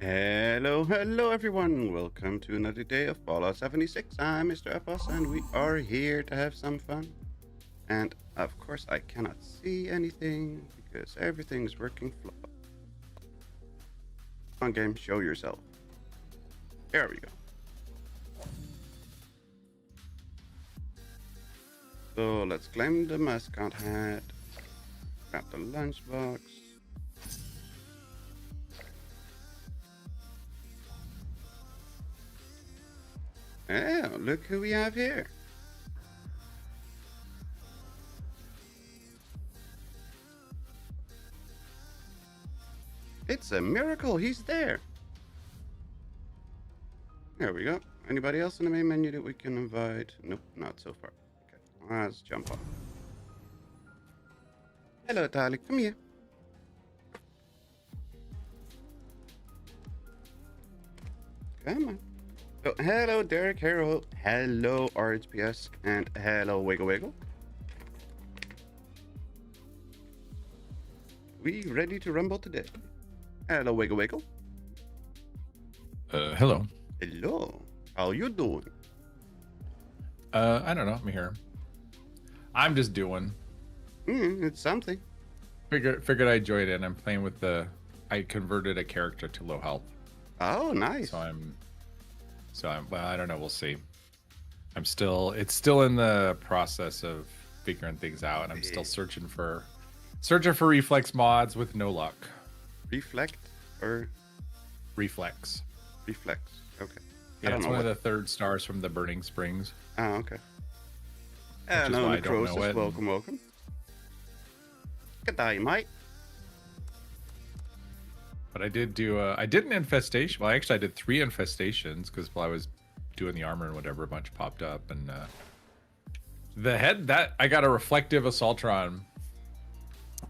Hello everyone. Welcome to another day of Fallout 76. I'm Mr. Epos and we are here to have some fun. And of course I cannot see anything because everything's working flawless. Come on game, show yourself. There we go. So let's claim the mascot hat. Grab the lunchbox. Oh, look who we have here. It's a miracle he's there. There we go. Anybody else in the main menu that we can invite? Nope, not so far. Okay, let's jump on. Hello, Tali. Come here. Come on. Oh, hello, Derek. Hello, RHPS, and hello, Wiggle Wiggle. We ready to rumble today? Hello, Wiggle Wiggle. Hello. Hello. How you doing? I don't know. I'm here. I'm just doing. It's something. Figured I'd join in. I'm playing with I converted a character to low health. Oh, nice. So I'm. Well, I don't know. We'll see. It's still in the process of figuring things out, and I'm still searching for reflex mods with no luck. Reflect or reflex? Reflex. Okay. Yeah, it's one of the third stars from the Burning Springs. Oh, okay. Hello, Necrosis. Welcome. Good day, mate. But I did do I did an infestation. Well, actually, I did 3 infestations because while I was doing the armor and whatever, a bunch popped up, and the head that I got a reflective assaultron.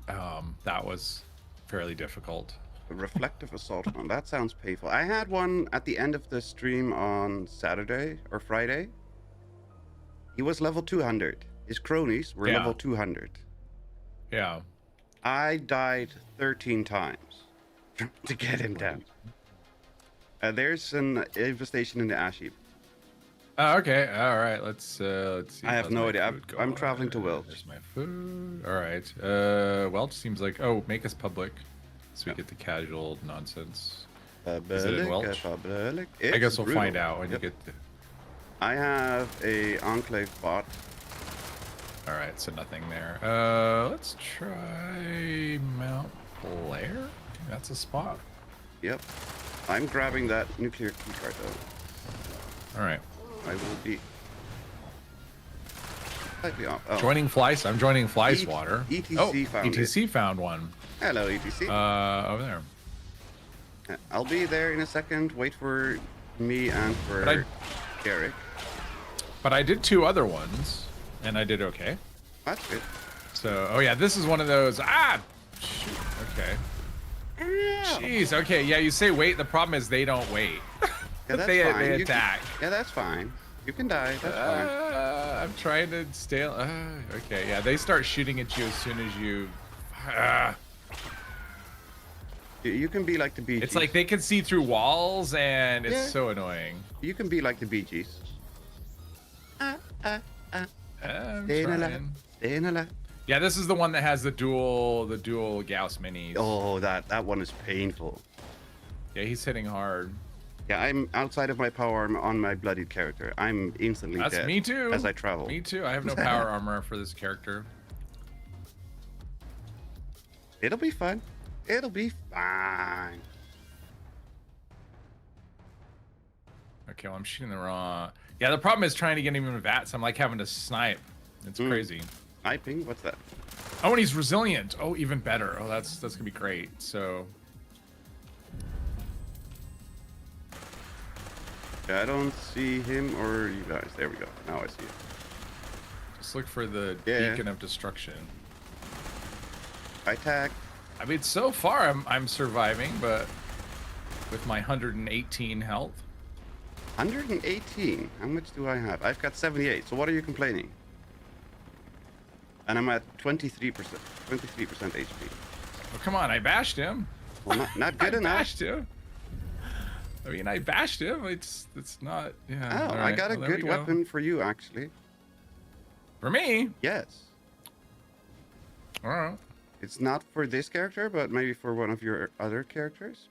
That was fairly difficult. A reflective assaultron. That sounds painful. I had one at the end of the stream on Saturday or Friday. He was level 200. His cronies were level 200. Yeah. I died 13 times to get him down. There's an infestation in the ash heap. Okay. All right. Let's see. I have no idea. I'm traveling to Welch. There's my food. All right. Welch seems like make us public, so we get the casual nonsense. Is it in Welch? I guess we'll find out when you get. I have a Enclave bot. All right. So nothing there. Let's try Mount Blair. That's a spot. Yep. I'm grabbing that nuclear keycard though. All right. I will be slightly off. Oh. Joining Flies. I'm joining Fly Swatter. ETC found ETC found one. Hello, ETC. Over there. I'll be there in a second. Wait for me and for Derek. But I did 2 other ones, and I did okay. That's good. So, this is one of those. Shoot. Okay. Jeez. Okay. Yeah, you say wait. The problem is they don't wait. Yeah, that's they fine. attack. Yeah, that's fine. You can die. That's fine. I'm trying to stay. Okay. Yeah, they start shooting at you as soon as you. You can be like the Bee Gees. It's like they can see through walls, and it's so annoying. You can be like the Bee Gees. I'm Staying alive. Yeah, this is the one that has the dual Gauss minis. Oh, that one is painful. Yeah, he's hitting hard. Yeah, I'm outside of my power armor on my bloodied character. I'm instantly dead. That's me too. As I travel. Me too. I have no power armor for this character. It'll be fun. It'll be fine. Okay, well, I'm shooting the wrong. Yeah, the problem is trying to get him in VATS. I'm like having to snipe. It's crazy. Sniping? What's that? Oh, and he's resilient. Oh, even better. Oh, that's gonna be great. So. I don't see him or you guys. There we go. Now I see it. Just look for the beacon of destruction. I tag. I mean, so far I'm surviving, but with my 118 health. 118. How much do I have? I've got 78. So what are you complaining? And I'm at 23%. 23% HP. Oh, come on! I bashed him. Well, not good enough. Bashed him. I mean, I bashed him. It's not. Yeah. Oh, all I right. got a Well, there good we go. weapon for you, actually. For me. Yes. All right. It's not for this character, but maybe for one of your other characters.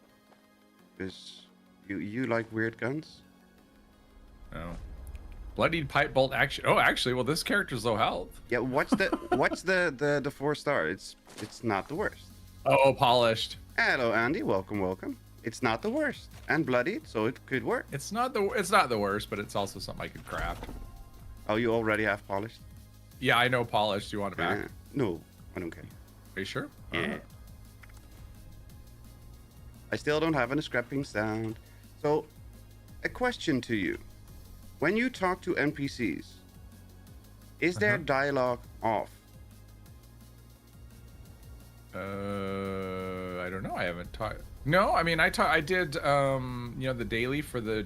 Because you like weird guns. Oh. Bloodied pipe bolt action. Oh, actually, well, this character's low health. Yeah, what's the 4-star? It's not the worst. Oh, polished. Hello, Andy. Welcome. It's not the worst, and bloodied, so it could work. It's not the worst, but it's also something I could craft. Oh, you already have polished? Yeah, I know polished. Do you want it back? No, I don't care. Are you sure? Yeah. I still don't have any scrapping sound. So, a question to you. When you talk to NPCs, is their dialogue off? I don't know. I haven't taught. No, I mean, I did, the daily for the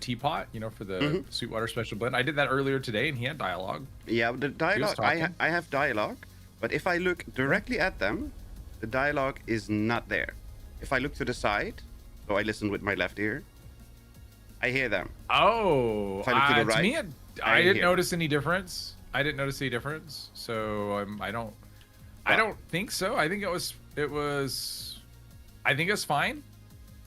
teapot, for the Sweetwater Special Blend. I did that earlier today, and he had dialogue. Yeah, the dialogue. I have dialogue, but if I look directly at them, the dialogue is not there. If I look to the side, so I listen with my left ear, I hear them. Oh, if I look to the right, to me, I didn't notice any difference. So I don't think so. I think it was. I think it's fine.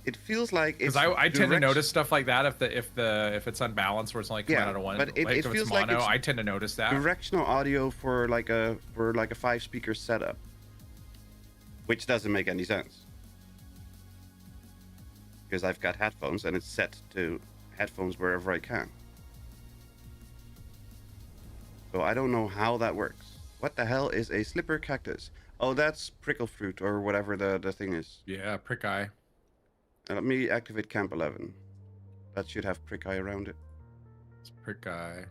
It feels like it's because I tend to notice stuff like that if it's unbalanced where it's only coming out of one. But it feels like mono, I tend to notice that directional audio for like a 5-speaker setup, which doesn't make any sense because I've got headphones and it's set to headphones wherever I can. So I don't know how that works. What the hell is a slipper cactus? Oh, that's prickle fruit or whatever the thing is. Yeah, prick eye. Let me activate Camp 11. That should have prick eye around it. It's prick eye.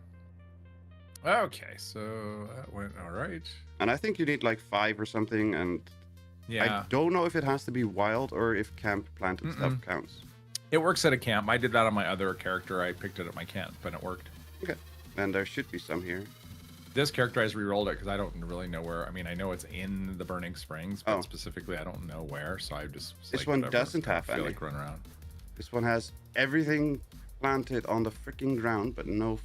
Okay, so that went all right. And I think you need like 5 or something. And yeah, I don't know if it has to be wild or if camp planted stuff counts. It works at a camp. I did that on my other character. I picked it at my camp, and it worked. Okay, and there should be some here. This character, I just re-rolled it because I don't really know where. I mean, I know it's in the Burning Springs, but specifically, I don't know where. So I just this one doesn't have any. Like run around. This one has everything planted on the freaking ground, but no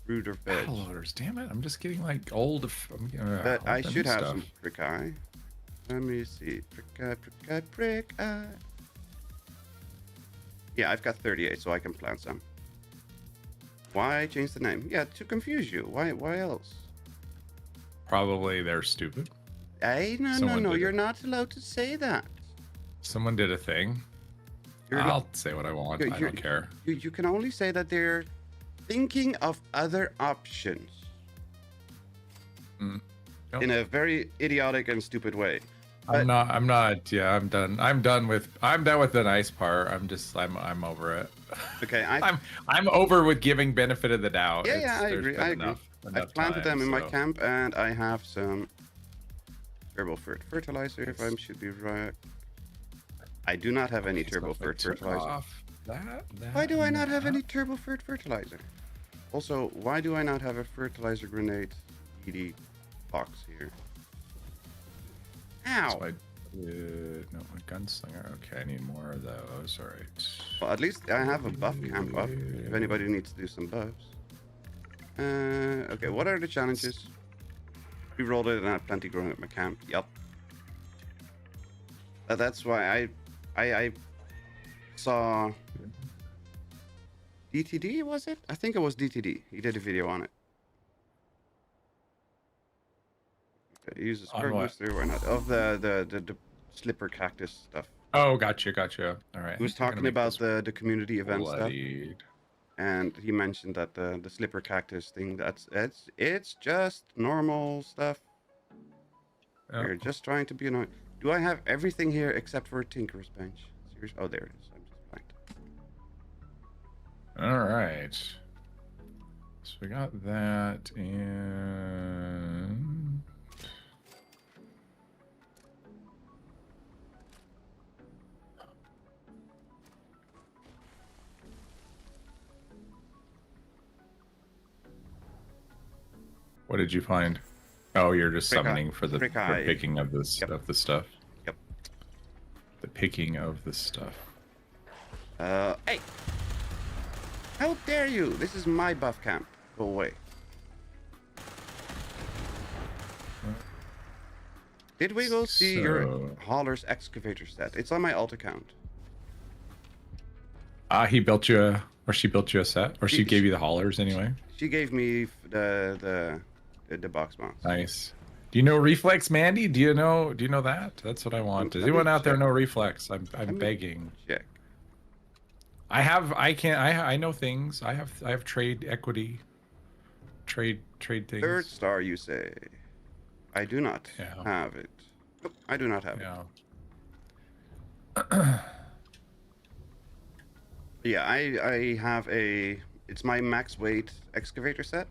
fruit or veg. Loaders, damn it! I'm just getting like old. But I should have some prick eye. Let me see. Prick eye. Yeah, I've got 38, so I can plant some. Why change the name? Yeah, to confuse you. Why else? Probably they're stupid. No. You're not allowed to say that. Someone did a thing. I'll say what I want. I don't care. You can only say that they're thinking of other options. Nope. In a very idiotic and stupid way. I'm not. Yeah, I'm done. I'm done with the nice part. I'm over it. Okay, I'm over with giving benefit of the doubt. Yeah, I agree. I've planted them in my camp, and I have some turbo fertilizer. If I should be right, I do not have any turbo fertilizer. Why do I not have any turbo fertilizer? Also, why do I not have a fertilizer grenade ED box here? Ow! No, a gunslinger. Okay, I need more of those. All right. Well, at least I have a buff camp up. If anybody needs to do some buffs. Okay, what are the challenges? We rolled it and I had plenty growing at my camp. Yup. That's why I saw DTD, was it? I think it was DTD. He did a video on it. Okay, use a square booster, why not? Of the slipper cactus stuff. Oh, gotcha. All right. He was talking about the community event bloodied stuff. And he mentioned that the slipper cactus thing, it's just normal stuff. You're just trying to be annoying. Do I have everything here except for a Tinker's Bench? Seriously? Oh, there it is. I'm just blanked. All right. So we got that and what did you find? Oh, you're just summoning for the picking of this of the stuff. Yep. the picking of the stuff. Hey! How dare you? This is my buff camp. Go away. Did we go see your hauler's excavator set? It's on my alt account. He built you a, or she built you a set, or she gave you the haulers anyway. She gave me the box mods. Nice. Do you know Reflex, Mandy? Do you know that? That's what I want. Does anyone out there know Reflex? I'm begging. Check. I know things. I have trade equity. Trade things. Third star, you say? I do not have it. Nope, I do not have it. Yeah, I have a. It's my max weight excavator set.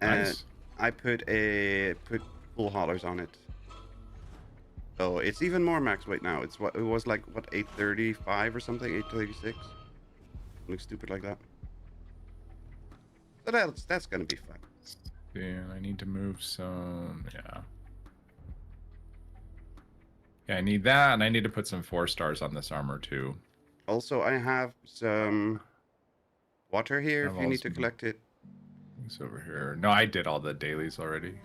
And Nice. I put full haulers on it. So it's even more max weight now. It was like what 835 or something, 836. Looks stupid like that. So that's gonna be fun. Yeah, I need to move some. Yeah, I need that, and I need to put some 4 stars on this armor too. Also, I have some water here if you need to collect it. It's over here. No, I did all the dailies already.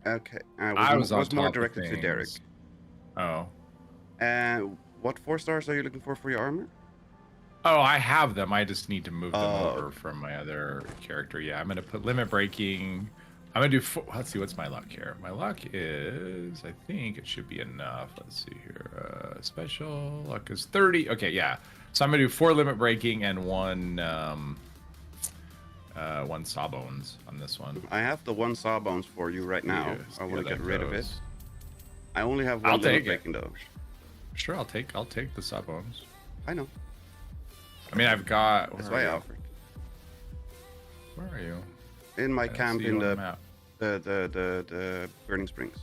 Okay, I was more directed to Derek. Oh. And what 4 stars are you looking for your armor? Oh, I have them. I just need to move them over from my other character. Yeah, I'm gonna put limit breaking. I'm gonna do. Let's see, what's my luck here? My luck is, I think it should be enough. Let's see here. Special luck is 30. Okay, yeah. So I'm gonna do 4 limit breaking and 1 sawbones on this one. I have the 1 sawbones for you right now. I want to get rid of it. I only have 1 I'll limit take breaking though. Sure, I'll take the sawbones. I know. I mean, I've got. That's why I offered. Where are you? In my camp in the Burning Springs.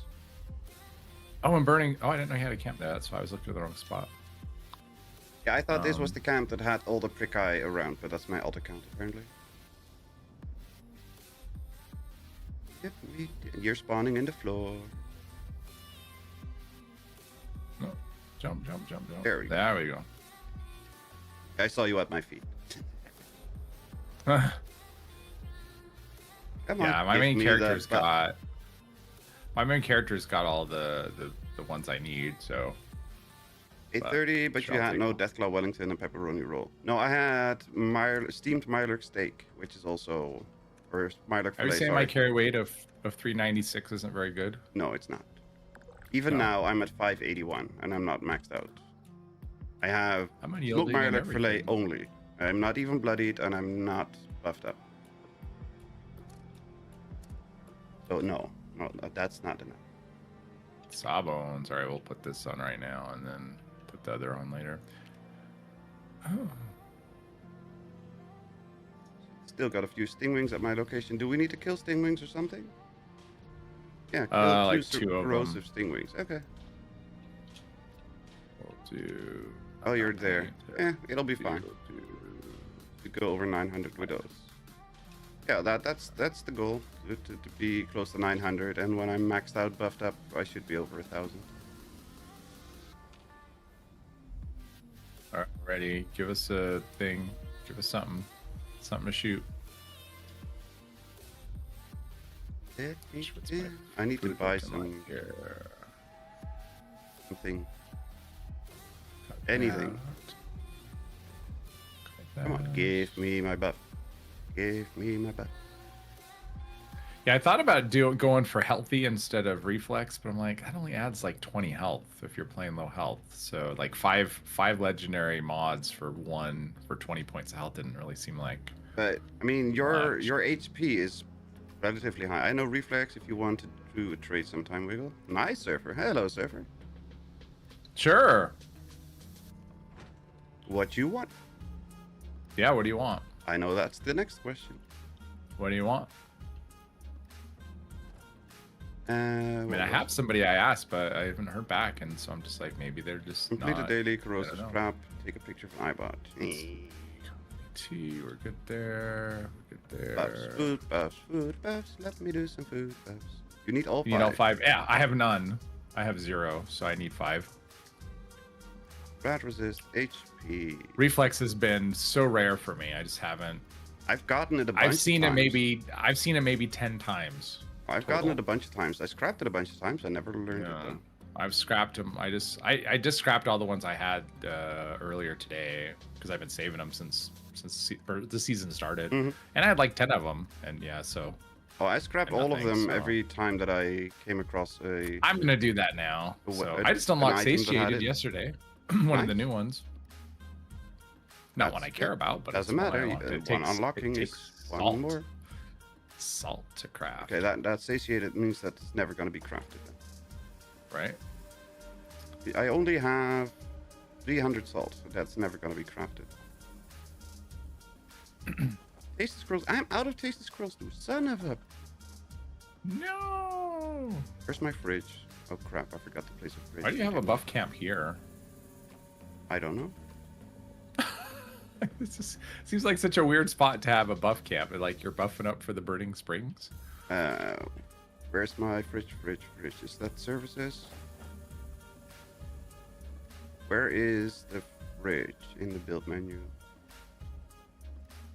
Oh, I'm burning. Oh, I didn't know you had a camp there. That's why I was looking at the wrong spot. Yeah, I thought this was the camp that had all the prick eye around, but that's my alt account apparently. Yep, you're spawning in the floor. No. Jump. There we go. There we go. I saw you at my feet. Yeah, Come on, my main character's got all the ones I need, so 830, but you had no Deathclaw Wellington and pepperoni roll. No, I had steamed Mirelurk steak, which is also or Mirelurk fillet. Are you saying my carry weight of 396 isn't very good? No, it's not. Even now, I'm at 581, and I'm not maxed out. I have smoked Mirelurk fillet only. I'm not even bloodied, and I'm not buffed up. So no, that's not enough. Sawbones. All right, we'll put this on right now, and then put the other on later. Oh. Still got a few stingwings at my location. Do we need to kill stingwings or something? Yeah, kill like 2 2 corrosive stingwings. Okay. We'll do. Oh, you're there. It'll be fine. To go over 900 with those. Yeah, that's the goal, to be close to 900, and when I'm maxed out, buffed up, I should be over 1,000. All right, ready. Give us a thing. Give us something to shoot. I need to buy something. Anything. Come on, give me my buff. Give me my buff. Yeah, I thought about going for healthy instead of reflex, but I'm like, that only adds like 20 health if you're playing low health. So like five legendary mods for 20 points of health didn't really seem like. But I mean, your HP is relatively high. I know reflex if you want to do a trade sometime, Wiggle. Nice, Surfer. Hello, Surfer. Sure. What you want? Yeah, what do you want? I know that's the next question. What do you want? I mean, I have somebody I asked, but I haven't heard back, and so I'm just like, maybe they're just complete not, a daily corrosive scrap. Take a picture of an iBot. We're good there. We're good there. Buffs, food buffs. Let me do some food buffs. You need all 5. You need all 5. Yeah, I have none. I have 0, so I need 5. Rat resist, HP. Reflex has been so rare for me. I just haven't. I've gotten it a bunch of times. I've seen it maybe 10 times. I've gotten it a bunch of times. I scrapped it a bunch of times. I never learned it though. I've scrapped them. I just scrapped all the ones I had earlier today because I've been saving them since the season started, and I had like 10 of them, and yeah, so. Oh, I scrap all of them every time that I came across a. I'm gonna do that now. So I just unlocked Satiated yesterday, one of the new ones. Not one I care about, but doesn't matter. Unlocking is one more. Salt to craft. Okay, that satiated means that it's never going to be crafted then. Right. I only have 300 salt, so that's never going to be crafted. Tasty scrolls. I'm out of tasty scrolls too. Son of a. No. Where's my fridge? Oh crap! I forgot to place a fridge. Why do you have a buff camp here? I don't know. This just seems like such a weird spot to have a buff camp. Like you're buffing up for the Burning Springs. Where's my fridge? Is that services? Where is the fridge in the build menu?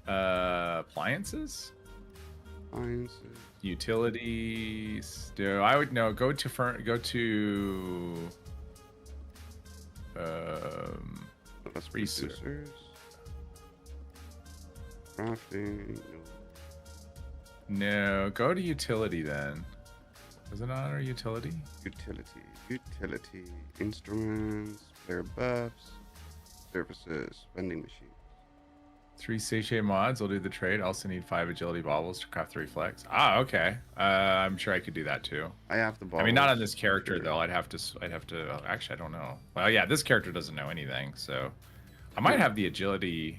Appliances? Utilities. No, I would no. Go to research. Crafting. No, go to utility then. Is it not under utility? Utility. Instruments. Player buffs. Services. Vending machine. 3 satiate mods will do the trade. Also need 5 agility baubles to craft the reflex. Ah, okay. I'm sure I could do that too. I have the baubles. I mean, not on this character though. I'd have to. Actually, I don't know. Well, yeah, this character doesn't know anything, so I might have the agility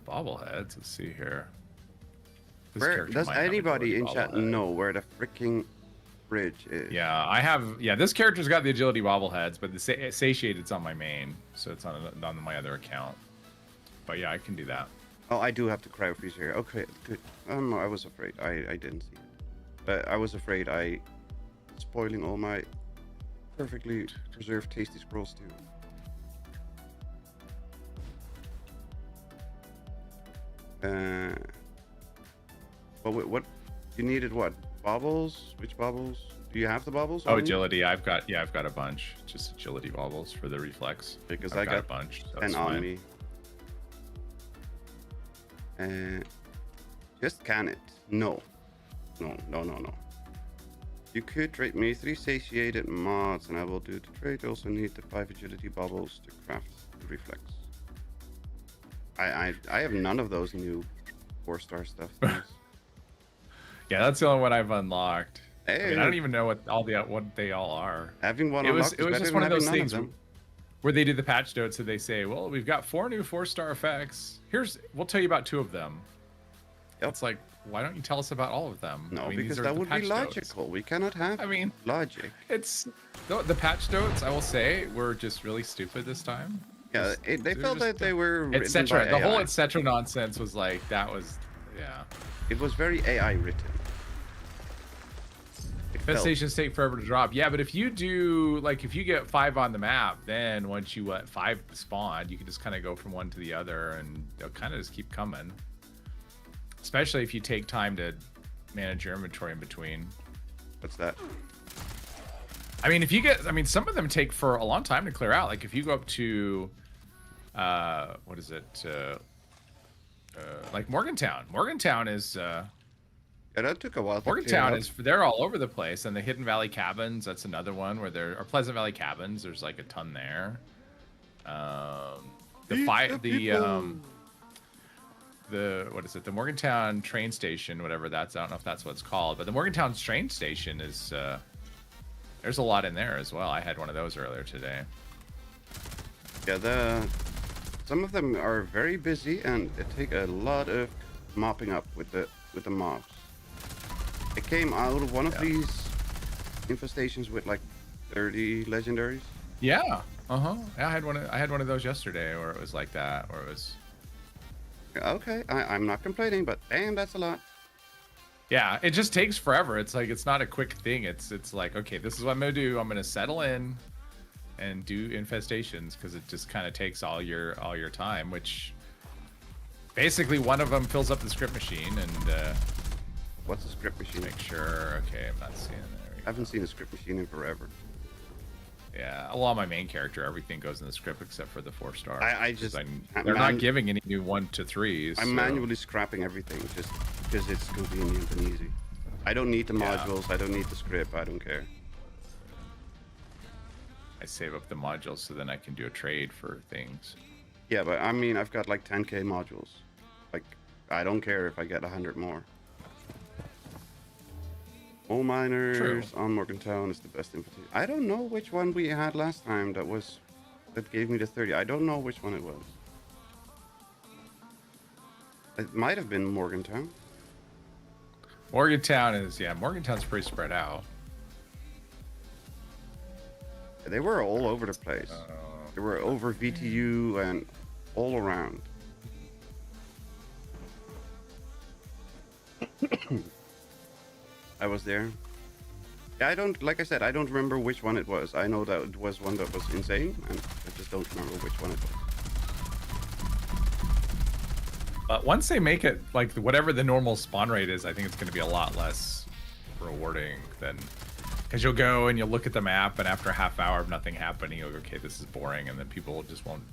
bobbleheads. Let's see here. Where does anybody in chat know where the freaking bridge is? Yeah, I have. Yeah, this character's got the agility bobbleheads, but the satiated's on my main, so it's on my other account. But yeah, I can do that. Oh, I do have to cryo freeze here. Okay, good. Oh no, I was afraid. I didn't see it. But I was afraid spoiling all my perfectly preserved tasty scrolls too. But what? You needed what? Baubles? Which baubles? Do you have the baubles? Oh, agility. I've got a bunch. Just agility baubles for the reflex. Because I got a bunch. So and on me. Just can it. No. You could trade me 3 satiated mods and I will do the trade. You also need the 5 agility bubbles to craft the reflex. I have none of those new 4-star stuff. Yeah, that's the only one I've unlocked. Hey, I mean, I don't even know what they all are. Having one it was just one of those things of where they do the patch notes and they say, well, we've got 4 new 4-star effects. We'll tell you about 2 of them. Yep. It's like, why don't you tell us about all of them? No, I mean, because that would be logical. Notes. We cannot have logic. It's the patch notes, I will say, were just really stupid this time. Yeah, they felt that they were written etc. by The AI. whole etc. nonsense was like, that was, yeah. It was very AI written. Infestations take forever to drop. Yeah, but if you do, like, if you get 5 on the map, then once you let 5 spawn, you can just kind of go from one to the other, and they'll kind of just keep coming. Especially if you take time to manage your inventory in between. What's that? I mean, some of them take for a long time to clear out. Like, if you go up to, what is it? Like Morgantown. Morgantown is... yeah, that took a while. Morgantown they're all over the place, and the Hidden Valley Cabins, that's another one where there are Pleasant Valley Cabins. There's like a ton there. What is it? The Morgantown train station, whatever that's. I don't know if that's what it's called, but the Morgantown train station is. There's a lot in there as well. I had one of those earlier today. Yeah, some of them are very busy and they take a lot of mopping up with the mobs. I came out of one of these infestations with like 30 legendaries. Yeah. Yeah, I had one of those yesterday where it was like that, where it was. Okay, I'm not complaining, but damn, that's a lot. Yeah, it just takes forever. It's like, it's not a quick thing. It's like, okay, this is what I'm gonna do. I'm gonna settle in. and do infestations because it just kind of takes all your time, which basically one of them fills up the script machine and What's a script machine? make sure. Okay, I'm not seeing it. I haven't seen a script machine in forever. Yeah, well, on my main character, everything goes in the script except for the 4-star. I just they're not giving any new 1 to 3s. I'm manually scrapping everything just because it's convenient and easy. I don't need the modules. I don't need the script. I don't care. I save up the modules so then I can do a trade for things. Yeah, but I mean, I've got like 10k modules. Like, I don't care if I get 100 more. Coal miners on Morgantown is the best invitation. I don't know which one we had last time that gave me the 30. I don't know which one it was. It might have been Morgantown. Morgantown's pretty spread out. They were all over the place. They were over VTU and all around. I was there. Yeah, like I said, I don't remember which one it was. I know that it was one that was insane, and I just don't remember which one it was. But once they make it like whatever the normal spawn rate is, I think it's going to be a lot less rewarding than, because you'll go and you'll look at the map, and after a half hour of nothing happening, you'll go, okay, this is boring, and then people just won't.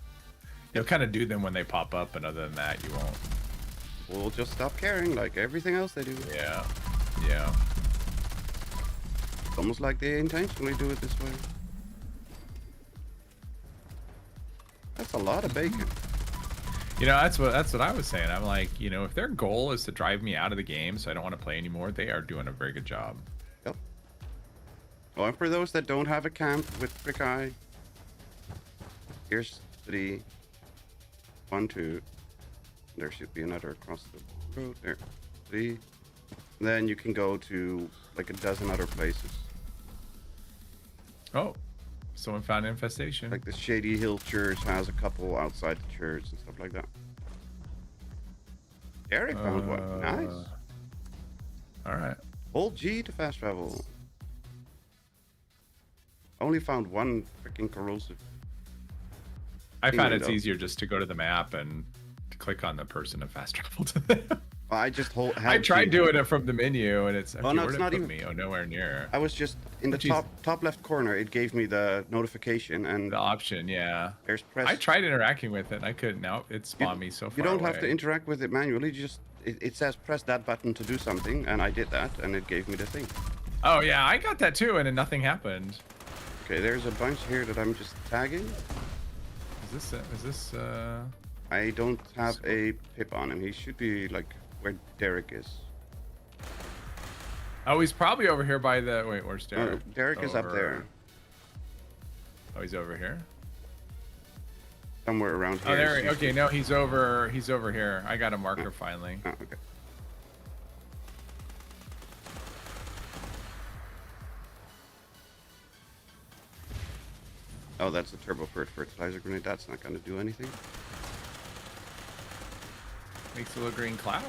You'll kind of do them when they pop up, and other than that, you won't. We'll just stop caring, like everything else they do. Yeah. It's almost like they intentionally do it this way. That's a lot of bacon. You know, that's what I was saying. I'm like, you know, if their goal is to drive me out of the game so I don't want to play anymore, they are doing a very good job. Yep. Well, and for those that don't have a camp with Brick Eye, here's 3, 1, 2. There should be another across the road. There, 3. Then you can go to like a dozen other places. Oh, someone found an infestation. Like the Shady Hill Church has a couple outside the church and stuff like that. Eric found one. Nice. All right. Hold G to fast travel. Only found one freaking corrosive. I found it's easier just to go to the map and to click on the person and fast travel to them. I just I tried doing it from the menu, and it's. Oh, no, it's not even. Nowhere near. I was just in the top left corner. It gave me the notification and the option. Yeah. There's press. I tried interacting with it. And I couldn't. Now it spawned me so far. You don't have to interact with it manually. Just it says press that button to do something, and I did that, and it gave me the thing. Oh yeah, I got that too, and then nothing happened. Okay, there's a bunch here that I'm just tagging. Is this? I don't have a pip on him. He should be like where Derek is. Oh, he's probably over here by the. Wait, where's Derek? Derek is up there. Oh, he's over here. Somewhere around here. Oh, there. Okay, no, he's over. He's over here. I got a marker finally. Oh, okay. Oh, that's a turbo fertilizer grenade. That's not going to do anything. Makes a little green cloud.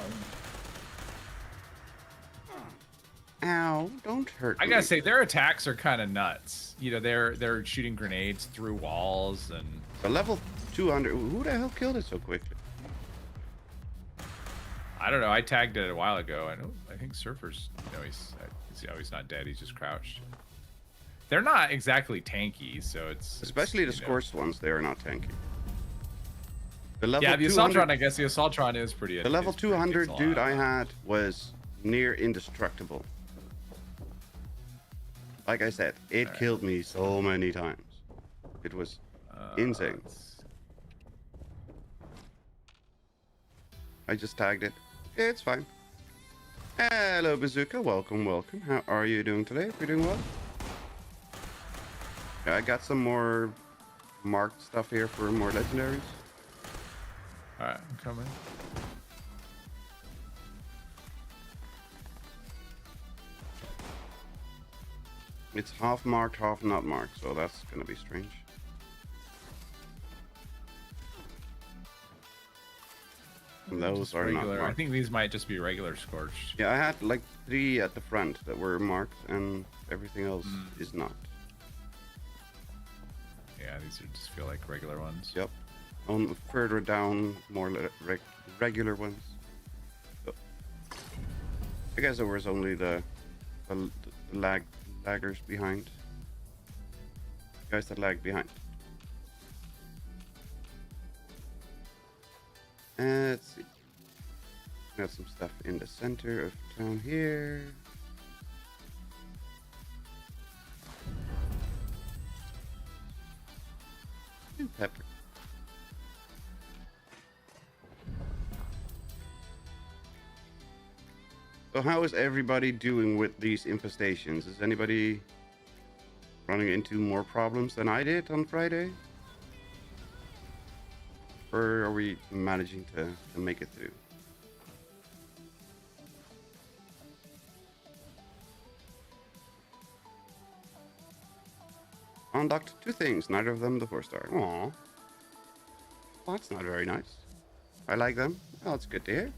Ow, don't hurt me. I gotta say, their attacks are kind of nuts. You know, they're shooting grenades through walls and... So level 200, who the hell killed it so quickly? I don't know, I tagged it a while ago. I think Surfer's... No, he's not dead, he's just crouched. They're not exactly tanky, so it's... Especially the scorched ones, they are not tanky. The Assaultron, I guess the Assaultron is pretty... The level 200 dude I had was near indestructible. Like I said, it killed me so many times. It was insane. I just tagged it. Yeah, it's fine. Hello, Bazooka. Welcome, welcome. How are you doing today? You're doing well? Yeah, I got some more marked stuff here for more legendaries. Alright, I'm coming. It's half marked, half not marked, so that's gonna be strange. And those are not marked. I think these might just be regular scorched. Yeah, I had like 3 at the front that were marked, and everything else is not. These are just feel like regular ones. Yep. On further down, more regular ones. So, I guess there was only the laggers behind. Guys that lag behind. Let's see. Got some stuff in the center of town here. Pepper. So how is everybody doing with these infestations? Is anybody running into more problems than I did on Friday? Or are we managing to make it through? Undocked 2 things, neither of them the 4-star. Aww. Well, that's not very nice. I like them. Well, it's good to hear.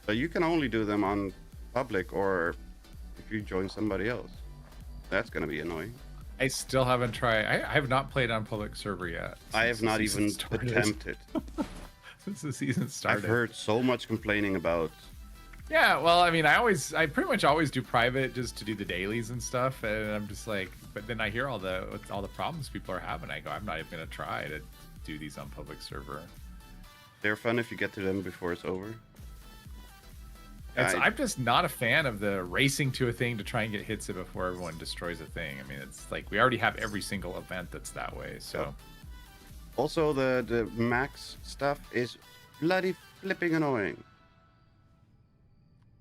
But you can only do them on public or if you join somebody else. That's going to be annoying. I still haven't tried. I have not played on public server yet. I have not even attempted. Since the season started. I've heard so much complaining about. Yeah, well, I mean, I pretty much always do private just to do the dailies and stuff, and I'm just like, but then I hear all the problems people are having. I go, I'm not even gonna try to do these on public server. They're fun if you get to them before it's over. I'm just not a fan of the racing to a thing to try and get hits it before everyone destroys a thing. I mean, it's like we already have every single event that's that way. So, also the max stuff is bloody flipping annoying.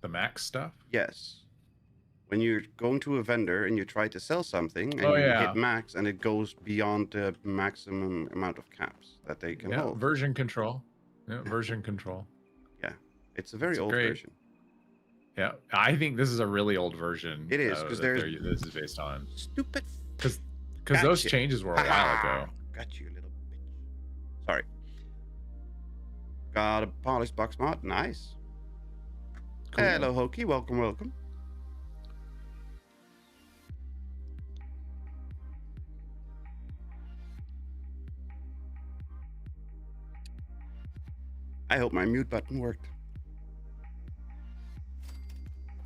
The max stuff? Yes. When you're going to a vendor and you try to sell something and you hit max and it goes beyond the maximum amount of caps that they can hold. Version control. Yeah, version control. Yeah, it's a very old version. Yeah, I think this is a really old version. It is because this is based on stupid. Because those changes were a while ago. Got you, little bitch. Sorry. Got a polished box mod. Nice. Cool. Hello, Hokey. Welcome, welcome. I hope my mute button worked.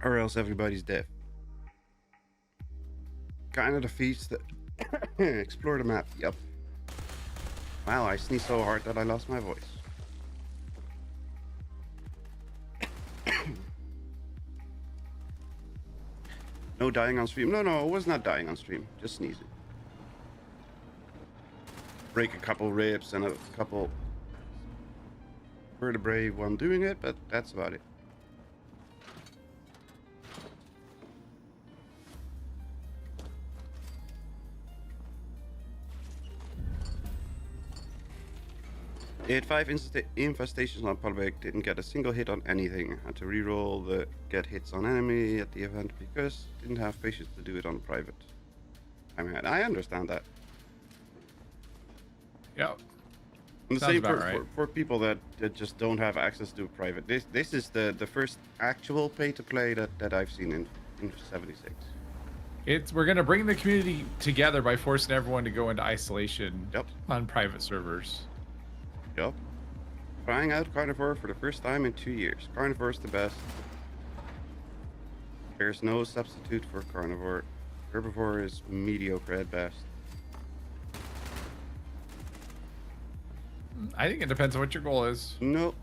Or else everybody's deaf. Kind of defeats the... Explore the map. Yep. Wow, I sneezed so hard that I lost my voice. No dying on stream. No, it was not dying on stream. Just sneezing. Break a couple ribs and a couple vertebrae while I'm doing it, but that's about it. Hit 5 infestations on public, didn't get a single hit on anything. Had to reroll the get hits on enemy at the event because didn't have patience to do it on private. I mean, I understand that. Yeah. And the same for people that just don't have access to private. This is the first actual pay to play that I've seen in 76. We're gonna bring the community together by forcing everyone to go into isolation on private servers. Yep. Trying out Carnivore for the first time in 2 years. Carnivore's the best. There's no substitute for Carnivore. Herbivore is mediocre at best. I think it depends on what your goal is. Nope.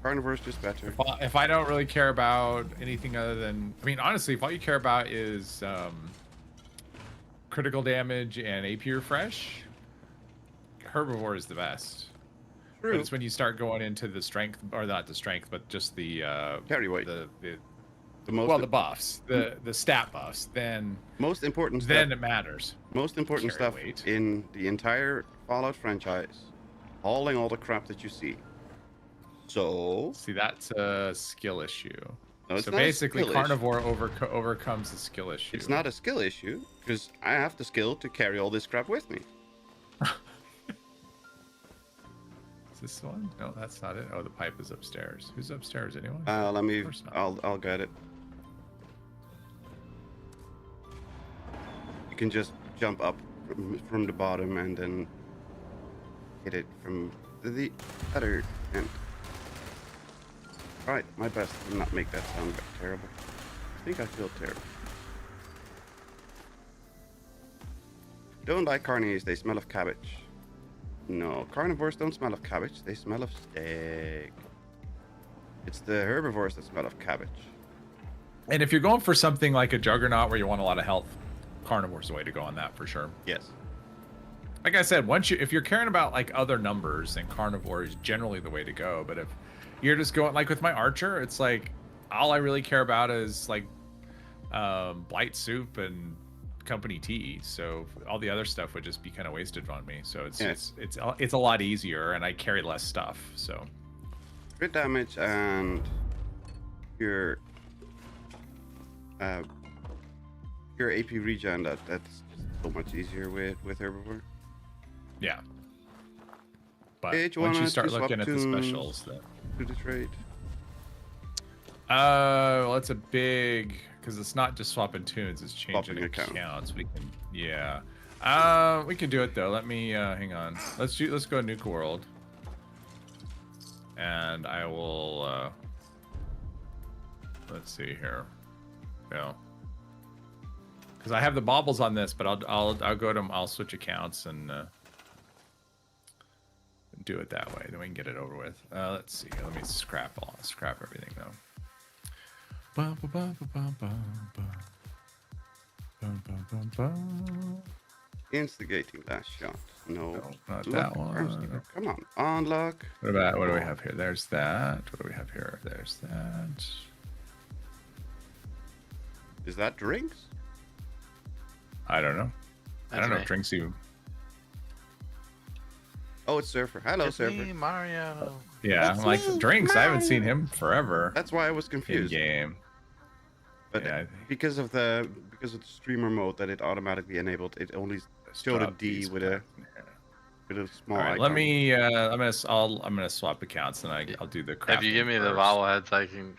Carnivore's just better. If I don't really care about anything other than... I mean, honestly, if all you care about is critical damage and AP refresh, Herbivore is the best. True. But it's when you start going into the strength, or not the strength, but just the carry weight, the buffs, the stat buffs. Then most important. Then it matters. Most important stuff in the entire Fallout franchise, hauling all the crap that you see. So see, that's a skill issue. No, it's so not basically, Carnivore overcomes the skill issue. It's not a skill issue because I have the skill to carry all this crap with me. This one? No, that's not it. Oh, the pipe is upstairs. Who's upstairs? Anyone? Let me. I'll get it. You can just jump up from the bottom and then hit it from the other end. Right, my best to not make that sound terrible. I think I feel terrible. Don't like carnies, they smell of cabbage. No, carnivores don't smell of cabbage, they smell of steak. It's the herbivores that smell of cabbage. And if you're going for something like a juggernaut where you want a lot of health, carnivore's the way to go on that for sure. Yes. Like I said, if you're caring about like other numbers, then carnivore is generally the way to go. But if you're just going like with my archer, it's like all I really care about is like blight soup and company tea. So all the other stuff would just be kind of wasted on me. So it's a lot easier, and I carry less stuff. So crit damage and your AP regen that's just so much easier with herbivore. Yeah. But Hey, once you start looking at the specials, then to the trade. Well, it's a big because it's not just swapping tunes; it's changing Swapping accounts. We can, we can do it though. Let me hang on. Let's go to Nuke World, and I will. Let's see here. Yeah. Because I have the baubles on this, but I'll go to I'll switch accounts and do it that way. Then we can get it over with. Let's see. Let me scrap everything though. Instigating last shot. No, not that one. Come on, unlock. What do we have here? There's that. What do we have here? There's that. Is that drinks? I don't know. I don't know if me. drinks you. Oh, it's Surfer. Hello, It's Surfer. me, Mario. Yeah, That's I'm like me, drinks. I haven't seen Mario. him forever. That's why I was In confused. game. But Yeah, because of the streamer mode that it automatically enabled, it only showed a Drop D these with back a in here. small All right, icon. let me. I'm gonna swap accounts and I'll do the crafting. If you give me the first. bobbleheads, I can.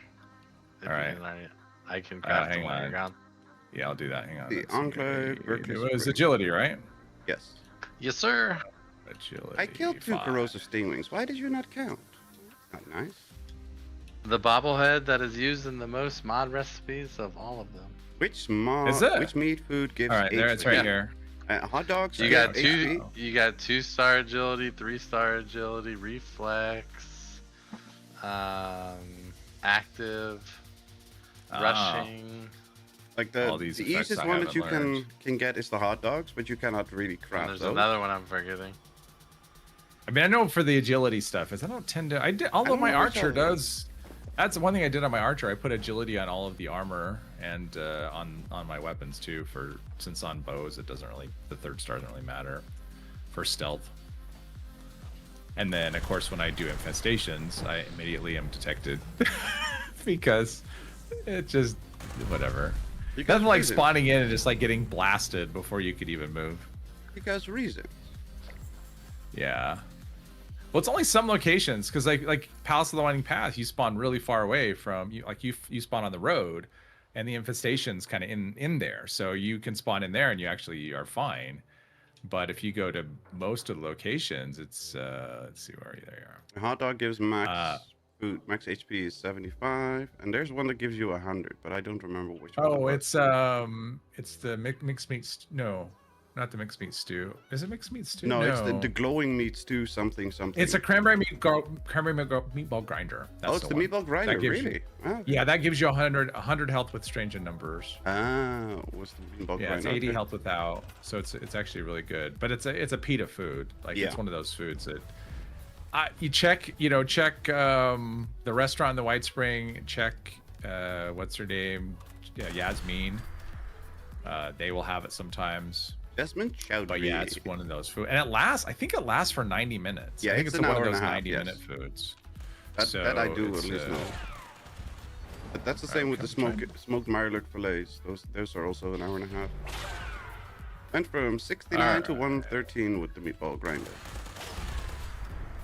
All right. I can craft hang them on your on. ground. Yeah, I'll do that. Hang on. The Let's see. Enclave, Berkeley It was Spring. agility, right? Yes. Yes, sir. Agility. I killed 2 5. corrosive stingwings. Why did you not count? Not nice. The bobblehead that is used in the most mod recipes of all of them. Which Is it? Which meat food gives All right, there HP? it's right here. Hot dogs. You give got HP? two. You got 2-star agility, 3-star agility, reflex, active, rushing. Like the All these the effects easiest I one that haven't you learned. can get is the hot dogs, but you cannot really And craft there's those. another one I'm forgetting. I mean, I know for the agility stuff is I don't tend to. I did, although don't my know which archer one. does. That's one thing I did on my archer. I put agility on all of the armor and on my weapons too. Since on bows it doesn't really, the 3rd star doesn't really matter for stealth. And then of course when I do infestations, I immediately am detected because it just whatever. Because Nothing like reasons. spawning in and just like getting blasted before you could even move. Because reasons. Yeah. Well, it's only some locations because like Palace of the Winding Path, you spawn really far away from you. Like you spawn on the road, and the infestation's kind of in there, so you can spawn in there and you actually are fine. But if you go to most of the locations, it's let's see where you are. A hot dog gives max food. Max HP is 75, and there's one that gives you 100, but I don't remember which one. Oh, it it's the mixed meat. No, not the mixed meat stew. Is it mixed meat stew? No, it's the glowing meat stew something. It's a cranberry meatball grinder. That's it's the one. meatball grinder, That gives really? you- Wow. Yeah, that gives you 100 health with strange in numbers. Ah, what's the meatball Yeah, it's grinder? 80 Okay. health without, so it's actually really good. But it's a pita food. Like Yeah. it's one of those foods that you check the restaurant in the White Spring. Check what's her name? Yeah, Yasmin. They will have it sometimes. Jasmine Chowdhury. But yeah, it's one of those food, and I think it lasts for 90 minutes. Yeah, I think it's it's an one hour of and those a half, 90-minute yes. foods. That I do at it's, least know. But that's the Alright, same with the come try. smoked Mirelurk fillets. Those are also an hour and a half. Went from 69 to Alright. 113 with the meatball grinder.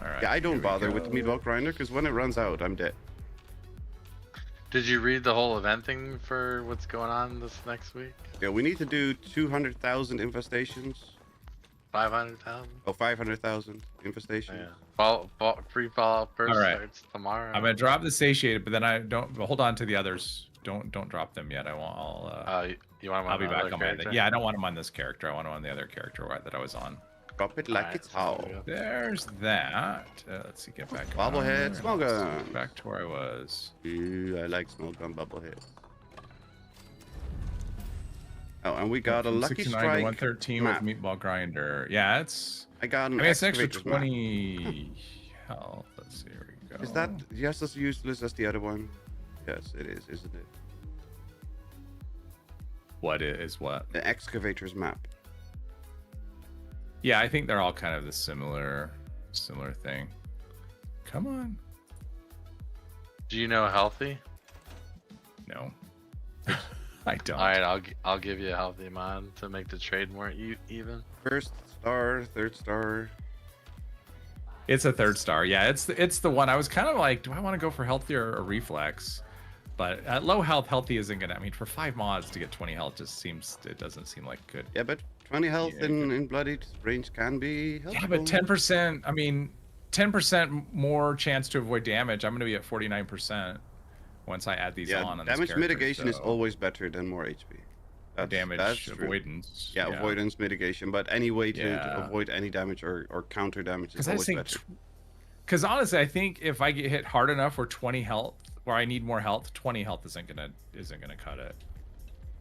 All right, Yeah, I here don't we bother with the go. meatball grinder because when it runs out, I'm dead. Did you read the whole event thing for what's going on this next week? Yeah, we need to do 200,000 infestations. 500,000. Oh, 500,000 infestation. Yeah. Free Fallout first All right. starts tomorrow. I'm gonna drop the satiated, but then I don't. But hold on to the others. Don't drop them yet. I won't. You want him I'll on be the back other on my. character? Yeah, I don't want him on this character. I want him on the other character that I was on. Drop it like Alright, it's sounds hot. good. There's that. Let's see. Get back. Bobblehead, on. small Let's gun. get back to where I was. Ooh, I like small gun bubblehead. Oh, and we got a lucky 69 to strike 113 map. with meatball grinder. Yeah, it's. I got I an mean, it's an extra excavator's map. 20 health. Let's see. Here we go. Is that just as useless as the other one? Yes, it is, isn't it? What is what? The excavator's map. Yeah, I think they're all kind of the similar thing. Come on. Do you know healthy? No. I don't. All right, I'll give you a healthy mod to make the trade more even. First star, third star. It's a 3rd star. Yeah, it's the one I was kind of like, do I want to go for healthy or reflex? But at low health, healthy isn't gonna. I mean, for 5 mods to get 20 health just it doesn't seem like good. Yeah, but 20 health Yeah, in bloodied range can be helpful. Yeah, but 10%. I mean, 10% more chance to avoid damage. I'm gonna be at 49% once I add these on. Damage this character, mitigation is so- always better than more HP. damage true. avoidance. Yeah, avoidance mitigation, but any way to Yeah. avoid any damage or counter damage is Because I always think, better. because honestly, I think if I get hit hard enough where 20 health, where I need more health, 20 health isn't gonna cut it.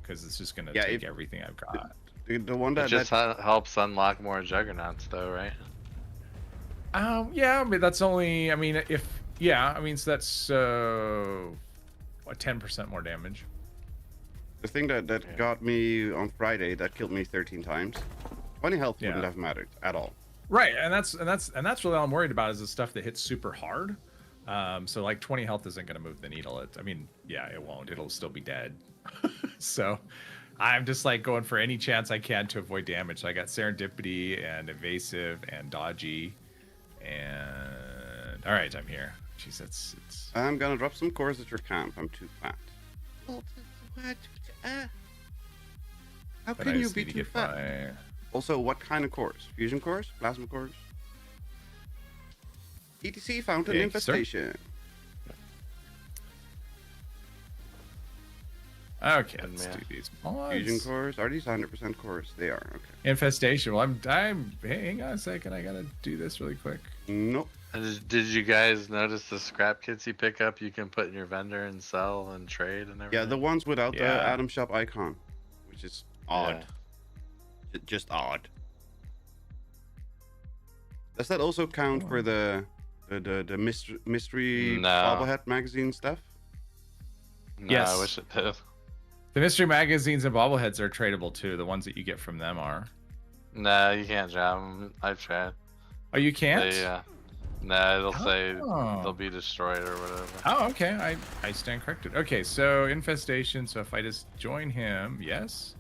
Because it's just gonna take everything I've got. The one It that, just helps unlock more juggernauts, though, right? Yeah, I mean that's only. I mean, so that's what 10% more damage. the thing that got me on Friday that killed me 13 times. 20 health wouldn't have mattered at all. Right, and that's really all I'm worried about is the stuff that hits super hard. So like 20 health isn't going to move the needle. I mean, yeah, it won't. It'll still be dead. So I'm just like going for any chance I can to avoid damage. So I got serendipity and evasive and dodgy, and all right, I'm here. Jeez, it's. I'm gonna drop some cores at your camp. I'm too fat. How But can I you just be need to too get fat? my. Also, what kind of cores? Fusion cores? Plasma cores? ETC found an Thank you, sir. infestation. Okay, let's man. do these mods. Fusion cores? Are these 100% cores? They are. Okay. Infestation. Well, I'm. Hey, hang on a second. I gotta do this really quick. Nope. And did you guys notice the scrap kits you pick up you can put in your vendor and sell and trade and everything? Yeah, the ones without the Yeah. Atom Shop icon, which is odd. Just odd. Does that also count for the mystery No. bobblehead magazine stuff? No, Yes. I wish it did. The mystery magazines and bobbleheads are tradable too. The ones that you get from them are. No, you can't drop them. I've tried. Oh, you can't? No, it'll say Oh. they'll be destroyed or whatever. Oh, okay. I stand corrected. Okay, so infestation. So if I just join him, yes.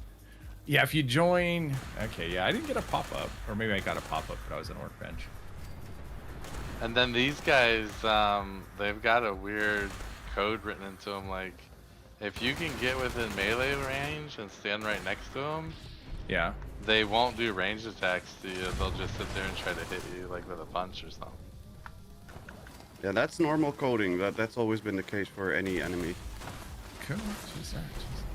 Yeah, if you join. Okay, yeah, I didn't get a pop up, or maybe I got a pop up, but I was in workbench. And then these guys, they've got a weird code written into them. Like, if you can get within melee range and stand right next to them, Yeah. they won't do ranged attacks to you. They'll just sit there and try to hit you, like with a punch or something. Yeah, that's normal coding. That's always been the case for any enemy. Cool. Jeez,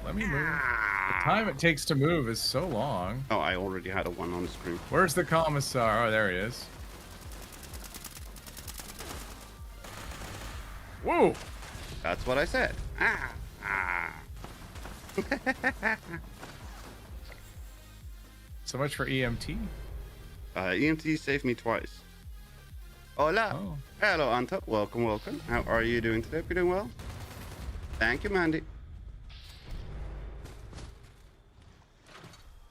let me move. The time it takes to move is so long. Oh, I already had a one on the screen. Where's the commissar? Oh, there he is. Whoa! That's what I said. So much for EMT. EMT saved me twice. Hola. Oh. Hello, Anta. Welcome, welcome. How are you doing today? You doing well? Thank you, Mandy.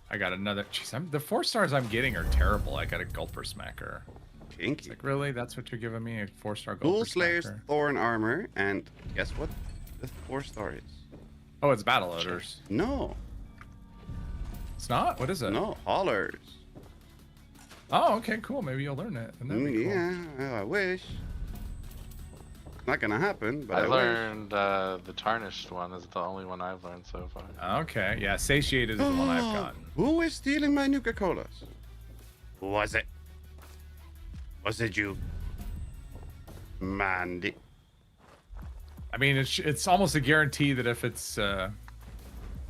I got another. Jeez, the 4 stars I'm getting are terrible. I got a gulper smacker. It's Kinky. like, really? That's what you're giving me? A 4-star gulper Bull Slayer's smacker? Thorn Armor, and guess what? The 4-star is. Oh, it's battle odors. No, It's not? What is it? no, Haulers. Oh, okay, cool. Maybe you'll learn it. And that'd be cool. Yeah, well, I wish. Not gonna happen, but I I wish. learned the tarnished one is the only one I've learned so far. Okay, yeah, satiated is the one I've gotten. Who is stealing my Nuka Colas? Was it? Was it you? Mandy. I mean, it's almost a guarantee that if it's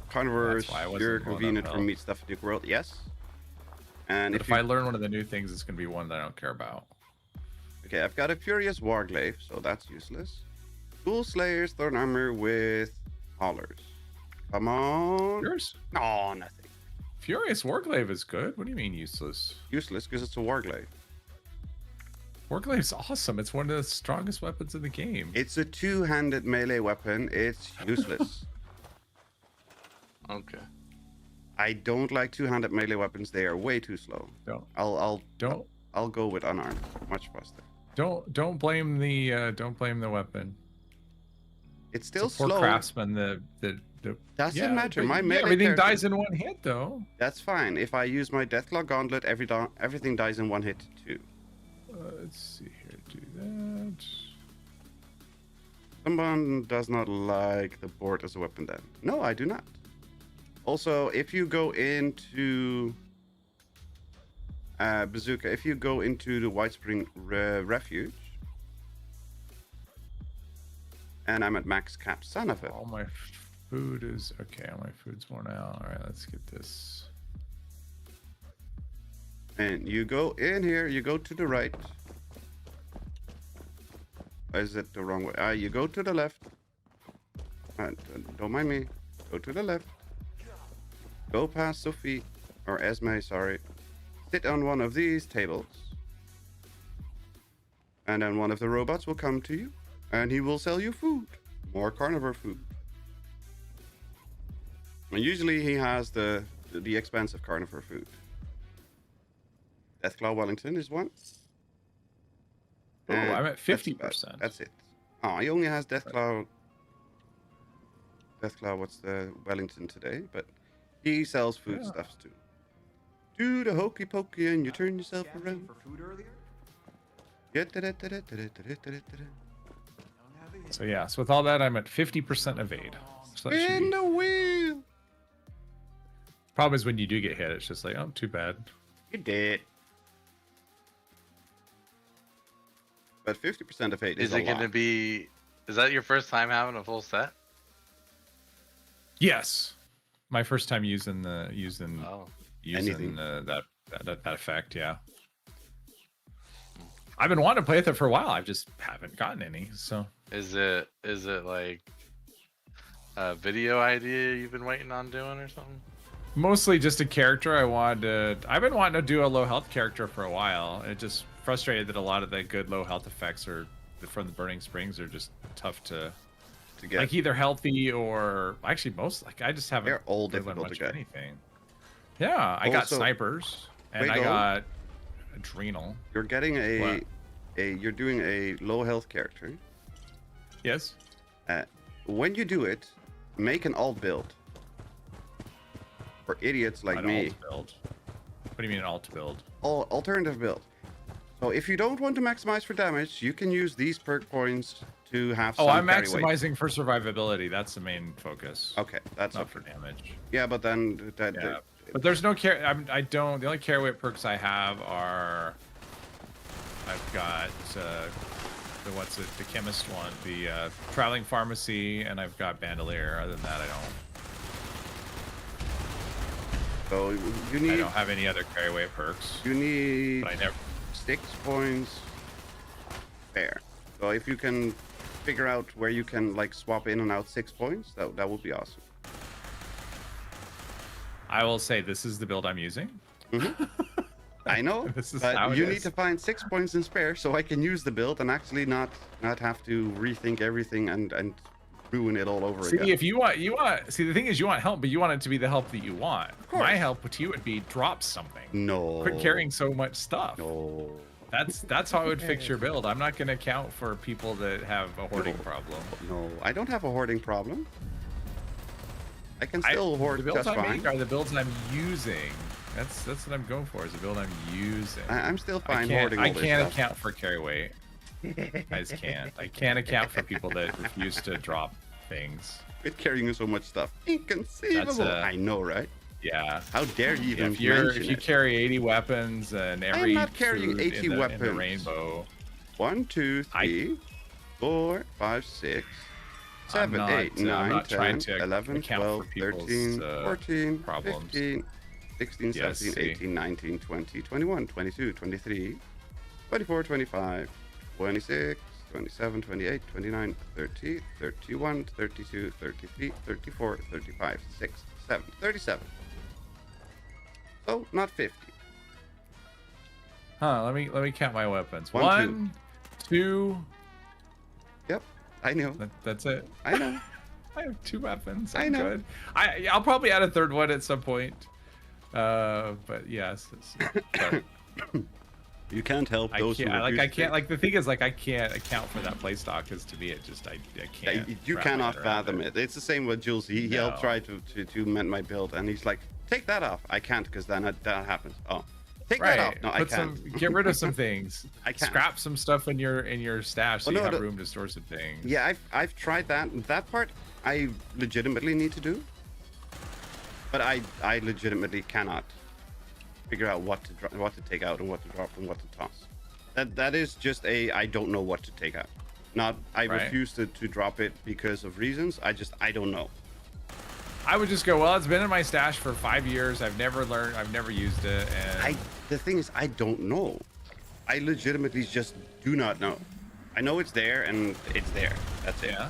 Carnivores, That's why I wasn't you're going convenient uphill. from Meat Stuff Nuke World, yes. And if I learn one of the new things, it's gonna be one that I don't care about. Okay, I've got a Furious Warglaive, so that's useless. Ghoul Slayer's Thorn Armor with Haulers. Come on. Yours? No, nothing. Furious Warglaive is good. What do you mean useless? Useless because it's a Warglaive. Warglaive's awesome. It's one of the strongest weapons in the game. It's a two-handed melee weapon. It's useless. Okay. I don't like two-handed melee weapons. They are way too slow. I'll go with unarmed. Much faster. Don't blame the weapon. It's still It's a poor slow. craftsman. Doesn't matter. My but melee everything character- dies in one hit though. That's fine. If I use my Deathclaw Gauntlet, everything dies in one hit too. Let's see here. Do that. Someone does not like the board as a weapon then. No, I do not. Also, if you go into Bazooka, if you go into the White Spring Refuge, and I'm at max cap, son of a. All my food is okay. All my food's worn out. All right, let's get this. And you go in here, you go to the right. Or is it the wrong way? You go to the left. Don't mind me. Go to the left. Go past Sophie, or Esme, sorry. Sit on one of these tables. And then one of the robots will come to you, and he will sell you food. More carnivore food. And usually he has the expensive carnivore food. Deathclaw Wellington is one. Oh, And I'm at 50%. That's it. Oh, he only has Deathclaw. Deathclaw, what's the Wellington today? But he sells food stuffs too. Do the hokey pokey and you turn yourself around. For food earlier? So yeah, so with all that, I'm at 50% evade. So that should Spin be... the wheel. Problem is when you do get hit, it's just like, oh, too bad. You did. But 50% of 8 is Is a it gonna lot. be? Is that your first time having a full set? Yes, my first time using Oh. Anything. that effect. Yeah, I've been wanting to play with it for a while. I just haven't gotten any. So Is it like a video idea you've been waiting on doing or something? mostly just a character I've been wanting to do a low health character for a while. It just frustrated that a lot of the good low health effects from the Burning Springs are just tough to get. like either healthy or actually most like I just haven't They're all really done difficult to much get. of anything. Yeah, I got Also- snipers and Wait, I hold. got adrenal. You're getting What? you're doing a low health character. Yes. When you do it, make an alt build. For idiots like An me. alt build. What do you mean an alt build? Alternative build. So if you don't want to maximize for damage, you can use these perk points to have some Oh, I'm carry weight. maximizing for survivability. That's the main focus. Okay, that's Not okay. for damage. Yeah, but then Yeah. But there's no care. I don't. The only carry weight perks I have are. I've got the chemist one, the traveling pharmacy, and I've got bandolier. Other than that, I so you don't need have any other carry weight perks. you need But I never. 6 points. There. So if you can figure out where you can like swap in and out 6 points, that would be awesome. I will say this is the build I'm using. I know, This is how but it you is. need to find 6 points in spare so I can use the build and actually not have to rethink everything and ruin it all over See, again. if you want, see, the thing is, you want help, but you want it to be the help that you want. course. My help to you would be drop something. No. Quit carrying so much stuff. No. That's how I would fix your build. I'm not going to account for people that have a hoarding problem. No, I don't have a hoarding problem. I can still The hoard builds just I fine. make are the builds I'm using. That's what I'm going for. Is the build I'm using. I'm still fine I hoarding all can't this stuff. account for carry weight. I just can't. I can't account for people that refuse to drop things. With carrying so much stuff. Inconceivable. That's, I know, right? Yeah. How dare you Yeah, even if mention you it? carry 80 weapons and every not carrying food 80 in the weapons. rainbow, 1, 2, 3, 4, 5, 6, 7, 8, I'm 9, not trying 10, to 11, account 12, for people's 13, 14, problems. 15, 16, Yes, 17, see. 18, 19, 20, 21, 22, 23, 24, 25, 26, 27, 28, 29, 30, 31, 32, 33, 34, 35, 6, 7, 37. So, not 50. Huh, let me count my weapons. One, two. 1, 2. Yep, I know. That's it. I know. I have 2 weapons. I I'm know. good. I'll probably add a third one at some point. But yes. But You can't help those who I can't like the thing is like I can't account for that play stock because to me it just I can't. You wrap my cannot head around fathom it. It's the same with Jules. He'll No. try to mend my build, and he's like, "Take that off." I can't because then that happens. Oh, take that off. Right. No, I can't. Get rid of some things. I can't. Scrap some stuff in your stash so Well, you no, have room to store some things. Yeah, I've tried that. That part I legitimately need to do, but I legitimately cannot figure out what to take out and what to drop and what to toss. That is just I don't know what to take out. Not I Right. refuse to drop it because of reasons. I don't know. I would just go, well, it's been in my stash for 5 years. I've never used it, and The thing is, I don't know. I legitimately just do not know. I know it's there and it's there. That's it. yeah.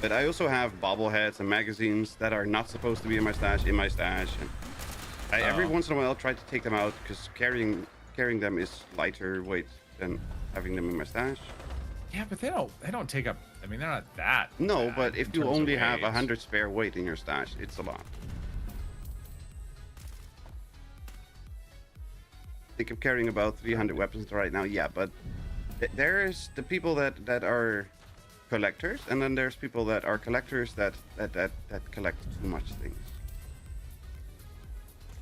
But I also have bobbleheads and magazines that are not supposed to be in my stash. And I every once in a while try to take them out because carrying them is lighter weight than having them in my stash. Yeah, but they don't take up. I mean, they're not that. No, bad but if in you terms of only have weight. 100 spare weight in your stash, it's a lot. I think I'm carrying about 300 weapons right now. Yeah, but there's the people that are collectors, and then there's people that are collectors that collect too much things.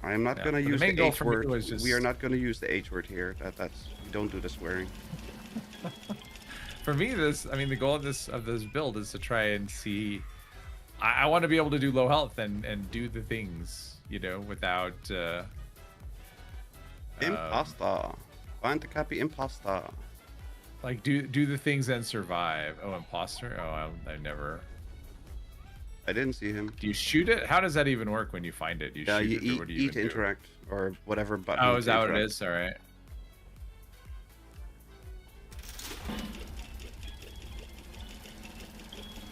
I am not Yeah, going to but the use main the goal H for me word. was just- We are not going to use the H word here. That's we don't do the swearing. For me, the goal of this build is to try and see. I want to be able to do low health and do the things, without. Imposter. Find the copy imposter. Like do the things and survive. Oh, imposter. Oh, I never. I didn't see him. Do you shoot it? How does that even work when you find it? Do you Yeah, shoot you it, or eat, what do you even do? interact, or whatever button. Oh, is that what it interact. is? All right.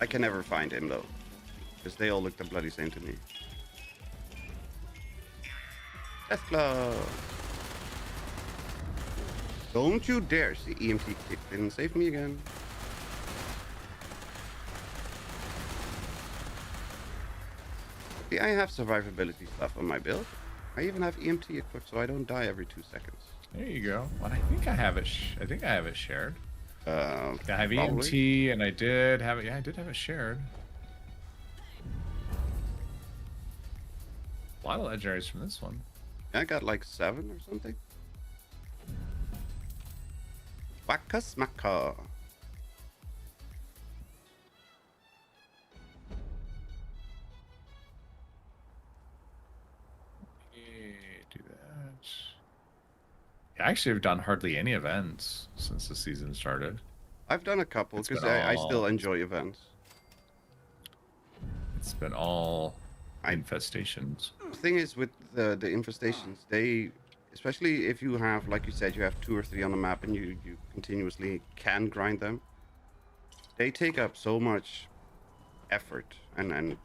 I can never find him though, because they all look the bloody same to me. Death Club. Don't you dare! See, EMT didn't save me again. See, I have survivability stuff on my build. I even have EMT equipped, so I don't die every 2 seconds. There you go. Well, I think I have it. I think I have it shared. I have Probably. EMT, and I did have it. Yeah, I did have it shared. A lot of legendaries from this one. I got like 7 or something. Waka smaka. Do that. I actually have done hardly any events since the season started. I've done a couple It's because been I all- still enjoy events. It's been all I- infestations. The thing is with the infestations, they, especially if you have, like you said, you have 2 or 3 on the map and you continuously can grind them, they take up so much effort and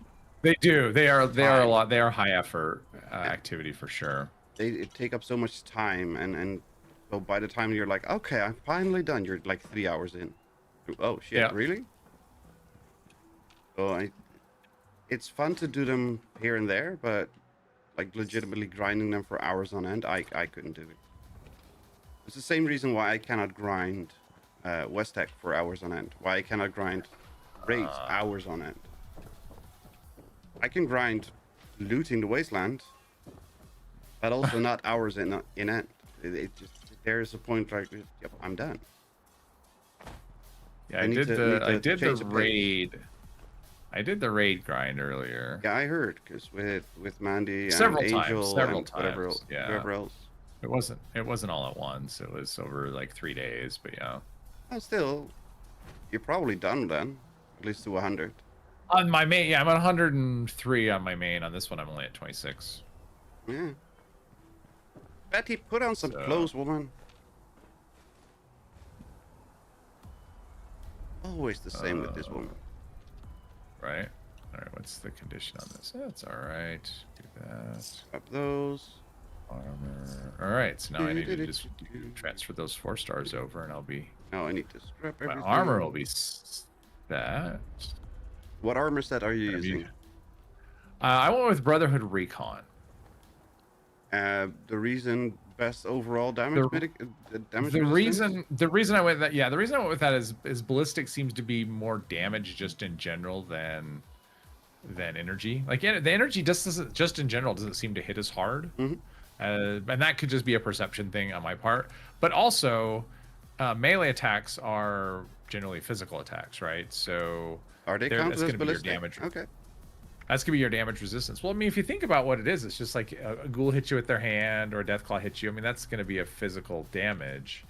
They do. They are a Fine. lot. They are high effort activity for sure. they take up so much time and so by the time you're like, okay, I'm finally done, you're like 3 hours in. Oh shit, Yeah. really? So it's fun to do them here and there, but like legitimately grinding them for hours on end, I couldn't do it. It's the same reason why I cannot grind West Tech for hours on end. Why I cannot grind raids hours on end. I can grind looting the Wasteland, but also not hours in end. It just, there's a point like, yep, I'm done. Yeah, I I need did to- the need to I did the change the pace. raid. I did the raid grind earlier. Yeah, I heard, because with Mandy and Several Angel times. and whoever else. It wasn't all at once. It was over like 3 days, but yeah. Well, still, you're probably done then, at least to 100. On my main, yeah, I'm at 103 on my main. On this one, I'm only at 26. Yeah. Betty, put on some clothes, woman. Always the same with this woman. Right. All right. What's the condition on this? That's all right. Do that. Up those. Armor. All right. So now I need to just transfer those 4 stars over, and I'll be. Now I need to scrap everything. My armor will be that. What armor set are you using? I went with Brotherhood Recon. The reason best overall damage damage the resistance? reason I went that the reason I went with that is ballistic seems to be more damage just in general than energy. Like the energy just in general doesn't seem to hit as hard. Mm-hmm. And that could just be a perception thing on my part. But also, melee attacks are generally physical attacks, right? So are they counted as ballistic? Damage. Okay. That's gonna be your damage resistance. Well, I mean, if you think about what it is, it's just like a ghoul hits you with their hand or a deathclaw hits you. I mean, that's gonna be a physical damage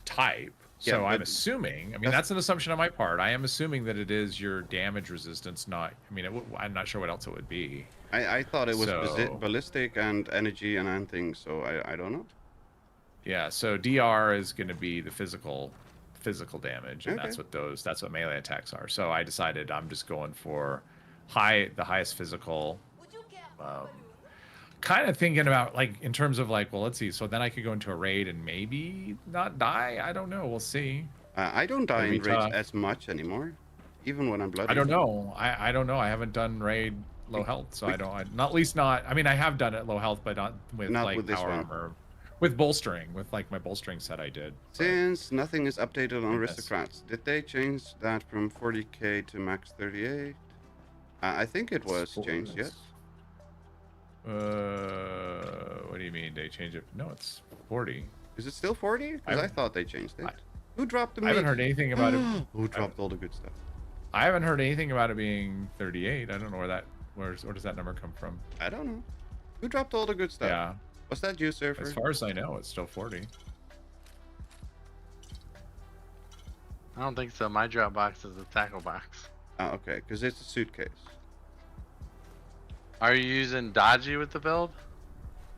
type. So I'm assuming. I mean, that's an assumption on my part. I am assuming that it is your damage resistance, not. I mean, I'm not sure what else it would be. I thought it was ballistic and energy and things. So I don't know. Yeah. So DR is gonna be the physical damage, and that's what melee attacks are. So I decided I'm just going for the highest physical. Kind of thinking about like in terms of like, well, let's see. So then I could go into a raid and maybe not die. I don't know. We'll see. I don't die in raids as much anymore, even when I'm bloody. I don't know. I don't know. I haven't done raid low health, so I don't. Not least not. I mean, I have done it low health, but not with power armor. With bolstering, with like my bolstering set, I did. Since nothing is updated on aristocrats, did they change that from 40k to max 38? I think it was changed, yes. What do you mean they changed it? No, it's 40. Is it still 40? Because I thought they changed it. Who dropped the meat? I haven't heard anything about it. Who dropped all the good stuff? I haven't heard anything about it being 38. I don't know where does that number come from? I don't know. Who dropped all the good stuff? Yeah. Was that you, Surfer? As far as I know, it's still 40. I don't think so. My drop box is a tackle box. Oh, okay, because it's a suitcase. Are you using dodgy with the build?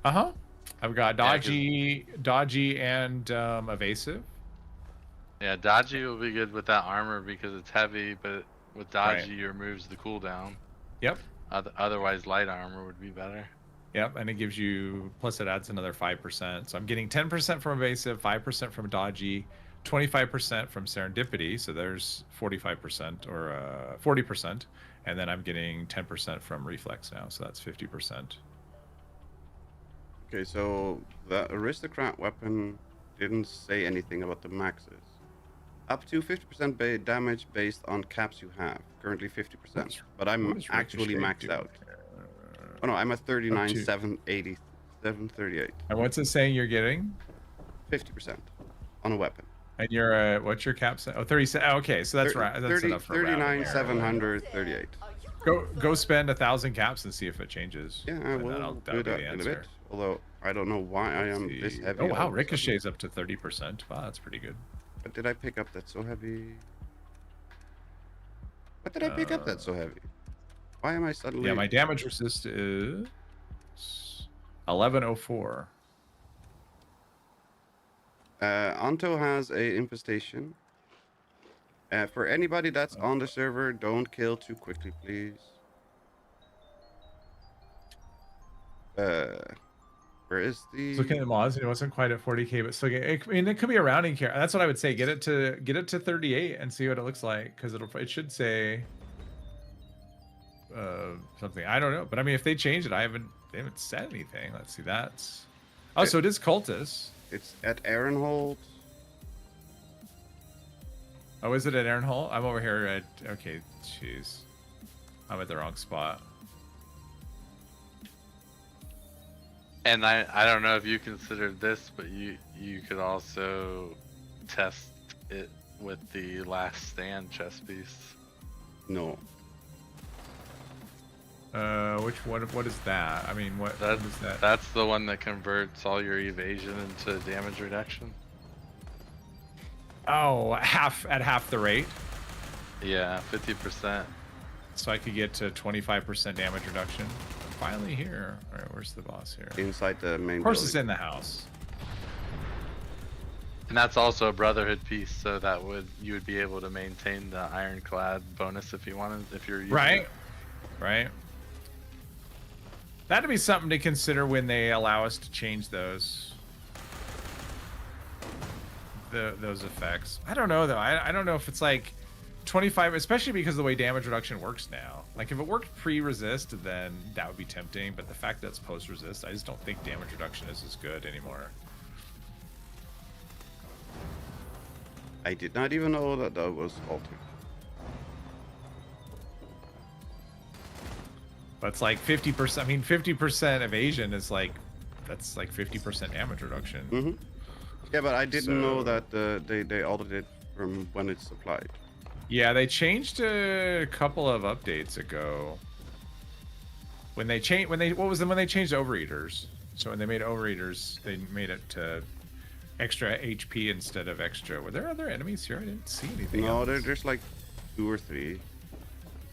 Uh-huh. I've got dodgy and evasive. Yeah, dodgy will be good with that armor because it's heavy, but with dodgy it removes the cooldown. Yep. Otherwise, light armor would be better. Yep, and it gives you, plus it adds another 5%. So I'm getting 10% from evasive, 5% from dodgy, 25% from serendipity. So there's 45% or 40%. And then I'm getting 10% from reflex now. So that's 50%. Okay, so the aristocrat weapon didn't say anything about the maxes. Up to 50% damage based on caps you have. Currently 50%. But I'm actually maxed out. Oh no, I'm at 39, 780, 738. And what's it saying you're getting? 50% on a weapon. And you're what's your cap? Oh, 37. Okay, so that's right. That's enough for 39, 738. Go spend 1,000 caps and see if it changes. Yeah, I will do that in a bit. Although I don't know why I am this heavy. Oh wow, ricochet's up to 30%. Wow, that's pretty good. What did I pick up that's so heavy? What did I pick up that's so heavy? Why am I suddenly... Yeah, my damage resist is 1104. Anto has a infestation. For anybody that's on the server, don't kill too quickly, please. Where is the... Looking at the mods, it wasn't quite at 40k, but still, I mean, it could be a rounding here. That's what I would say. Get it to 38 and see what it looks like, because it should say something. I don't know, but I mean, if they change it, they haven't said anything. Let's see. So it is cultist. It's at Aaronhold. Oh, is it at Aaronhold? I'm over here at... Okay, jeez. I'm at the wrong spot. And I don't know if you considered this, but you could also test it with the Last Stand chess piece. No. Which one? What is that? I mean, what is that? That's the one that converts all your evasion into damage reduction. Oh, at half the rate. Yeah, 50%. So I could get to 25% damage reduction. I'm finally here. All right, where's the boss here? Inside the main Of course, building. it's in the house. And that's also a Brotherhood piece, so that you would be able to maintain the Ironclad bonus if you wanted, if you're using Right. it. Right. That'd be something to consider when they allow us to change those. Those effects. I don't know though. I don't know if it's like 25, especially because of the way damage reduction works now. Like if it worked pre-resist, then that would be tempting. But the fact that it's post-resist, I just don't think damage reduction is as good anymore. I did not even know that that was altered. But it's like 50%. I mean, 50% evasion is like, that's like 50% damage reduction. Mm-hmm. Yeah, but I didn't know So- that they altered it from when it's applied. Yeah, they changed a couple of updates ago. When they changed, when they changed overeaters. So when they made overeaters, they made it to extra HP instead of extra. Were there other enemies here? I didn't see anything. No, else. there's like 2 or 3.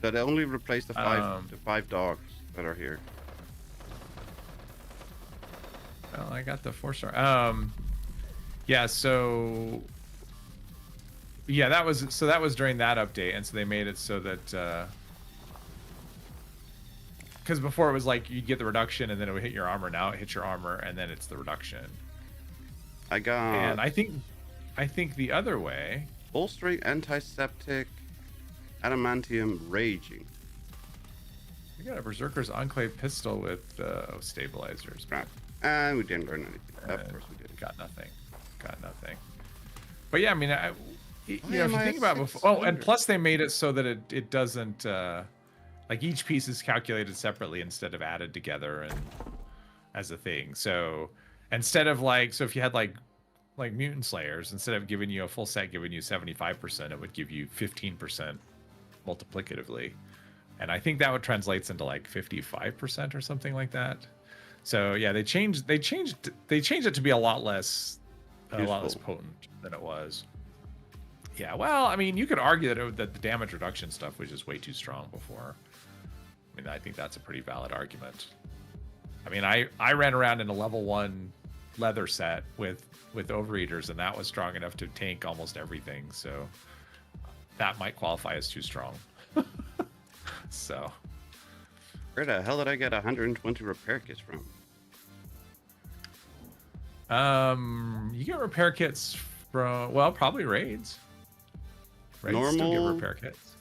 So they only replaced the five dogs that are here. Well, I got the 4-star. Yeah. So. Yeah, that was during that update, and so they made it so that. Because before it was like you'd get the reduction and then it would hit your armor. Now it hits your armor and then it's the reduction. I got And I think the other way. bolstering, antiseptic, adamantium, raging. We got a Berserker's Enclave pistol with stabilizers. Right. And we didn't learn anything. Of Uh, course we didn't. Got nothing. But yeah, I mean, you know, if am you I think at about before, oh, and 600? plus they made it so that it doesn't like each piece is calculated separately instead of added together and as a thing. So instead of like, so if you had like Mutant Slayers, instead of giving you a full set, giving you 75%, it would give you 15% multiplicatively. And I think that would translates into like 55% or something like that. So yeah, they changed it to be a lot less potent than it was. Yeah, well, I mean, you could argue that the damage reduction stuff was just way too strong before. I mean, I think that's a pretty valid argument. I mean, I ran around in a level 1 leather set with overeaters, and that was strong enough to tank almost everything. So that might qualify as too strong. So Where the hell did I get 120 repair kits from? you get repair kits from, well, probably raids. Raids still give Normal repair kits.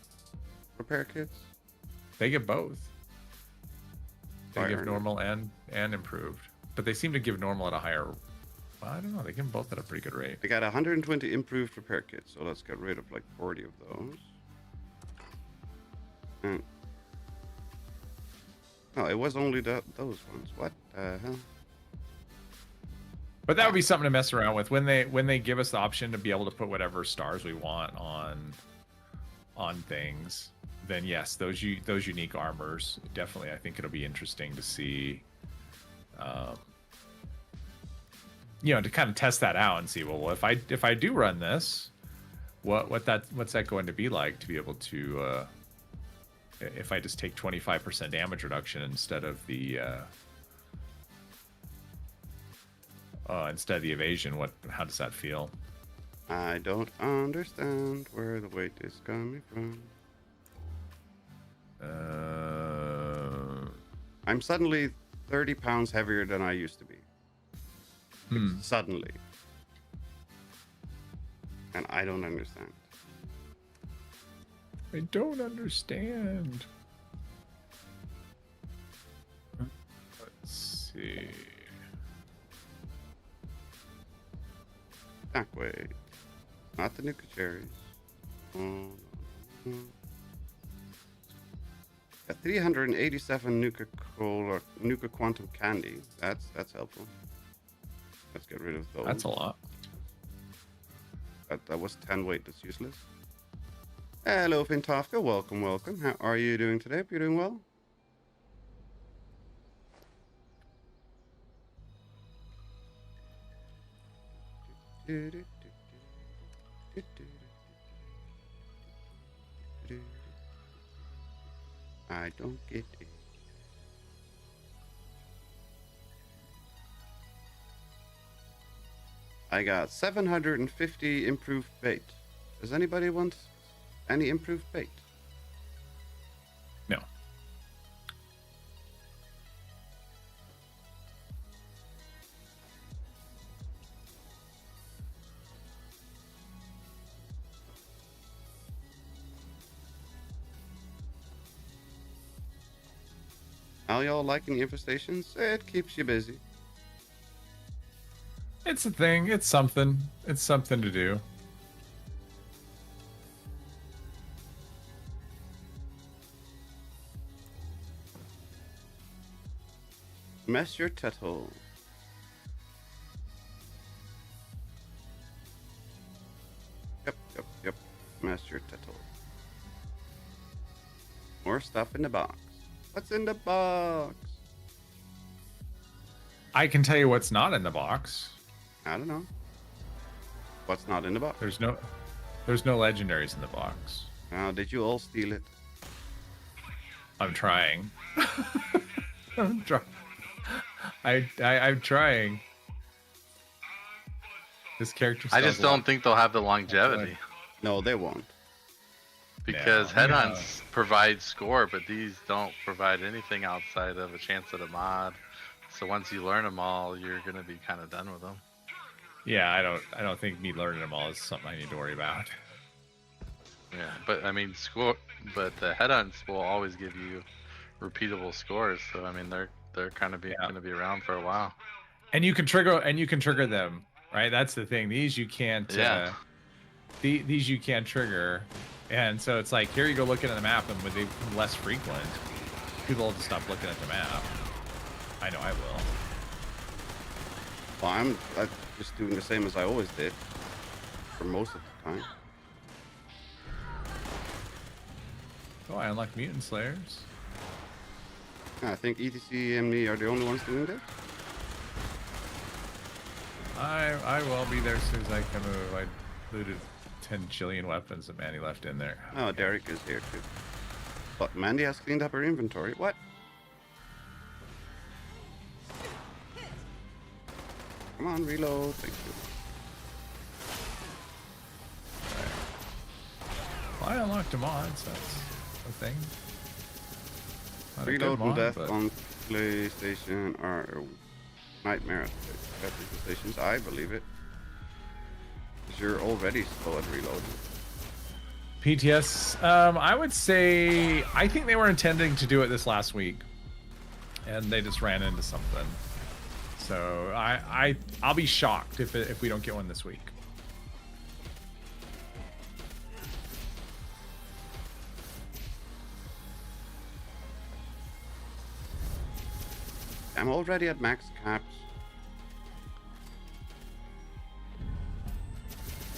repair kits? They give both. They Fire give and- normal and improved, but they seem to give normal at a higher. Well, I don't know. They give them both at a pretty good rate. I got 120 improved repair kits, so let's get rid of like 40 of those. And no, it was only those ones. What the hell? But that would be something to mess around with when they give us the option to be able to put whatever stars we want on things. Then yes, those unique armors definitely. I think it'll be interesting to see. You know, to kind of test that out and see. Well, if I do run this, what's that going to be like to be able to? If I just take 25% damage reduction instead of the evasion, how does that feel? I don't understand where the weight is coming from. I'm suddenly 30 pounds heavier than I used to be. Suddenly. And I don't understand. I don't understand. Let's see. Back way. Not the nuka cherries. Oh, no. Got 387 nuka cola, nuka quantum candy. That's helpful. Let's get rid of those. That's a lot. That was 10 weight. That's useless. Hello, Fintofka. Welcome. How are you doing today? Hope you're doing well. I don't get it. I got 750 improved bait. Does anybody want any improved bait? No. How y'all liking Infestations? It keeps you busy. It's a thing. It's something. It's something to do. Mess your tethole. Yep. Mess your tethole. More stuff in the box. What's in the box? I can tell you what's not in the box. I don't know. What's not in the box? There's no legendaries in the box. Now, did you all steal it? I'm trying. I'm trying. I'm trying. This character. I just don't think they'll have the longevity. No, they won't. Because head-ons provide score, but these don't provide anything outside of a chance at a mod. So once you learn them all, you're gonna be kind of done with them. Yeah, I don't think me learning them all is something I need to worry about. Yeah, but I mean, but the head-ons will always give you repeatable scores. So I mean, they're kind of gonna be around for a while. And you can trigger them, right? That's the thing. These you can't. Yeah. These you can't trigger, and so it's like here you go looking at the map, and with they become less frequent, people will just stop looking at the map. I know I will. Well, I'm just doing the same as I always did for most of the time. Oh, I unlocked Mutant Slayers. I think ETC and me are the only ones doing this. I will be there as soon as I can move. I looted 10 jillion weapons that Mandy left in there. Oh, Derek is here too. But Mandy has cleaned up her inventory. What? Come on, reload. Thank you. Well, I unlocked the mods. That's a thing. Not a good Reload and mod, death but- on PlayStation are a nightmare at stations. I believe it. 'Cause you're already slow at reloading. PTS, I would say I think they were intending to do it this last week, and they just ran into something. So I'll be shocked if we don't get one this week. I'm already at max caps.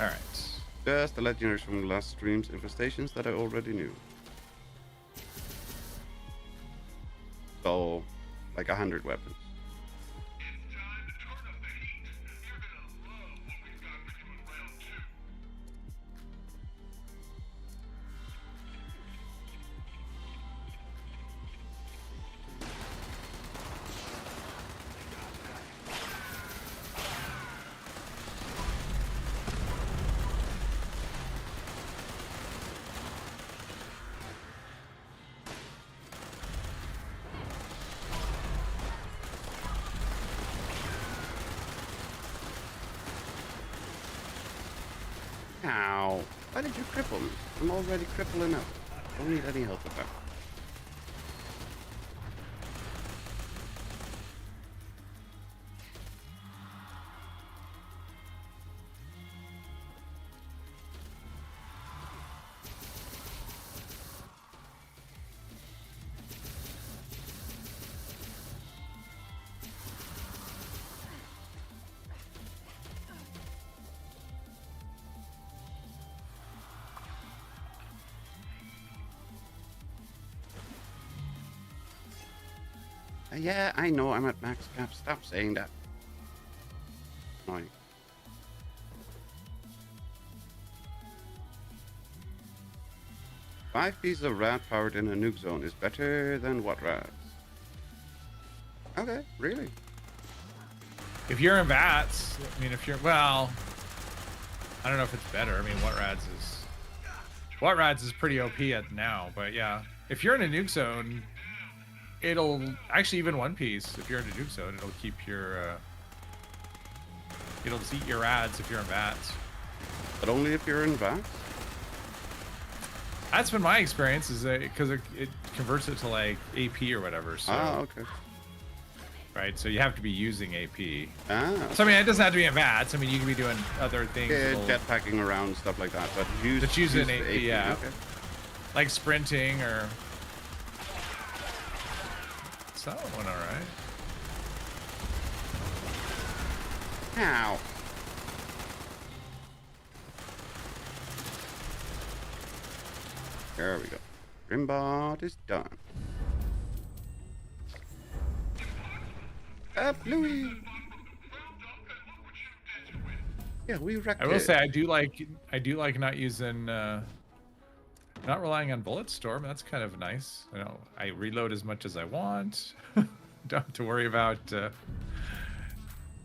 All right. Just the legendaries from last stream's Infestations that I already knew. So, like 100 weapons. Ow. Why did you cripple me? I'm already crippled enough. Don't need any help with that. Yeah, I know I'm at max cap. Stop saying that. Annoying. 5 pieces of rad powered in a nuke zone is better than what rads? Okay, really? If you're in VATS, I mean, if you're, well, I don't know if it's better. I mean, what rads is pretty OP at now, but yeah. If you're in a nuke zone, it'll actually even one piece. If you're in a nuke zone, it'll keep your it'll eat your ads if you're in VATS. But only if you're in VATS? That's been my experience, is that because it converts it to like AP or whatever. So, okay. Right, so you have to be using AP. Ah. So I mean, it doesn't have to be in VATS. I mean, you can be doing other things. Yeah, jetpacking around, stuff like that. But just use an AP, yeah. Okay. Like sprinting or. So that one, all right. Ow. There we go. Rimbot is done. Bluey. Yeah, we wrecked I will it. say I do like not using not relying on bullet storm. That's kind of nice. You know, I reload as much as I want. Don't have to worry about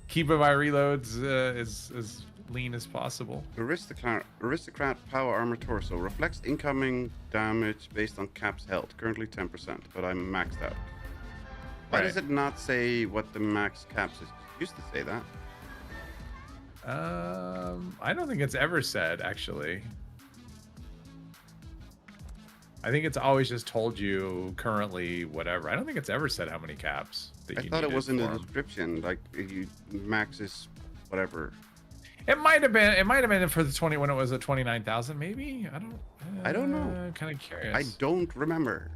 keeping my reloads as lean as possible. Aristocrat power armor torso reflects incoming damage based on caps held. Currently 10%, but I'm maxed out. Why Right. does it not say what the max caps is? It used to say that. I don't think it's ever said, actually. I think it's always just told you currently whatever. I don't think it's ever said how many caps that I you thought it needed was in the for 'em. description, like if you max is whatever. It might have been for the 20 when it was at 29,000 maybe. I don't know. Kind of curious. I don't remember.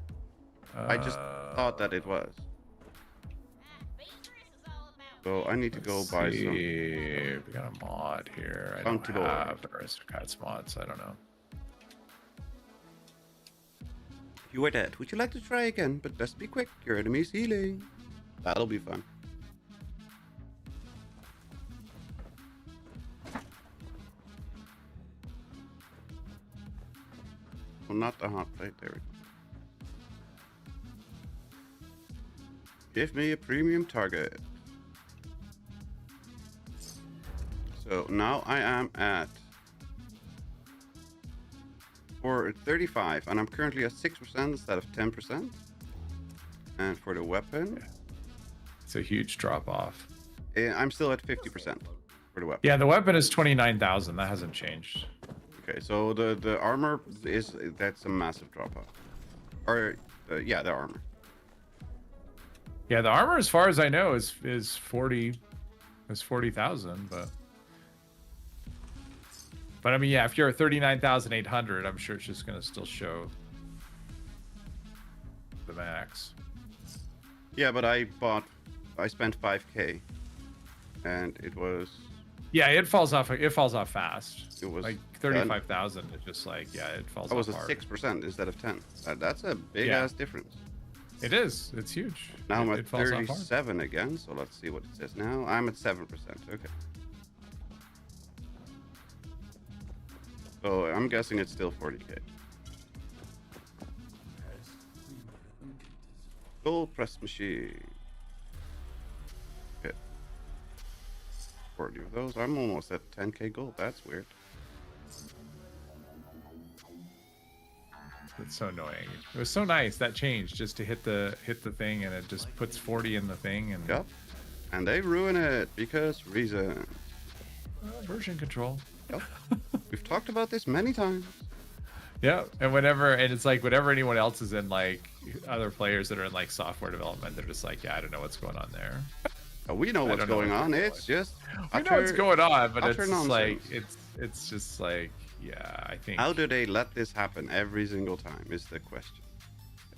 I just thought that it was. So I need to go buy some. We got a mod here. I Bounty don't boy. have Aristocrats mods. I don't know. You are dead. Would you like to try again? But best be quick. Your enemy's healing. That'll be fun. Well, not the hot plate. There we go. Give me a premium target. So now I am at 435, and I'm currently at 6% instead of 10%. And for the weapon, It's a huge drop off. I'm still at 50% for the weapon. Yeah, the weapon is 29,000. That hasn't changed. Okay, so the armor that's a massive drop off. Or yeah, the armor. Yeah, the armor, as far as I know, is 40,000, but I mean, yeah, if you're at 39,800, I'm sure it's just gonna still show the max. Yeah, but I spent 5K, and it was. Yeah, it falls off. It falls off fast. It was like 35,000. It's just like, yeah, it falls I was off at hard. 6% instead of 10. That's a big ass difference. It is. It's huge. Now I'm It at falls off hard. 37 again, so let's see what it says now. I'm at 7%. Okay. So I'm guessing it's still 40K. Gold press machine. Okay. 40 of those. I'm almost at 10K gold. That's weird. It's so annoying. It was so nice that change just to hit the thing, and it just puts 40 in the thing, and Yep. And they ruin it because reason. version control. Yep. We've talked about this many times. Yeah, and it's like whenever anyone else is in, like other players that are in like software development, they're just like, yeah, I don't know what's going on there. We know what's don't know going what's on. going It's just I know what's going on, but it's utter just like nonsense. it's just like, yeah, I think. How do they let this happen every single time is the question.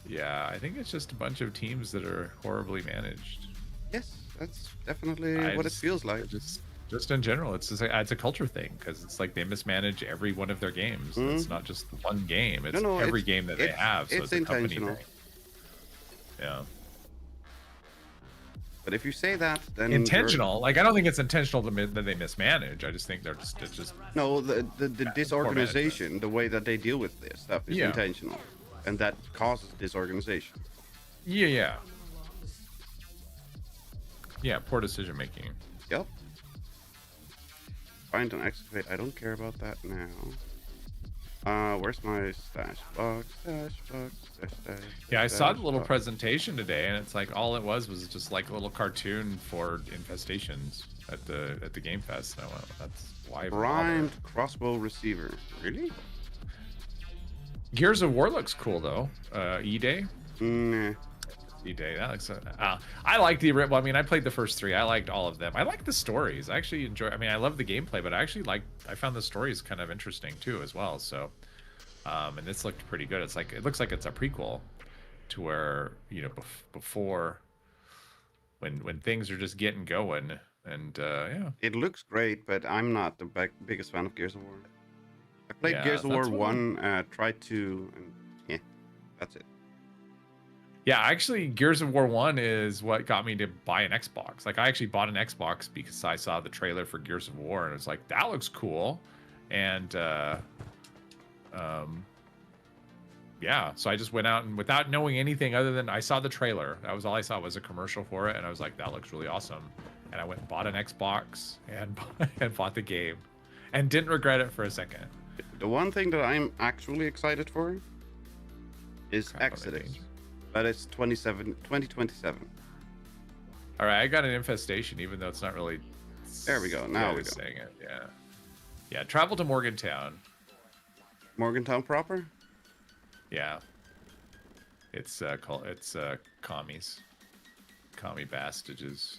Yeah, I think it's just a bunch of teams that are horribly managed. Yes, that's definitely I what just- it feels like. Just in general, it's a culture thing, because it's like they mismanage every one of their games. It's not just one game; it's No, every it's- game that they it's- have. So it's it's a company intentional. thing. Yeah. But if you say that, then intentional. Like I don't think it's intentional that they mismanage. I just think it's just no, the disorganization, the way that they deal with this stuff is intentional, and that causes disorganization. Yeah. Poor decision making. Yep. Find an excavate. I don't care about that now. Where's my stash box? Yeah, I saw the little presentation today, and it's like all it was just like a little cartoon for Infestations at the Game Fest. And I went, that's why. Primed crossbow receiver. Really? Gears of War looks cool though. E-Day. Nah. E-Day. That looks. I like the. Well, I mean, I played the first 3. I liked all of them. I like the stories. I actually enjoy. I mean, I love the gameplay, but I found the stories kind of interesting too as well. So, and this looked pretty good. It looks like it's a prequel to where before when things are just getting going, and yeah. It looks great, but I'm not the biggest fan of Gears of War. I played Gears of War 1, tried 2, and yeah, that's it. Yeah, actually, Gears of War 1 is what got me to buy an Xbox. Like, I actually bought an Xbox because I saw the trailer for Gears of War, and it's like, that looks cool. And, yeah, so I just went out and without knowing anything other than I saw the trailer. That was all I saw was a commercial for it, and I was like, that looks really awesome. And I went and bought an Xbox and bought the game, and didn't regret it for a second. The one thing that I'm actually excited for is Exodus. But it's 2027. All right, I got an Infestation, even though it's not really. There we go. Now we're saying it. Yeah. Travel to Morgantown. Morgantown proper. Yeah. It's commies. Commie bastages.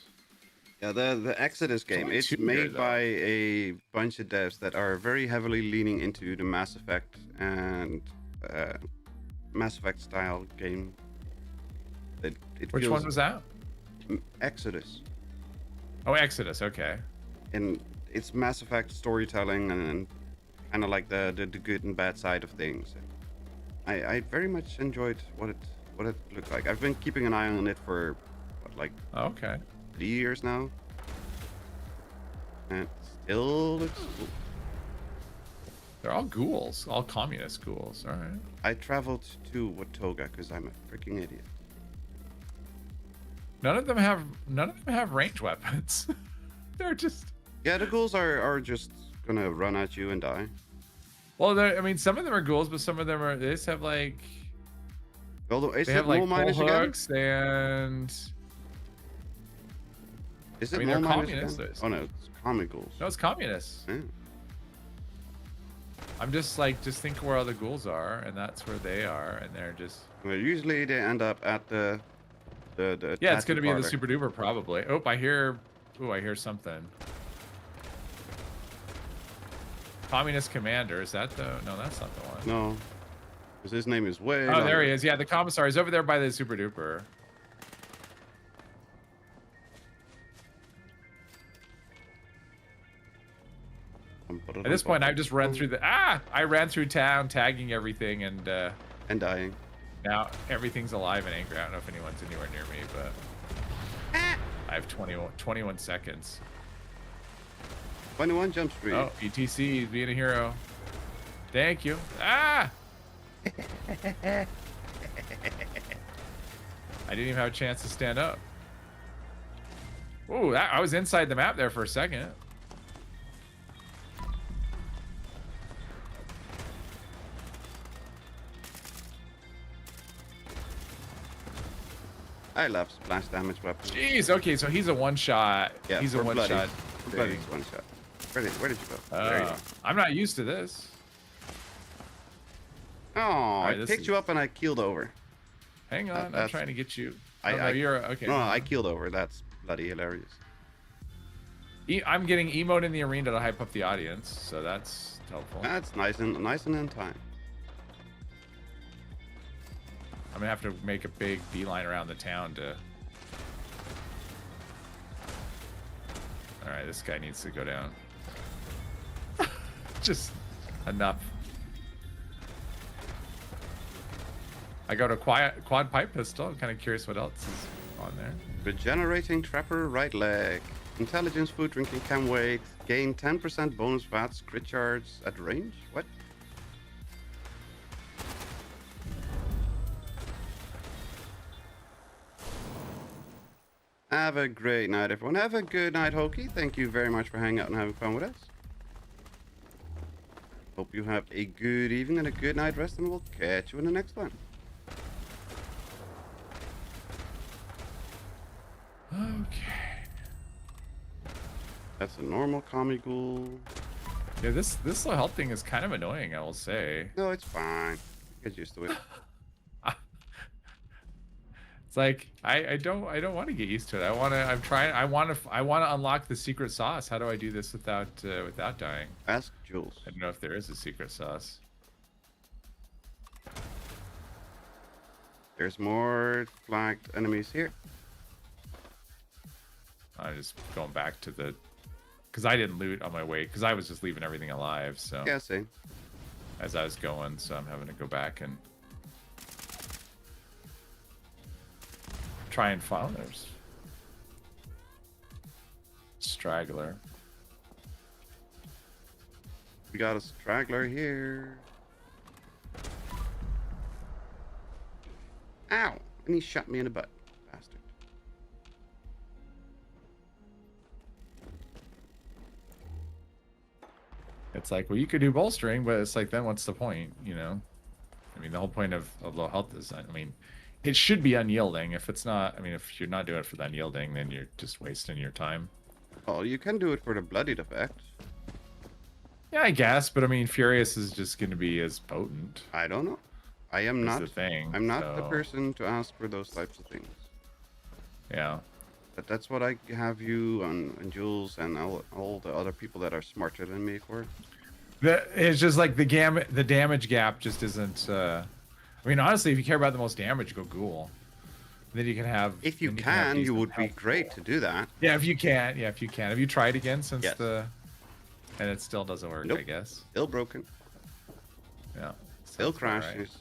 Yeah, the Exodus game. It's made by a bunch of devs that are very heavily leaning into the Mass Effect and Mass Effect style game. Which one was that? Exodus. Oh, Exodus. Okay. And it's Mass Effect storytelling and kind of like the good and bad side of things. I very much enjoyed what it looked like. I've been keeping an eye on it for 3 years now, and it still looks cool. They're all ghouls, all communist ghouls. All right. I traveled to Watoga because I'm a freaking idiot. None of them have range weapons. They're just. Yeah, the ghouls are just gonna run at you and die. Well, I mean, some of them are ghouls, but some of them they just have like. Although they have like pole hooks and. Is it I mean, they're communists. Oh no, it's common ghouls. No, it's communists. Yeah. I'm just think where all the ghouls are, and that's where they are, and they're just. Well, usually they end up at the. Yeah, it's gonna be the super duper probably. Oh, I hear something. Communist commander, is that the? No, that's not the one. No, because his name is way. Oh, there he is. Yeah, the commissar is over there by the super duper. At this point, I've just run through I ran through town, tagging everything, and dying. Now everything's alive and angry. I don't know if anyone's anywhere near me, but I have 21 seconds. 21 jump street. Oh, ETC being a hero. Thank you. I didn't even have a chance to stand up. Ooh, I was inside the map there for a second. I love splash damage weapons. Jeez, okay, so he's a one-shot. Yeah, he's a one-shot. Bloody one-shot. Where did you go? There you go. I'm not used to this. Oh, I picked you up and I keeled over. Hang on, I'm trying to get you. You're okay. No, I keeled over. That's bloody hilarious. I'm getting emote in the arena to hype up the audience, so that's helpful. That's nice and in time. I'm gonna have to make a big beeline around the town to. All right, this guy needs to go down. Just enough. I got a quad pipe pistol. I'm kind of curious what else is. on there. Regenerating Trapper right leg. Intelligence, food, drinking, can wait. Gain 10% bonus VATS, crit charge at range. What? Have a great night, everyone. Have a good night, Hokie. Thank you very much for hanging out and having fun with us. Hope you have a good evening and a good night rest, and we'll catch you in the next one. Okay. That's a normal commie ghoul. Yeah, this slow health thing is kind of annoying, I will say. No, it's fine. Get used to it. It's like I don't want to get used to it. I want to unlock the secret sauce. How do I do this without dying? Ask Jules. I don't know if there is a secret sauce. There's more flagged enemies here. I'm just going back to the, because I didn't loot on my way, because I was just leaving everything alive. So Yeah, same. as I was going, so I'm having to go back and try and find there's straggler. We got a straggler here. Ow! And he shot me in the butt. Bastard. It's like, well, you could do bolstering, but it's like, then what's the point, you know? I mean, the whole point of low health is, I mean, it should be unyielding. If it's not, I mean, if you're not doing it for the unyielding, then you're just wasting your time. Oh, you can do it for the bloodied effect. Yeah, I guess, but I mean, Furious is just going to be as potent. I don't know. I am Is not. the thing, I'm not the so- person to ask for those types of things. Yeah. But that's what I have you and Jules and all the other people that are smarter than me for. It's just like the damage gap just isn't. I mean, honestly, if you care about the most damage, go Ghoul. Then you can have. If you then can, you decent would be health great Ghoul. to do that. Yeah, if you can. Yeah, if you can. Have you tried again since Yes. And it still doesn't work, Nope. I guess. Still broken. Yeah. Still Sounds about right. crashes.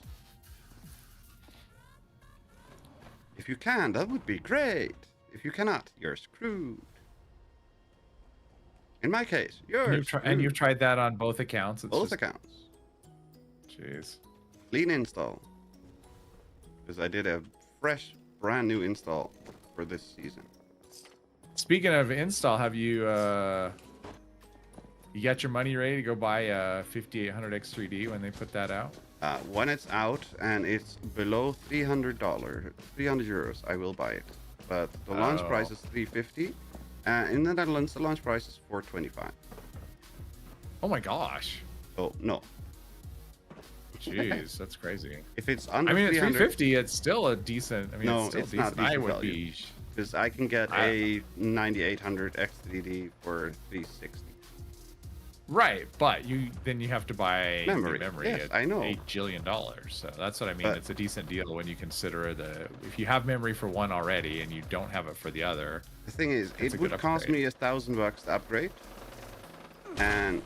If you can, that would be great. If you cannot, you're screwed. In my case, you're And you've tried that on both accounts. It's both just, accounts. Jeez. Clean install. Because I did a fresh, brand new install for this season. Speaking of install, have you you got your money ready to go buy a 5800 X3D when they put that out? When it's out and it's below $300, 300 euros, I will buy it. But the launch Oh. price is 350. In the Netherlands, the launch price is 425. Oh my gosh. Oh no! Jeez, that's crazy. If it's under I mean, at 300, 350, it's still a decent. I mean, No, it's still it's not decent. I decent would value. be. because I can get a 9800 X3D for 360. Right, but then you have to buy Memory. memory Yes, at I know. $8 jillion. So that's what I mean. But- It's a decent deal when you consider if you have memory for one already and you don't have it for the other. The thing is, It's a it would good cost upgrade. me $1,000 to upgrade, and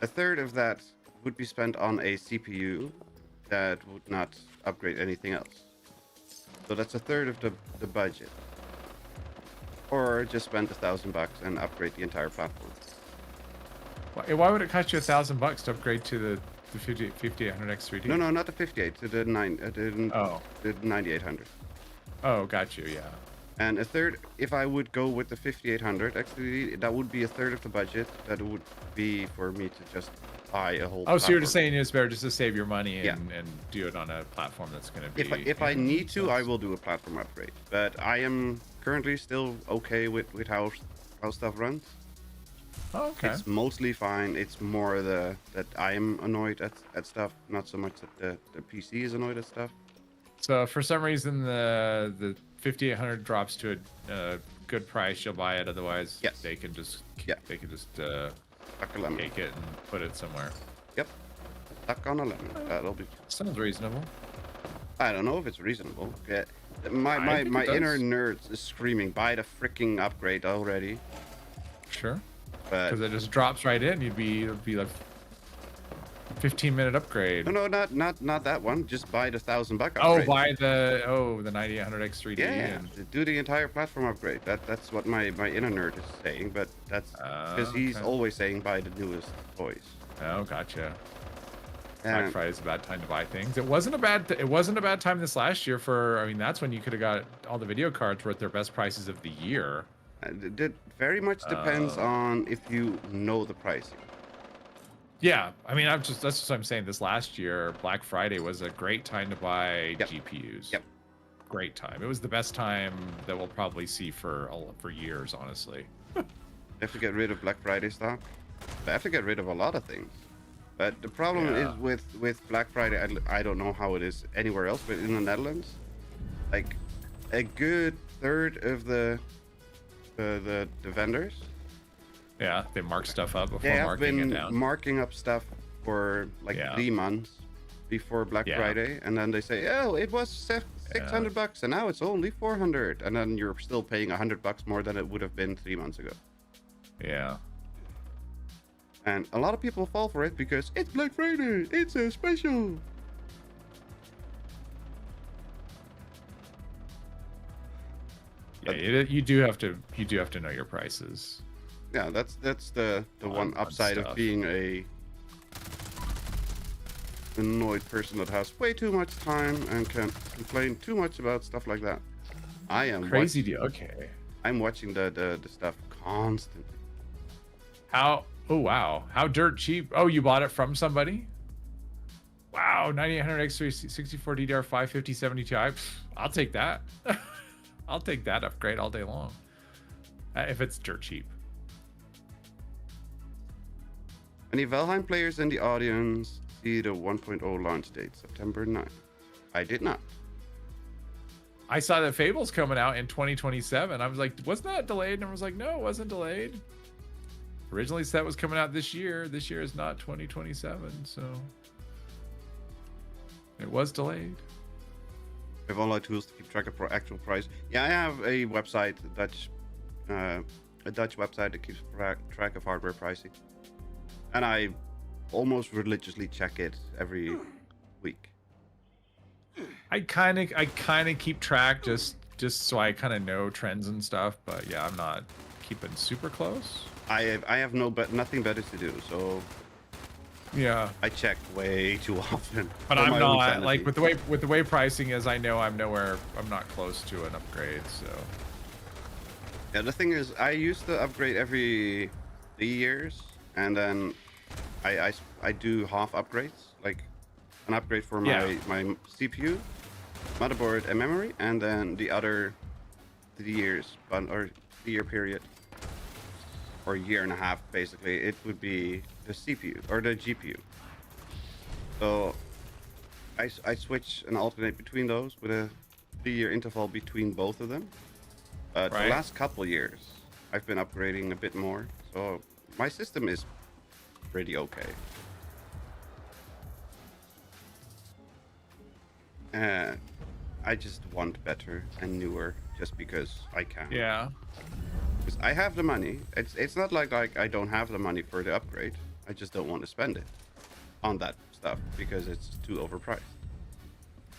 a third of that would be spent on a CPU that would not upgrade anything else. So that's a third of the budget. Or just spend $1,000 and upgrade the entire platform. Why would it cost you $1,000 to upgrade to the 5800 X3D? No, not the 58, to the Oh. the 9800. Oh, got you. Yeah. And a third, if I would go with the 5800 X3D, that would be a third of the budget. That would be for me to just buy a whole. Oh, so you're just platform. saying it's better just to save your money and, Yeah. and do it on a platform that's going to be. If I need to, I will do a platform upgrade. But I am currently still okay with how stuff runs. Oh, okay. It's mostly fine. It's more that I am annoyed at stuff, not so much that the PC is annoyed at stuff. So if for some reason the 5800 drops to a good price, you'll buy it. Otherwise, Yes. they can just Yeah. Stuck a lemon. take it and put it somewhere. Yep. Stuck on a lemon. That'll be. Sounds reasonable. I don't know if it's reasonable. Yeah. My I think it inner does. nerd is screaming, buy the freaking upgrade already. Sure. But Because it just drops right in. It'd be like 15-minute upgrade. No, not that one. Just buy the $1,000 upgrade. Oh, buy the 9800X3D. Yeah, And... do the entire platform upgrade. That's what my inner nerd is saying, but that's because he's always saying buy the newest toys. Oh, gotcha. And Black Friday's a bad time to buy things. It wasn't a bad time this last year for. I mean, that's when you could have got all the video cards were at their best prices of the year. it very much depends on if you know the pricing. Yeah, I mean, that's what I'm saying. This last year, Black Friday was a great time to buy GPUs. Yep. Great time. It was the best time that we'll probably see for years, honestly. They have to get rid of Black Friday stock. They have to get rid of a lot of things. But the problem is with Black Friday, I don't know how it is anywhere else, but in the Netherlands, like a good third of the vendors. Yeah, they mark stuff up before They have marking it been down. marking up stuff for like 3 months before Black Friday, and then they say, "Oh, it was $600, and now it's only $400," and then you're still paying $100 more than it would have been 3 months ago. Yeah. And a lot of people fall for it because it's Black Friday. It's a special. Yeah, you do have to know your prices. Yeah, that's the one upside of being a annoyed person that has way too much time and can complain too much about stuff like that. I am crazy deal. Okay. I'm watching the stuff constantly. How? Oh wow! How dirt cheap? Oh, you bought it from somebody? Wow, 9800X3 64 DDR5 5070 Ti. I'll take that. I'll take that upgrade all day long. If it's dirt cheap. Any Valheim players in the audience see the 1.0 launch date, September 9th? I did not. I saw that Fable's coming out in 2027. I was like, wasn't that delayed? And I was like, no, it wasn't delayed. Originally said it was coming out this year. This year is not 2027, so it was delayed. We have online tools to keep track of actual price. Yeah, I have a website, a Dutch website that keeps track of hardware pricing, and I almost religiously check it every week. I kind of keep track just so I kind of know trends and stuff, but yeah, I'm not keeping super close. I have nothing better to do, so yeah, I check way too often. But I'm not like with the way pricing is. I know I'm not close to an upgrade. So yeah, the thing is, I used to upgrade every 3 years, and then I do half upgrades, like an upgrade for my CPU, motherboard, and memory, and then the other 3 years, or 3-year period, or a year and a half, basically, it would be the CPU or the GPU. So I switch and alternate between those with a 3-year interval between both of them. But the last couple years, I've been upgrading a bit more, so my system is pretty okay. I just want better and newer just because I can. yeah. Because I have the money. It's not like I don't have the money for the upgrade. I just don't want to spend it on that stuff because it's too overpriced.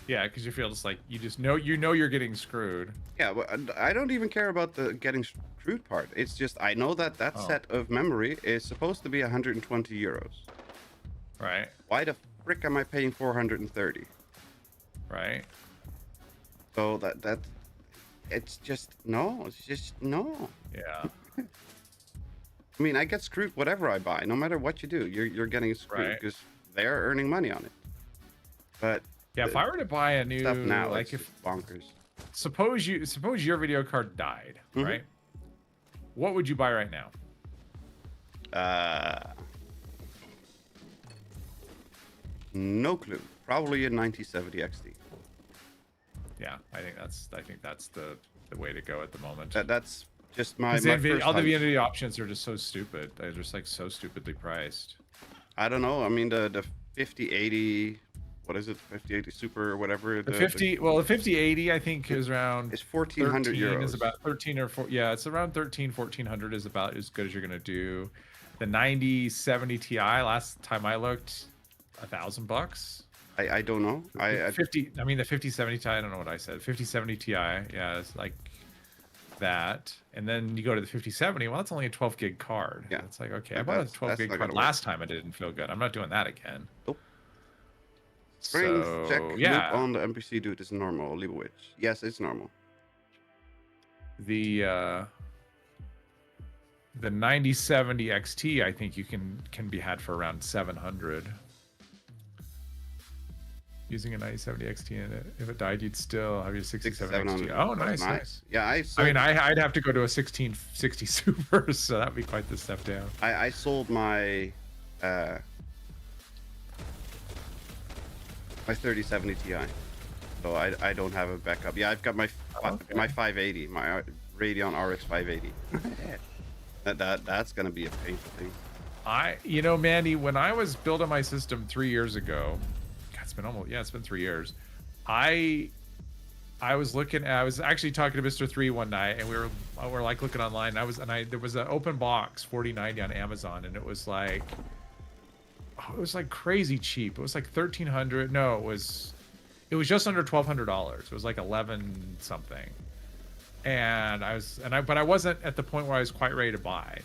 Yeah, because you feel just like you're getting screwed. Yeah, but I don't even care about the getting screwed part. It's just I know that set of memory is supposed to be 120 euros. Right. Why the frick am I paying 430? Right. So that it's just no. It's just no. Yeah. I mean, I get screwed whatever I buy. No matter what you do, you're getting screwed because they're earning money on it. But yeah, if I were to buy a new stuff now, like if bonkers. Suppose your video card died, right? What would you buy right now? No clue. Probably a 9070 XT. Yeah, I think that's the way to go at the moment. That's just my all first the hunch. NVIDIA options are just so stupid. They're just like so stupidly priced. I don't know. I mean, the 5080, what is it? 5080 Super or whatever. The 5080 I think is around. It's 1,400 euros. Is about 13 or 4. Yeah, it's around 1,400 is about as good as you're gonna do. The 9070 Ti last time I looked $1,000. I don't know. I 50. I mean, the 5070 Ti. I don't know what I said. 5070 Ti. Yeah, it's like that. And then you go to the 5070. Well, that's only a 12 gig card. Yeah. It's like, okay, I bought a 12 gig not card gonna work. last time. It didn't feel good. I'm not doing that again. Nope. Strength check yeah. loop on the NPC dude is normal. Leibowitz. Yes, it's normal. The 9070 XT, I think you can be had for around 700. Using a 9070 XT in it. If it died, you'd still have your 67 XT. Oh, nice. Yeah, I mean, I'd have to go to a 1660 Super, so that'd be quite the step down. I sold my my 3070 Ti, so I don't have a backup. Yeah, I've got my my 580, my Radeon RX 580. That's gonna be a painful thing. Mandy, when I was building my system 3 years ago, God, it's been 3 years. I was actually talking to Mr. 3 one night, and we were like looking online. There was an open box 4090 on Amazon, and it was like crazy cheap. It was like $1,300. No, it was just under $1,200. It was like 11 something. But I wasn't at the point where I was quite ready to buy.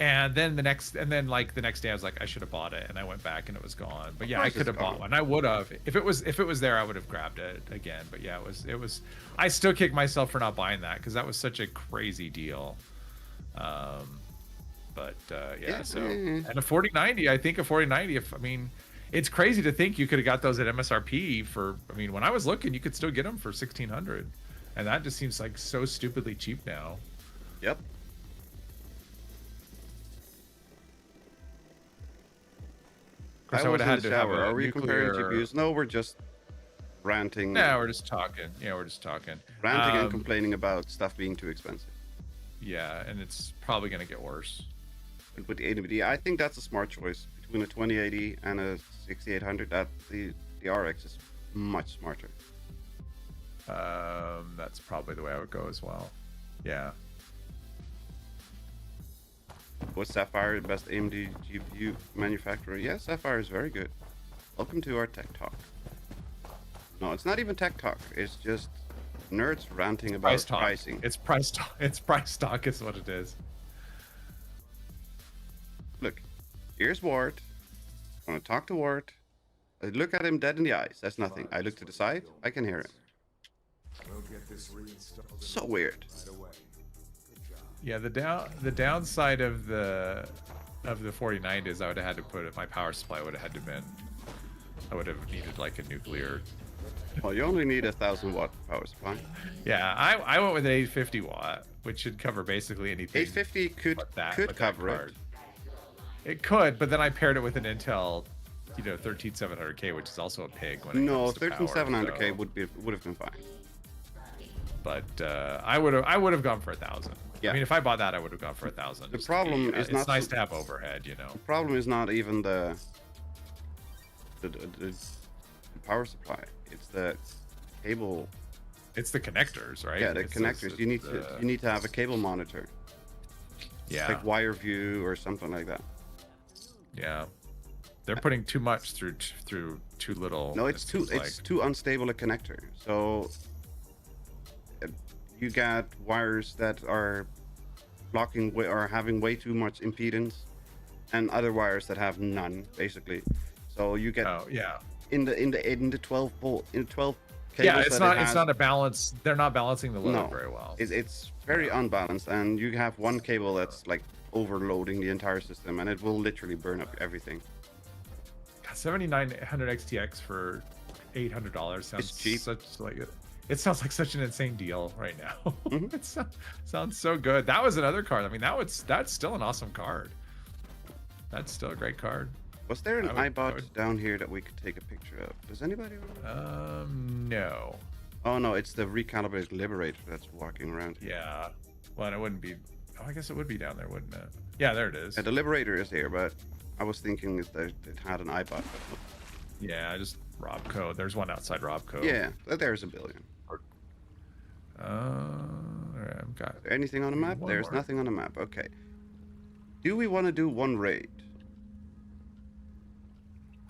And then the next day I was like, I should have bought it, and I went back and it was gone. But yeah, I could have bought one. I would have if it was there. I would have grabbed it again. But yeah, it was. I still kick myself for not buying that because that was such a crazy deal. Yeah. So and a 4090, I think a 4090. It's crazy to think you could have got those at MSRP for. When I was looking, you could still get them for $1,600, and that just seems like so stupidly cheap now. Yep. I would have had to shower. have a Are we comparing nuclear... GPUs? No, we're just ranting. Yeah, we're just talking. Ranting and complaining about stuff being too expensive. Yeah, and it's probably going to get worse. And with the AMD, I think that's a smart choice between a 2080 and a 6800. That the RX is much smarter. That's probably the way I would go as well. Yeah. Was Sapphire the best AMD GPU manufacturer? Yeah, Sapphire is very good. Welcome to our tech talk. No, it's not even tech talk. It's just nerds ranting about pricing. It's price talk. It's price talk is what it is. Look, here's Ward. I want to talk to Ward. I look at him dead in the eyes. That's nothing. I look to the side. I can hear him. So weird. Yeah, the downside of the 4090 is I would have had to put it. My power supply would have had to been. I would have needed like a nuclear. Well, you only need 1,000 watt power supply. Yeah, I went with an 850 watt, which should cover basically anything. 850 could cover it. It could, but then I paired it with an Intel, 13700K, which is also a pig. No, 13700K would have been fine. But I would have gone for 1,000. Yeah. If I bought that, I would have gone for 1,000. The problem is not. It's nice to have overhead, The problem is not even the power supply. It's the cable. It's the connectors, right? Yeah, the connectors. You need to have a cable monitor. Yeah. Like WireView or something like that. Yeah. They're putting too much through too little. No, it's too unstable a connector. So you got wires that are blocking or having way too much impedance, and other wires that have none, basically. So you get in the 12 volt in 12 cables. Yeah, it's not a balance. They're not balancing the load very well. It's very unbalanced, and you have one cable that's like overloading the entire system, and it will literally burn up everything. 7900 XTX for $800 sounds cheap. It sounds like such an insane deal right now. Mm-hmm. It sounds so good. That was another card. That's still an awesome card. That's still a great card. Was there an iBot down here that we could take a picture of? Does anybody remember? No. Oh no, it's the recalibrated Liberator that's walking around here. Yeah. Well, and it wouldn't be. Oh, I guess it would be down there, wouldn't it? Yeah, there it is. Yeah, the Liberator is here, but I was thinking that it had an iBot. Yeah, just Robco. There's one outside Robco. Yeah, there's a billion. I've got. Is there anything on the map? There's nothing on the map. Okay. Do we want to do one raid?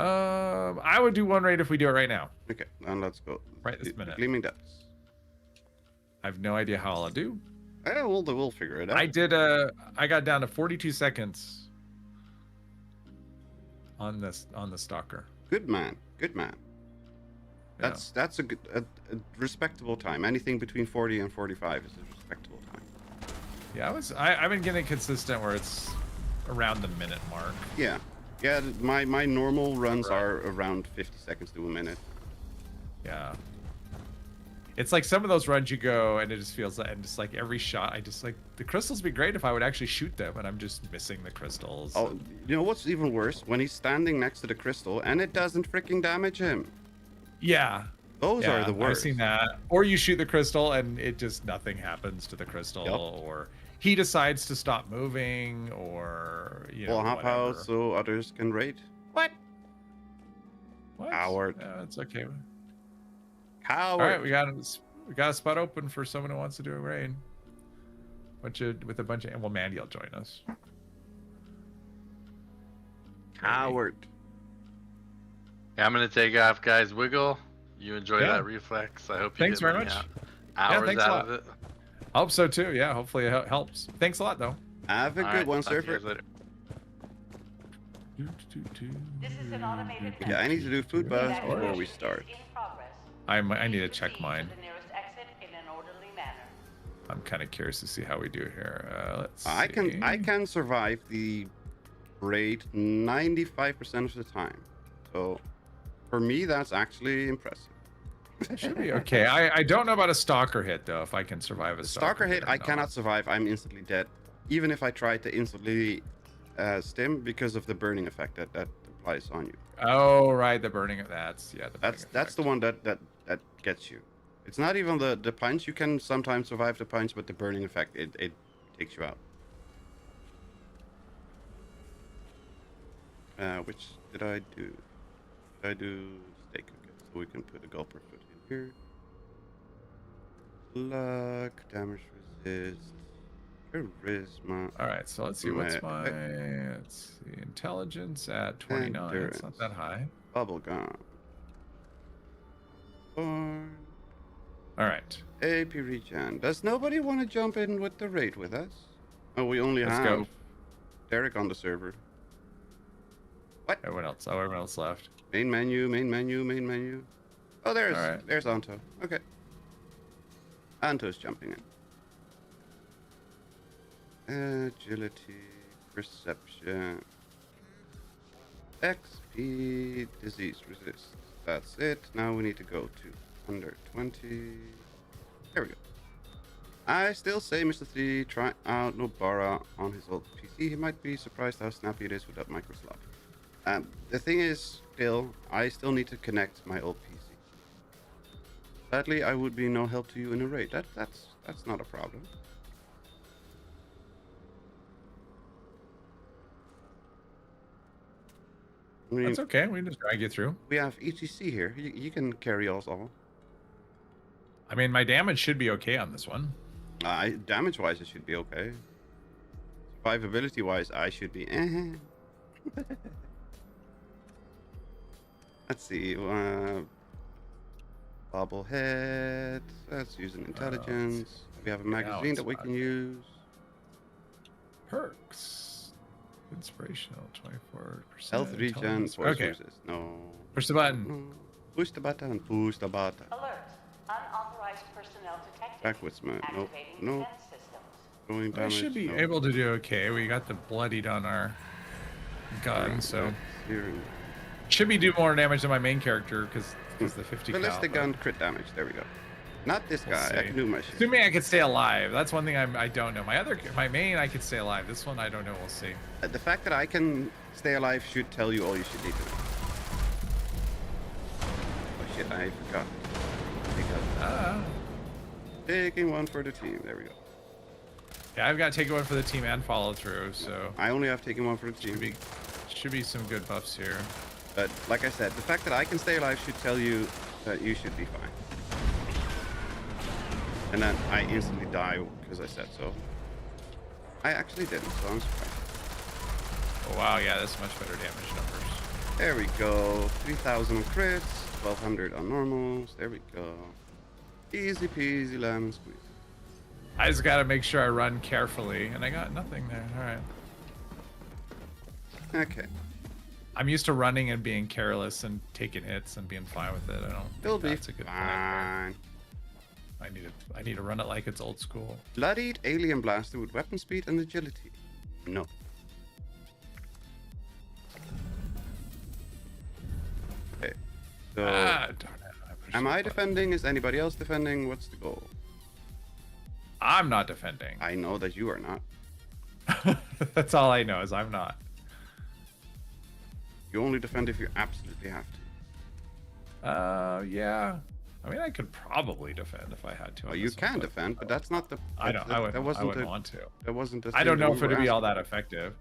I would do one raid if we do it right now. Okay, then let's go. Right this The minute. Gleaming Depths. I have no idea how I'll do. We'll figure it out. I got down to 42 seconds on the stalker. Good man. Good man. Yeah. That's a good, a respectable time. Anything between 40 and 45 is a respectable time. Yeah, I've been getting consistent where it's around the minute mark. Yeah. Yeah, my normal runs are around 50 seconds to a minute. Yeah. It's like some of those runs you go and it just feels like, and just like every shot, I just like, the crystals would be great if I would actually shoot them and I'm just missing the crystals. Oh, you know what's even worse? When he's standing next to the crystal and it doesn't freaking damage him. Yeah. Those are the worst. I've seen that. Or you shoot the crystal and it just, nothing happens to the crystal. Yep. Or he decides to stop moving or, you know, Well, hop out whatever. so others can raid. What? What? Coward. Yeah, it's okay. Coward. All right, we got a spot open for someone who wants to do a raid. With a bunch of, well, Mandy will join us. Coward. Yeah, I'm gonna take off, guys. Wiggle. You enjoy Yeah. that reflex. I hope you Thanks get very many much. hours thanks a out lot. of it. I hope so too. Yeah, hopefully it helps. Thanks a lot, though. Have a All good right, one, talk to you Surfer. guys later. This is an automated Yeah, I need to do food baths before we Evacuation start. is in progress. I need to Please check proceed mine. to the nearest exit in an orderly manner. I'm kind of curious to see how we do here. Let's I see. can survive the raid 95% of the time. So for me, that's actually impressive. Should be okay. I don't know about a stalker hit though. If I can survive a Stalker hit, or I not. cannot survive. I'm instantly dead. Even if I try to instantly stim because of the burning effect that applies on you. Oh right, the burning of that's yeah. That's the one that gets you. It's not even the punch. You can sometimes survive the punch, but the burning effect it takes you out. Which did I do? Did I do steak? Okay, so we can put a gulper foot in here. Luck, damage resist, charisma. All right, so let's see what's Meh. let's see, intelligence at 29. It's not that high. Bubblegum. Born. All right, AP regen. Does nobody want to jump in with the raid with us? Oh, we only let's have go. Derek on the server. What? Everyone else. Oh, everyone else left. Main menu, main menu, main menu. Oh, there's All right. there's Anto. Okay. Anto's jumping in. Agility, perception, XP, disease resist. That's it. Now we need to go to under 20. There we go. I still say Mr. 3 try out Nobara on his old PC. He might be surprised how snappy it is without microslop. The thing is, still, I still need to connect my old PC. Sadly, I would be no help to you in a raid. That's not a problem. I mean, That's okay. We can just drag you through. we have ETC here. You can carry us all. I mean, my damage should be okay on this one. Damage-wise, it should be okay. Survivability-wise, I should be. Let's see. Bobblehead. Let's use an intelligence. We have a magazine it's that we not can use. Perks. Inspirational, 24%. Health regen, intelligence. poison Okay, resist. No. push the button. Push the button. Push the button. Alert. Unauthorized personnel detected. Backwards, man. Nope. Activating No. defense systems. Going I damage. should be no. able to do okay. We got the bloodied on our gun, so Here. should be do more damage than my main character because the 50 cal, Ballistic but gun crit damage. There we go. Not this we'll guy. I see. can do my shit. Assuming I could stay alive. That's one thing I don't know. My main I could stay alive. This one I don't know. We'll see. The fact that I can stay alive should tell you all you should need to know. Oh shit, I forgot. Because taking one for the team. There we go. Yeah, I've got to take one for the team and follow through. So I only have taken one for the team. should be some good buffs here. But like I said, the fact that I can stay alive should tell you that you should be fine. And then I instantly die because I said so. I actually didn't, so I'm surprised. Oh wow, yeah, that's much better damage numbers. There we go. 3,000 on crits, 1,200 on normals. There we go. Easy peasy lemon squeeze. I just gotta make sure I run carefully, and I got nothing there. All right. Okay. I'm used to running and being careless and taking hits and being fine with it. I don't It'll think be that's a good plan. fine. I need to run it like it's old school. Bloodied alien blaster with weapon speed and agility. No. Okay. So, Darn it. am I defending? Is anybody else defending? What's the goal? I'm not defending. I know that you are not. That's all I know is I'm not. You only defend if you absolutely have to. Yeah. I mean, I could probably defend if I had to. Well, on you this one, can but defend, but that's not the. I don't. that I wouldn't wasn't want to. That wasn't the. I don't thing know that if we it'd were be all asking. that effective.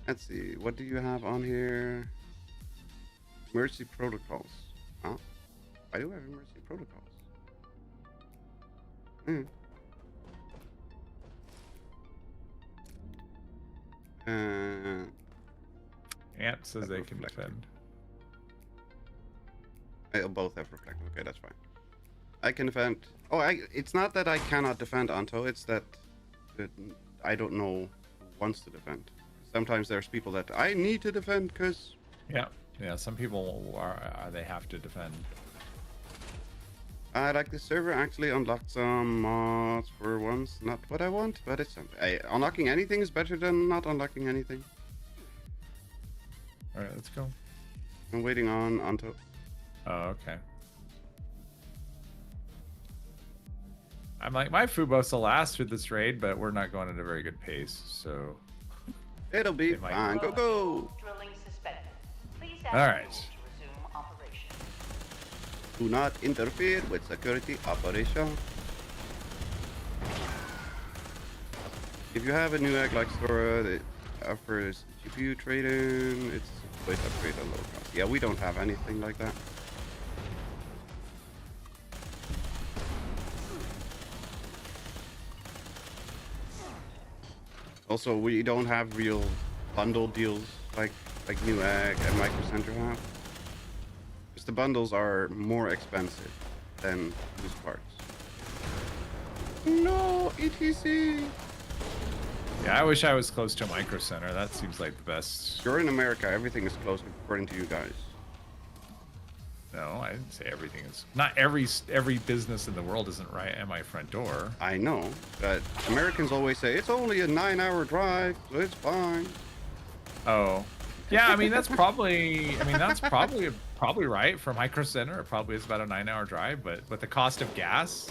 Let's see. What do you have on here? Mercy protocols. Huh? Why do I have mercy protocols? Ant says they can reflective. defend. They'll both have reflect. Okay, that's fine. I can defend. Oh, it's not that I cannot defend Anto. It's that I don't know who wants to defend. Sometimes there's people that I need to defend because. Yeah. Yeah. Some people they have to defend. I like the server actually unlocked some mods for once. Not what I want, but it's something. Unlocking anything is better than not unlocking anything. All right, let's go. I'm waiting on Anto. Oh, okay. I'm like, my Fubos will last through this raid, but we're not going at a very good pace, so. It'll be It might- fine. Go, go. Drilling suspended. Please All right. to resume operation. Do not interfere with security operation. If you have a new egg like Sora that offers GPU trade-in, it's a way to upgrade at low cost. Yeah, we don't have anything like that. Also, we don't have real bundle deals like Newegg and Micro Center have. Because the bundles are more expensive than used parts. No, ETC! Yeah, I wish I was close to a Micro Center. That seems like the best. You're in America, everything is closed according to you guys. No, I didn't say everything is. Not every business in the world isn't right at my front door. I know, but Americans always say, it's only a 9-hour drive, so it's fine. Oh, yeah. I mean, that's probably. Probably right for Micro Center. It probably is about a 9-hour drive, but the cost of gas,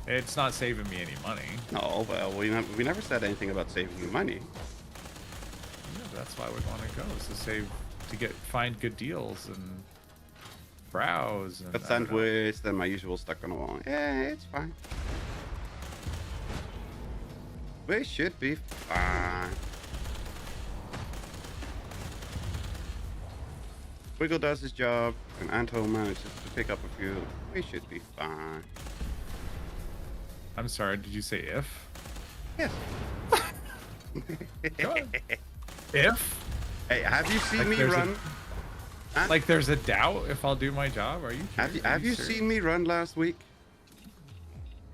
it's not saving me any money. No, well, we never said anything about saving you money. Yeah, but that's why we want to go, is to find good deals and browse. And But I don't know. sandwich, then my usual stuck on the wall. Yeah, it's fine. We should be fine. Wiggle does his job, and Anto manages to pick up a few. We should be fine. I'm sorry. Did you say if? Yes. Go on. If? Hey, have you seen Like me there's a- run? Huh? Like there's a doubt if I'll do my job? Are you? Have you, kidding? Are have you serious? seen me run last week?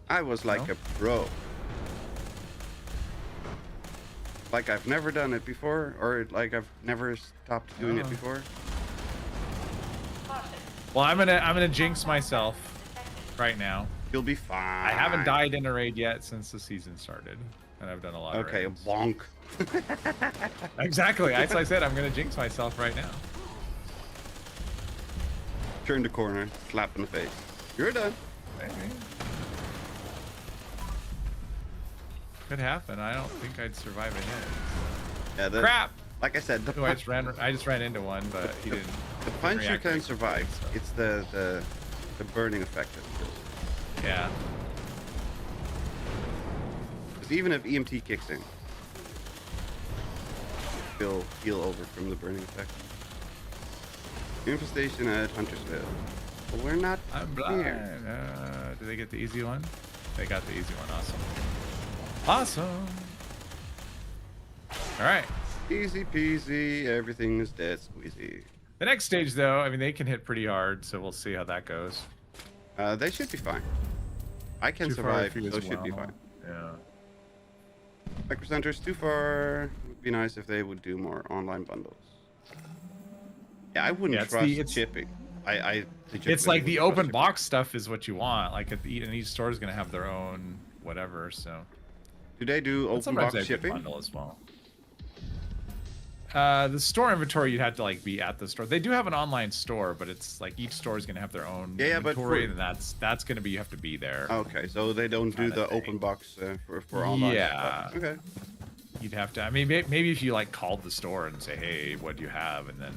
I was like No. a pro. Like I've never done it before, or like I've never stopped doing it Oh. before. Caution. Well, I'm gonna jinx myself right now. You'll be fine. I haven't died in a raid yet since the season started, and I've done a lot of Okay, raids. bonk. Exactly. As I said, I'm gonna jinx myself right now. Turn the corner, slap in the face. You're done. Maybe. Could happen. I don't think I'd survive a hit. Yeah, the, Crap! Like I said, the Oh, I just ran into one, but he didn't. the punch you react can right. survive. It's the burning effect that kills. Yeah. Because even if EMT kicks in, you'll heal over from the burning effect. Infestation at Huntersville. But we're not I'm blind. here. Do they get the easy one? They got the easy one. Awesome. Awesome. All right. Easy peasy. Everything is dead squeezy. The next stage, though, I mean, they can hit pretty hard, so we'll see how that goes. They should be fine. I can Too far survive. for you as Those should be well. fine. Yeah. Micro Center's too far. Would be nice if they would do more online bundles. Yeah, I wouldn't Yeah, it's trust shipping. I It's like the legitimately wouldn't open trust box stuff is what you want. Like, and each store is going to have their own whatever, so. shipping. Do they do But open sometimes box they have good shipping? bundle as well. The store inventory, you'd have to like be at the store. They do have an online store, but it's like each store is going to have their own Yeah, but inventory, for- and that's going to be, you have to be there. Okay, so they don't do Kinda the thing. open box for online. Yeah. stuff. Okay. You'd have to. I mean, maybe if you like called the store and say, "Hey, what do you have?" and then.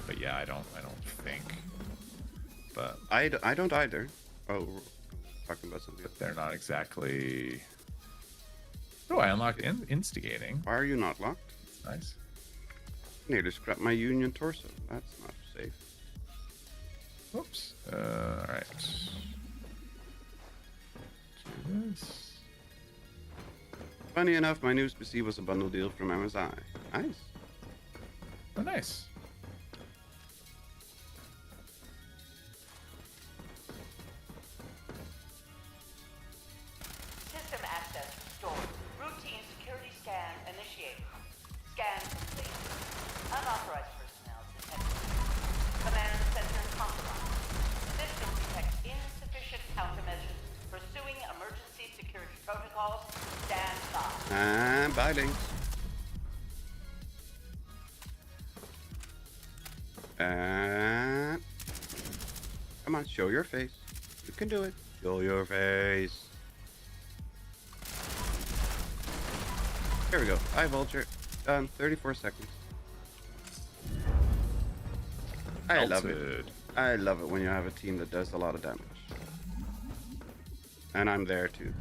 But yeah, I don't think. But I don't either. Oh, we're talking about something else. they're not exactly. Oh, I unlocked instigating. Why are you not locked? Nice. Nearly scrapped my Union torso. That's not safe. Oops. All right. Do this. Funny enough, my news PC was a bundle deal from MSI. Nice. Oh, nice. System access restored. Routine security scan initiated. Scan complete. Unauthorized personnel detected. Command center compromised. System detects insufficient countermeasures. Pursuing emergency security protocols. Stand by. And bye, Links. And come on, show your face. You can do it. Show your face. Here we go. Hi, Vulture. Done. 34 seconds. I love it. Melted. I love it when you have a team that does a lot of damage. And I'm there too.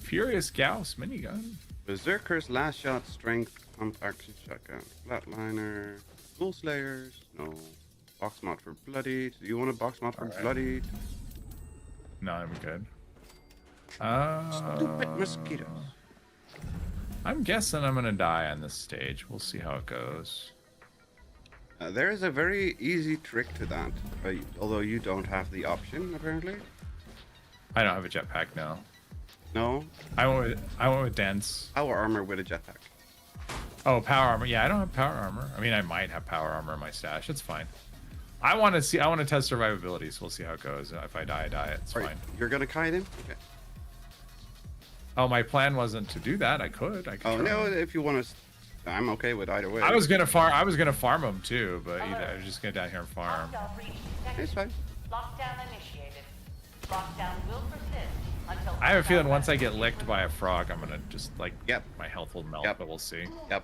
Furious Gauss minigun. Berserker's last shot, strength, pump action shotgun, flatliner, Bull Slayers, no. Box mod for bloodied. Do you want a box mod for Alright. bloodied? No, I'm good. Stupid mosquitoes. I'm guessing I'm gonna die on this stage. We'll see how it goes. There is a very easy trick to that, although you don't have the option apparently. I don't have a jetpack now. No, I went with dense. power armor with a jetpack. Oh, power armor. Yeah, I don't have power armor. I mean, I might have power armor in my stash. It's fine. I want to test survivability, so we'll see how it goes. If I die, I die. It's Alright, fine. you're gonna kite him? Okay. Oh, my plan wasn't to do that. I could. Oh try. no, if you want to, I'm okay with either way. I was gonna farm him too, but I was just gonna down here and farm. Hostile breach detected. It's fine. Lockdown initiated. Lockdown will persist until. I have a feeling once I get licked by a frog, I'm gonna just like Yep. my health will melt, Yep. but we'll see. Yep.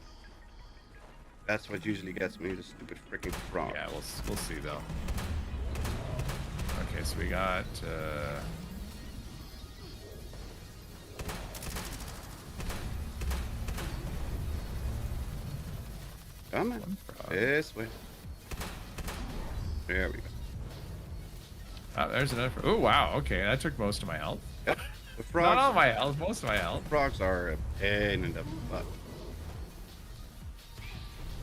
That's what usually gets me, the stupid freaking frog. Yeah, we'll see though. Okay, so we got. Come on. One frog. This way. There we go. Oh, there's another. Oh wow. Okay, that took most of my health. Yep. The Not all frogs, my health, most of my health. frogs are a pain in the butt.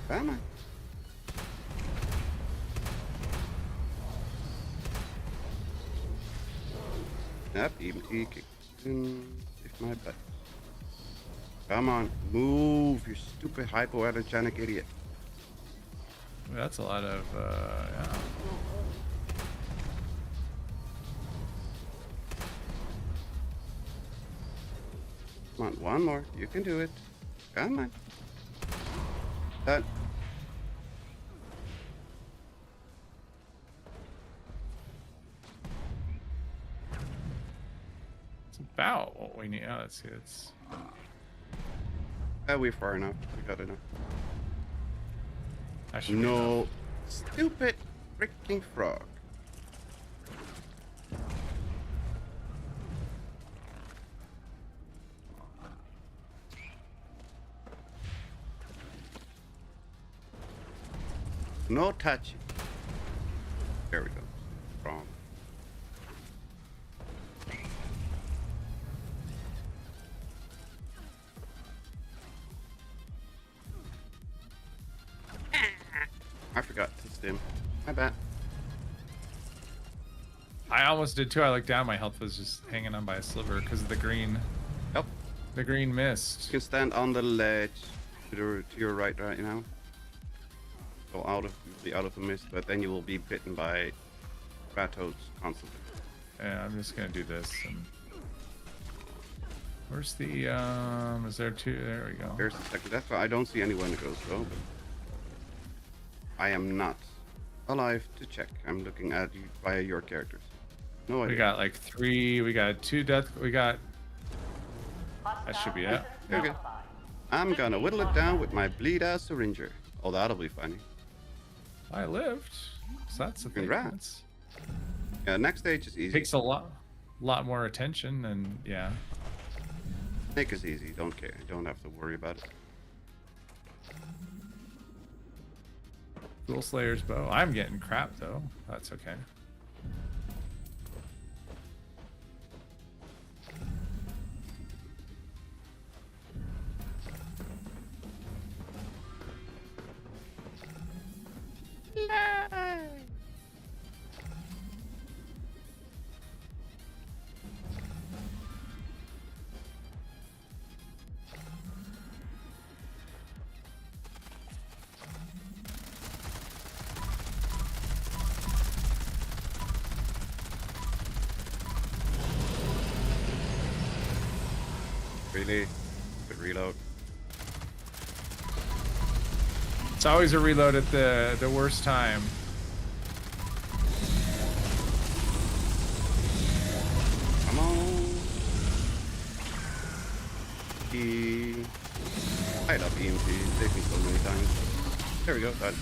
Come on. Yep, EMT kicked in if my butt. Come on, move, you stupid hypoallergenic idiot. That's a lot of. Yeah. Come on, one more. You can do it. Come on. Done. It's about what we need. Oh, let's see. It's. We're far enough. We got enough. That should be enough. No. Stupid freaking frog. No touching. There we go. Wrong. I forgot to stim. My bad. I almost did too. I looked down. My health was just hanging on by a sliver because of the green. Yep. The green mist. You can stand on the ledge to your right now. Go out of the mist, but then you will be bitten by rat toads constantly. Yeah, I'm just gonna do this. And... Where's the is there two? There we go. There's the second. That's why I don't see anyone that goes though. But I am not alive to check. I'm looking at you via your characters. No idea. We got like 3. We got 2 death. We got. That should be it. Okay. I'm gonna whittle it down with my bleed ass syringer. Oh, that'll be funny. I lived. So that's the thing. Congrats. Yeah, next stage is easy. Takes a lot more attention, and yeah. Nick is easy. Don't care. Don't have to worry about it. Ghoul Slayer's bow. I'm getting crap though. That's okay. Really? Good reload. It's always a reload at the worst time. Come on. I love EMT. Saved me so many times. There we go. Done.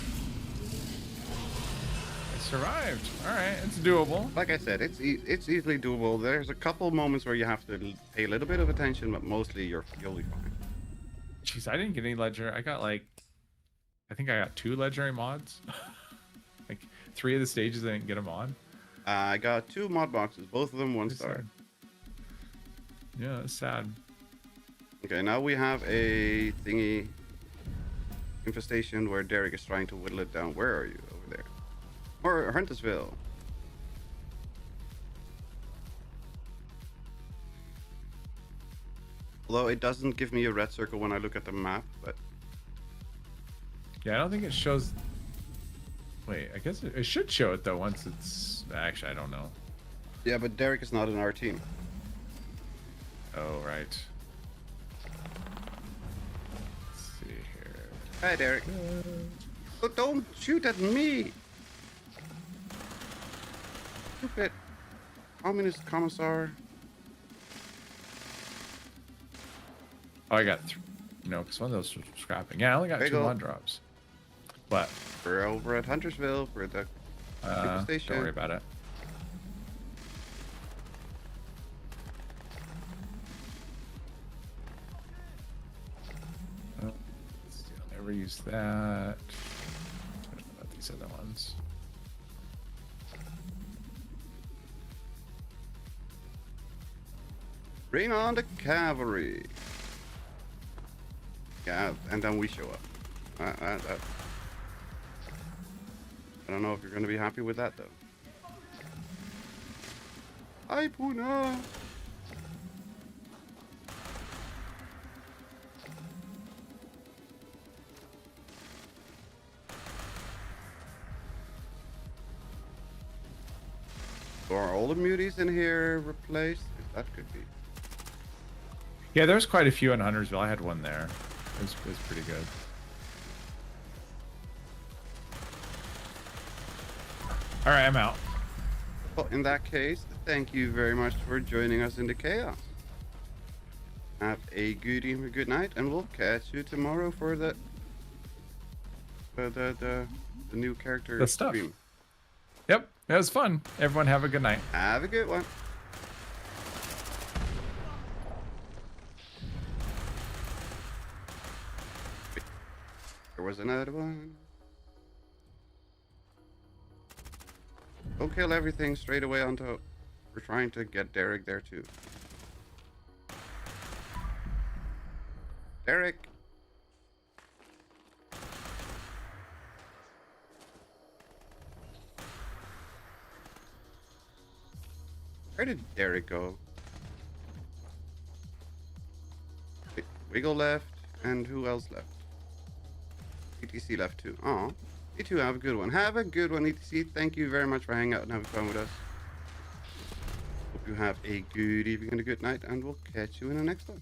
I survived. All right, it's doable. Like I said, it's easily doable. There's a couple moments where you have to pay a little bit of attention, but mostly you'll be fine. Jeez, I didn't get any ledger. I got like, I think I got 2 legendary mods. Like 3 of the stages I didn't get them on. I got 2 mod boxes, both of them 1 It's star. sad. Yeah, it's sad. Okay, now we have a thingy infestation where Derek is trying to whittle it down. Where are you? Over there. Or Huntersville. Although it doesn't give me a red circle when I look at the map, but Yeah, I don't think it shows. Wait, I guess it should show it though once it's. Actually, I don't know. yeah, but Derek is not in our team. Oh, right. Let's see here. Hi, Derek. Oh, don't shoot at me! Stupid communist commissar. Oh, I got no, because one of those was scrapping. Yeah, I only got There you 2 go. mod drops. But We're over at Huntersville for the don't infestation. worry about it. Oh, let's see, I'll never use that. What about these other ones? Bring on the cavalry. Yeah, and then we show up. I don't know if you're going to be happy with that, though. Hi, Puna. So are all the muties in here replaced? That could be. Yeah, there's quite a few in Huntersville. I had one there. It was pretty good. All right, I'm out. Well, in that case, thank you very much for joining us in the chaos. Have a good evening, good night, and we'll catch you tomorrow for the new character The stuff. stream. Yep, it was fun. Everyone have a good night. Have a good one. There was another one. Don't kill everything straight away until we're trying to get Derek there too. Derek. Where did Derek go? Wait, Wiggle left, and who else left? ETC left too. Aw. You two have a good one. Have a good one, ETC. Thank you very much for hanging out and having fun with us. Hope you have a good evening and a good night, and we'll catch you in the next one.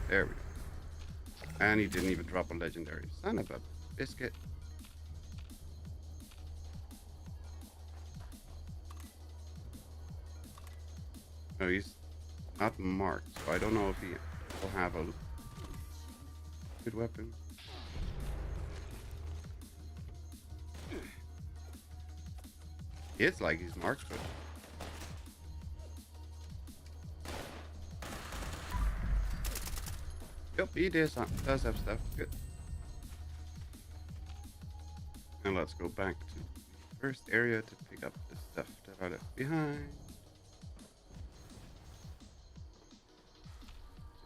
There we go. And he didn't even drop a legendary. Son of a biscuit. No, he's not marked, so I don't know if he will have a good weapon. It's like he's marked, but yep, he does have stuff. Good. And let's go back to the first area to pick up the stuff that I left behind.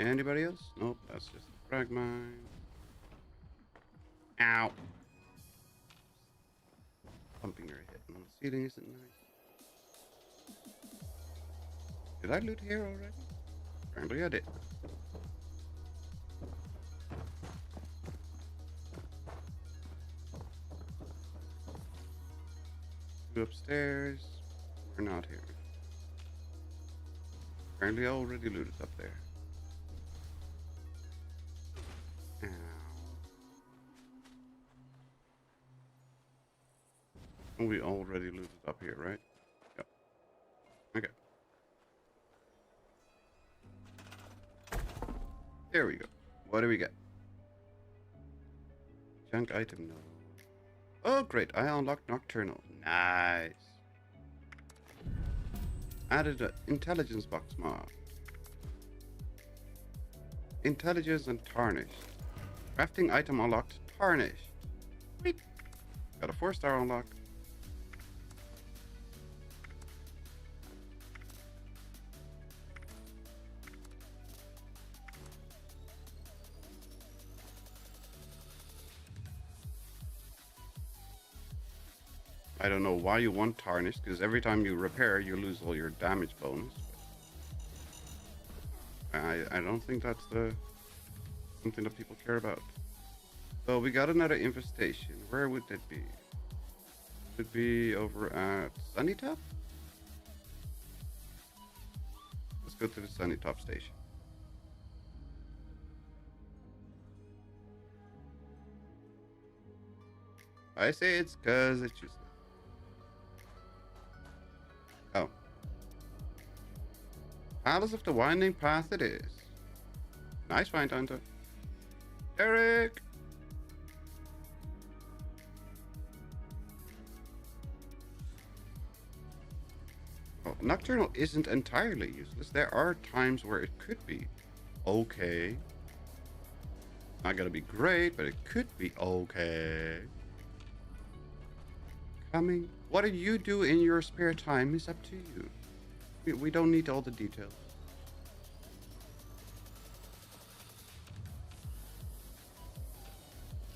Anybody else? Nope, that's just a frag mine. Ow. Pumping your head on the ceiling isn't nice. Did I loot here already? Apparently I did. Two upstairs. We're not here. Apparently I already looted up there. Ow. We already looted up here, right? Yep. Okay. There we go. What do we get? Junk item, no. Oh, great. I unlocked Nocturnal. Nice. Added an intelligence box mod. Intelligence and tarnished. Crafting item unlocked. Tarnished. Sweet. Got a 4-star unlock. I don't know why you want tarnished, because every time you repair, you lose all your damage bonus. I don't think that's something that people care about. So we got another infestation. Where would that be? Would it be over at Sunnytop? Let's go to the Sunnytop station. I say it's because it's useless. Oh. Palace of the Winding Path it is. Nice find, Hunter. Eric! Well, Nocturnal isn't entirely useless. There are times where it could be okay. Not gonna be great, but it could be okay. Coming. What do you do in your spare time is up to you. We don't need all the details.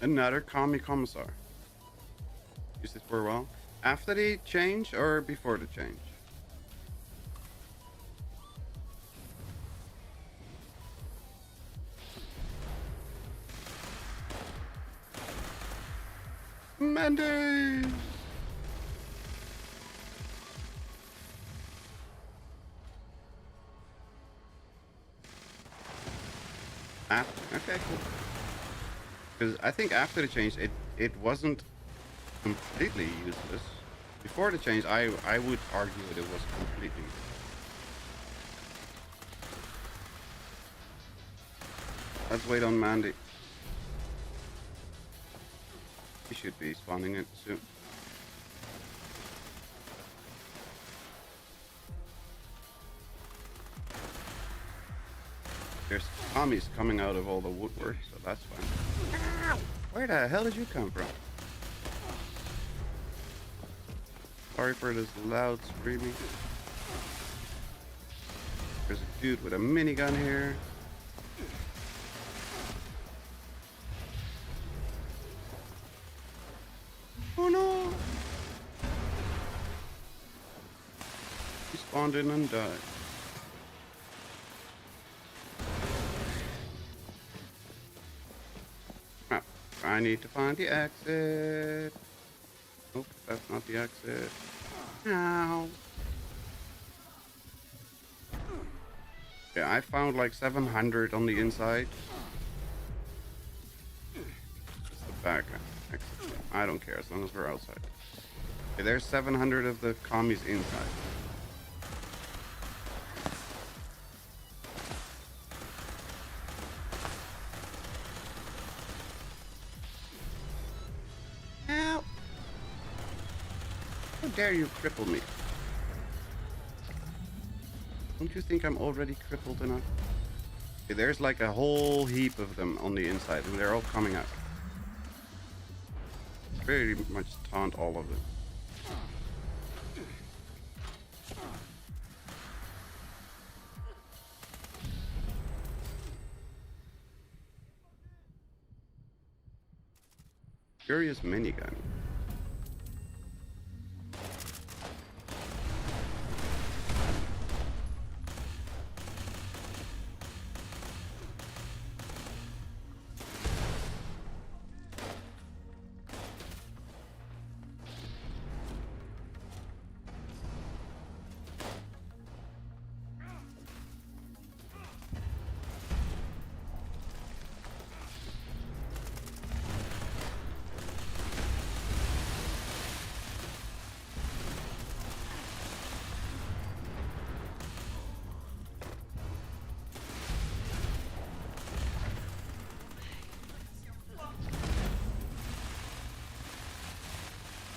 Another commissar. Use it for a while. After the change or before the change? Mandy! Okay, cool. Because I think after the change, it wasn't completely useless. Before the change, I would argue that it was completely useless. Let's wait on Mandy. He should be spawning it soon. There's zombies coming out of all the woodwork, so that's fine. Ow! Where the hell did you come from? Sorry for this loud screaming. There's a dude with a minigun here. spawned in and died. Crap. I need to find the exit. Nope, that's not the exit. Ow. Yeah, I found like 700 on the inside. It's the back exit. I don't care as long as we're outside. Okay, there's 700 of the commies inside. Help! How dare you cripple me? Don't you think I'm already crippled enough? Okay, there's like a whole heap of them on the inside, and they're all coming out. Very much taunt all of them. Curious minigun.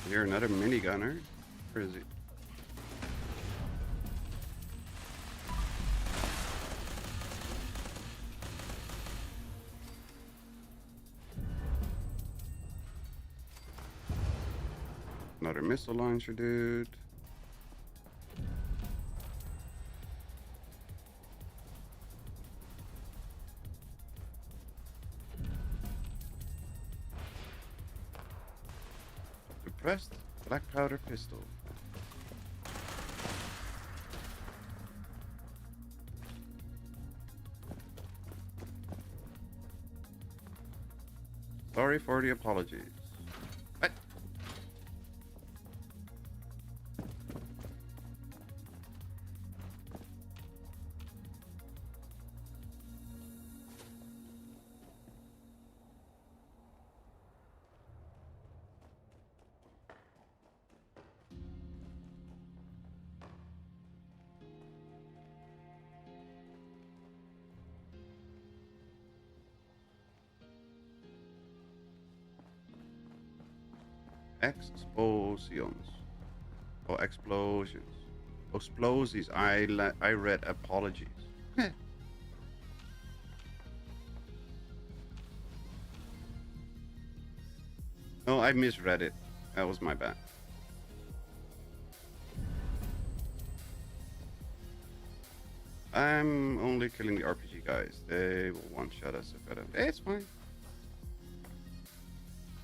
You're another minigunner? Where is he? Another missile launcher, dude. Depressed black powder pistol. Sorry for the apologies. What? Explosions. Oh, explosions. Explosives. I read apologies. No, I misread it. That was my bad. I'm only killing the RPG guys. They will one-shot us if I don't. It's fine.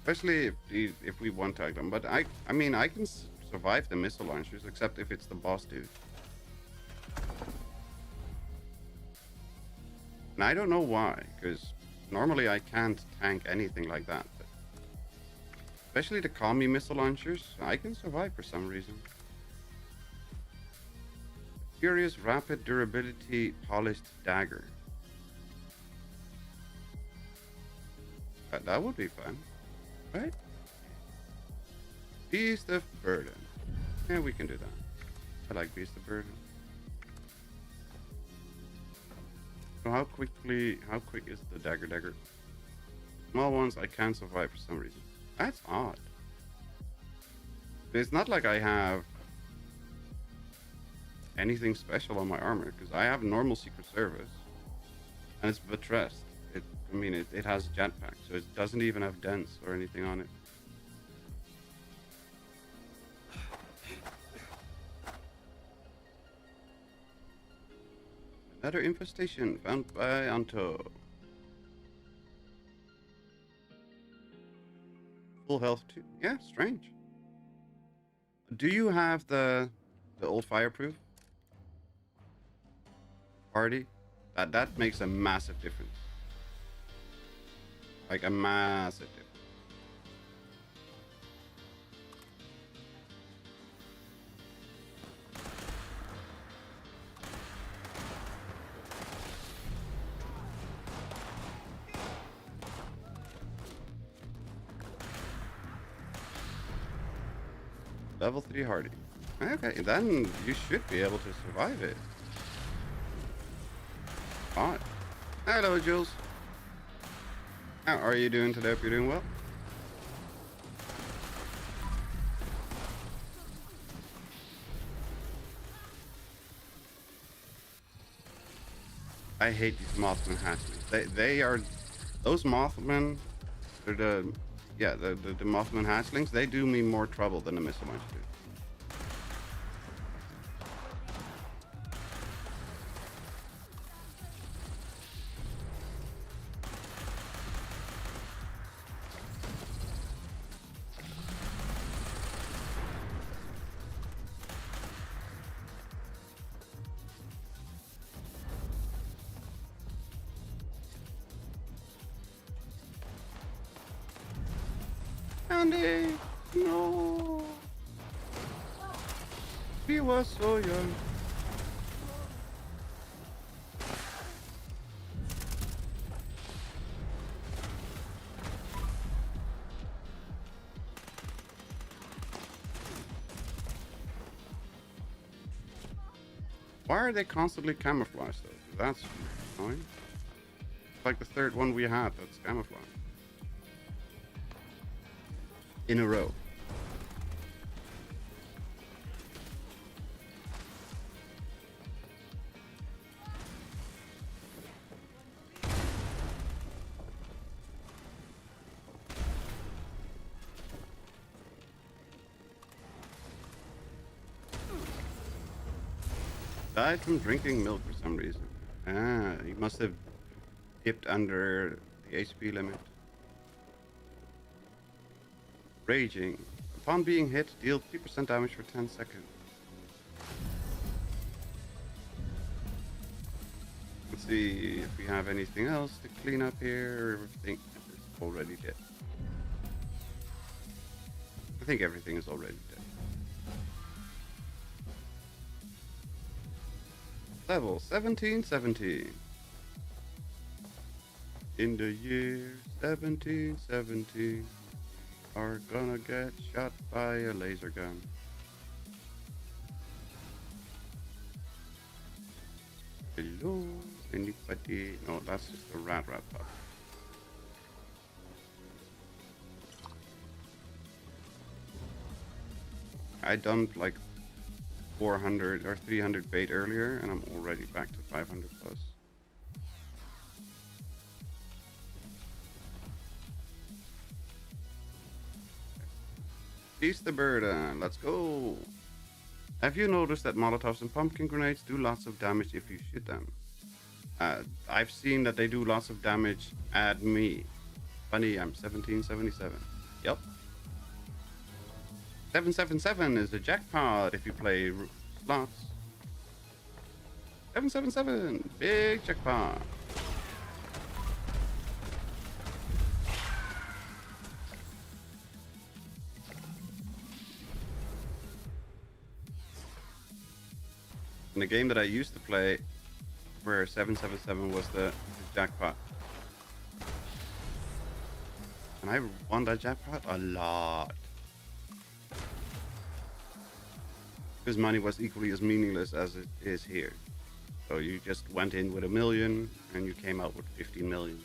Especially if we one-tag them. But I mean, I can survive the missile launchers, except if it's the boss dude. And I don't know why, because normally I can't tank anything like that. But especially the commie missile launchers, I can survive for some reason. Furious rapid durability polished dagger. That would be fun. Right? Beast of Burden. Yeah, we can do that. I like Beast of Burden. So how quick is the dagger? Small ones I can't survive for some reason. That's odd. It's not like I have anything special on my armor, because I have normal Secret Service. And it's Bethesda. It has jetpack, so it doesn't even have dents or anything on it. Another infestation found by Anto. Full health too. Yeah, strange. Do you have the old fireproof? party, that makes a massive difference. Like a massive difference. Level 3 Hardy. Okay, then you should be able to survive it. Alright. Hello, Jules. How are you doing today? Hope you're doing well. I hate these Mothman hatchlings. They are those Mothman. They're the Mothman hatchlings. They do me more trouble than the missile launch do. Andy, no. He was so young. Why are they constantly camouflaged though? That's annoying. It's like the third one we had that's camouflaged. In a row. Died from drinking milk for some reason. Ah, he must have dipped under the HP limit. Raging. Upon being hit, deal 3% damage for 10 seconds. Let's see if we have anything else to clean up here. Everything is already dead. I think everything is already dead. Level 1717. In the year 1717. Are gonna get shot by a laser gun. Hello, anybody? No, that's just a rat pup. I dumped like 400 or 300 bait earlier, and I'm already back to 500 plus. Feast the burden. Let's go. Have you noticed that Molotovs and pumpkin grenades do lots of damage if you shoot them? I've seen that they do lots of damage at me. Funny, I'm 1777. Yep. 777 is the jackpot if you play slots. 777, big jackpot. In the game that I used to play, where 777 was the jackpot. And I won that jackpot a lot. Because money was equally as meaningless as it is here. So you just went in with $1 million and you came out with 15 million.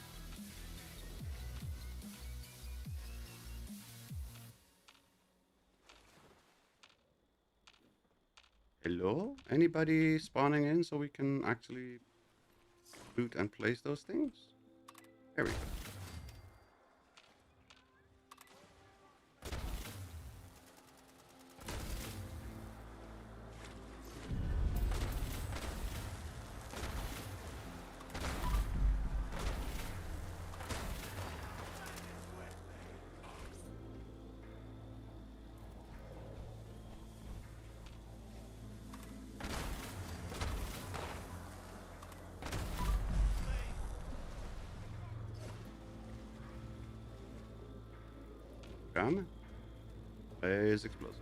Hello? Anybody spawning in so we can actually loot and place those things? There we go. Come. Is explosive.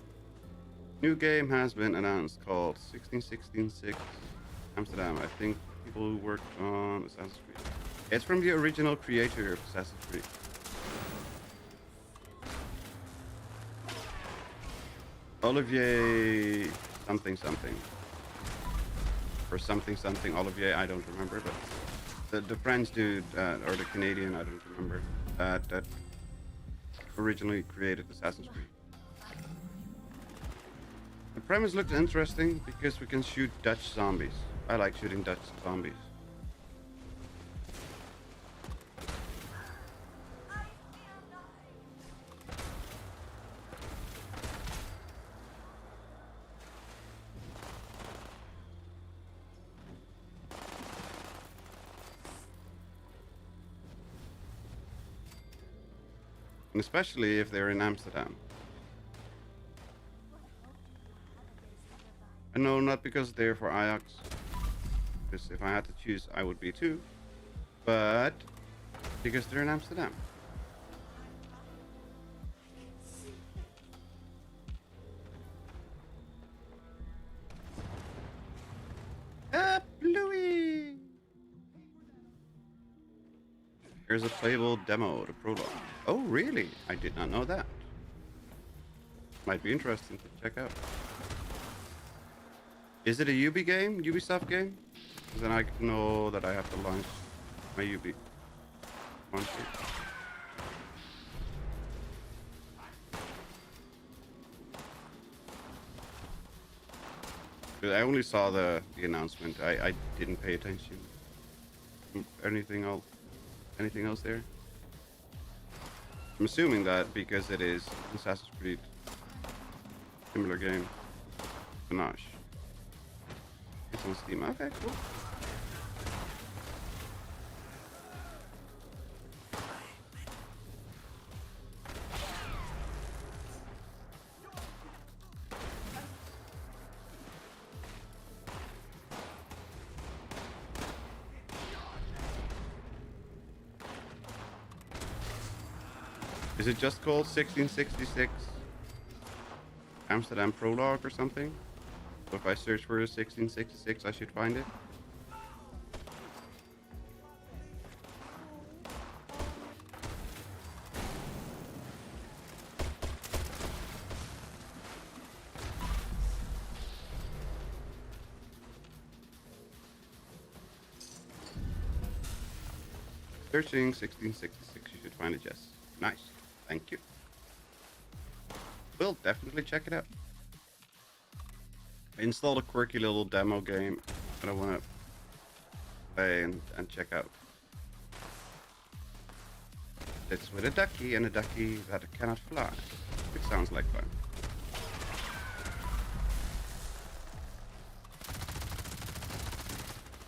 New game has been announced called 1616-6 Amsterdam. I think people who worked on Assassin's Creed. It's from the original creator of Assassin's Creed. Olivier something something. Or something something Olivier, I don't remember, but the French dude, or the Canadian, I don't remember, that originally created Assassin's Creed. The premise looks interesting because we can shoot Dutch zombies. I like shooting Dutch zombies. And especially if they're in Amsterdam. And no, not because they're for Ajax. Because if I had to choose, I would be too. But because they're in Amsterdam. Up, Louis! Here's a playable demo, the prologue. Oh, really? I did not know that. Might be interesting to check out. Is it a Ubisoft game? Then I know that I have to launch my Ubi. I only saw the announcement. I didn't pay attention. Anything else there? I'm assuming that because it is Assassin's Creed, similar game, Panache. It's on Steam. Okay, cool. Is it just called 1666 Amsterdam Prologue or something? So if I search for 1666, I should find it. Searching 1666, you should find it, yes. Nice. Thank you. We'll definitely check it out. I installed a quirky little demo game that I want to play and check out. It's with a ducky and a ducky that cannot fly. It sounds like fun.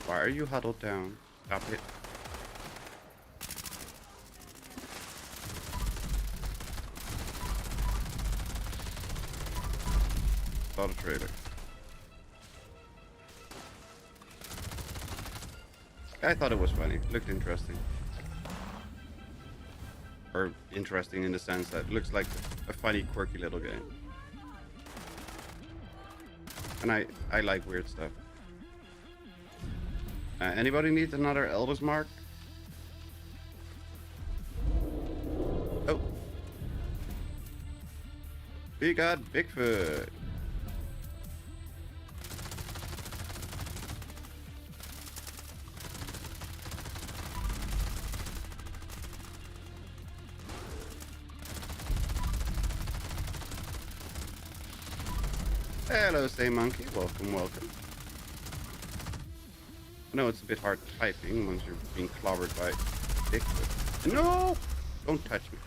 Why are you huddled down? Stop it. Saw the trailer. I thought it was funny. It looked interesting. Or interesting in the sense that it looks like a funny, quirky little game. And I like weird stuff. Anybody needs another Elder's Mark? Oh. We got Bigfoot. Hello, Say Monkey. Welcome, welcome. I know it's a bit hard typing once you're being clobbered by Bigfoot. No! Don't touch me.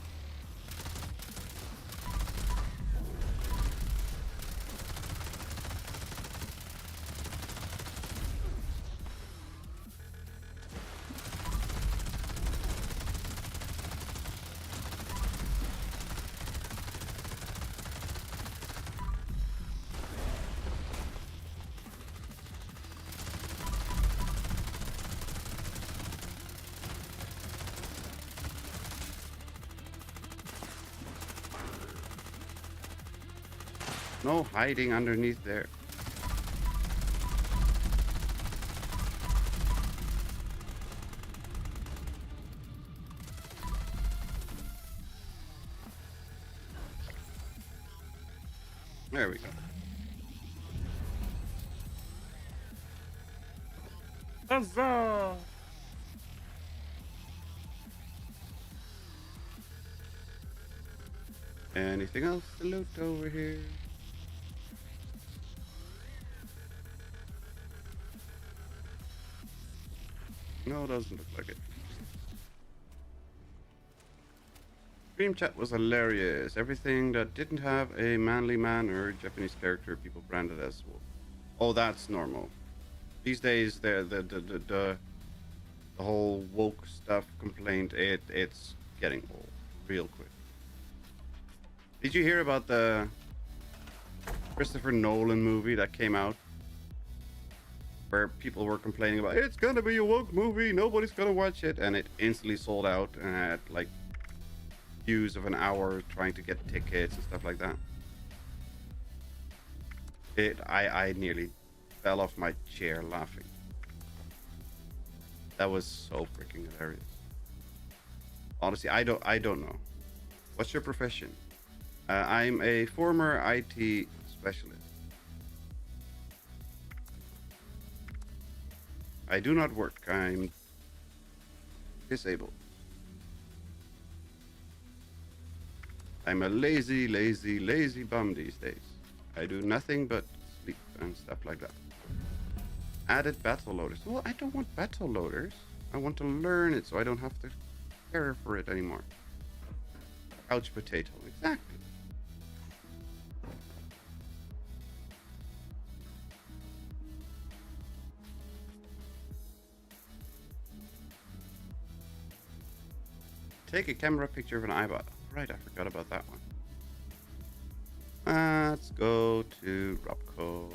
No hiding underneath there. There we go. Huzzah! Anything else to loot over here? No, doesn't look like it. Stream chat was hilarious. Everything that didn't have a manly man or Japanese character, people branded as wolf. Oh, that's normal. These days, the whole woke stuff complaint, it's getting old real quick. Did you hear about the Christopher Nolan movie that came out? Where people were complaining about, it's gonna be a woke movie, nobody's gonna watch it, and it instantly sold out and had like queues of an hour trying to get tickets and stuff like that. I nearly fell off my chair laughing. That was so freaking hilarious. Honestly, I don't know. What's your profession? I'm a former IT specialist. I do not work. I'm disabled. I'm a lazy bum these days. I do nothing but sleep and stuff like that. Added battle loaders. Well, I don't want battle loaders. I want to learn it so I don't have to care for it anymore. Couch potato. Exactly. Take a camera picture of an iBot. Right, I forgot about that one. Let's go to Robco.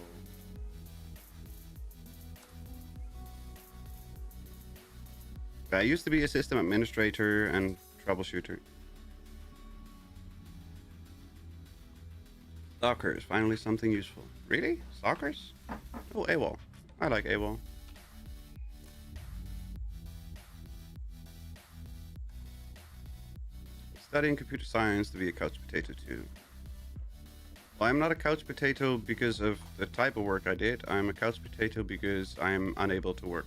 I used to be a system administrator and troubleshooter. Stalkers, finally something useful. Really? Stalkers? Oh, AWOL. I like AWOL. Studying computer science to be a couch potato too. Well, I'm not a couch potato because of the type of work I did. I'm a couch potato because I'm unable to work.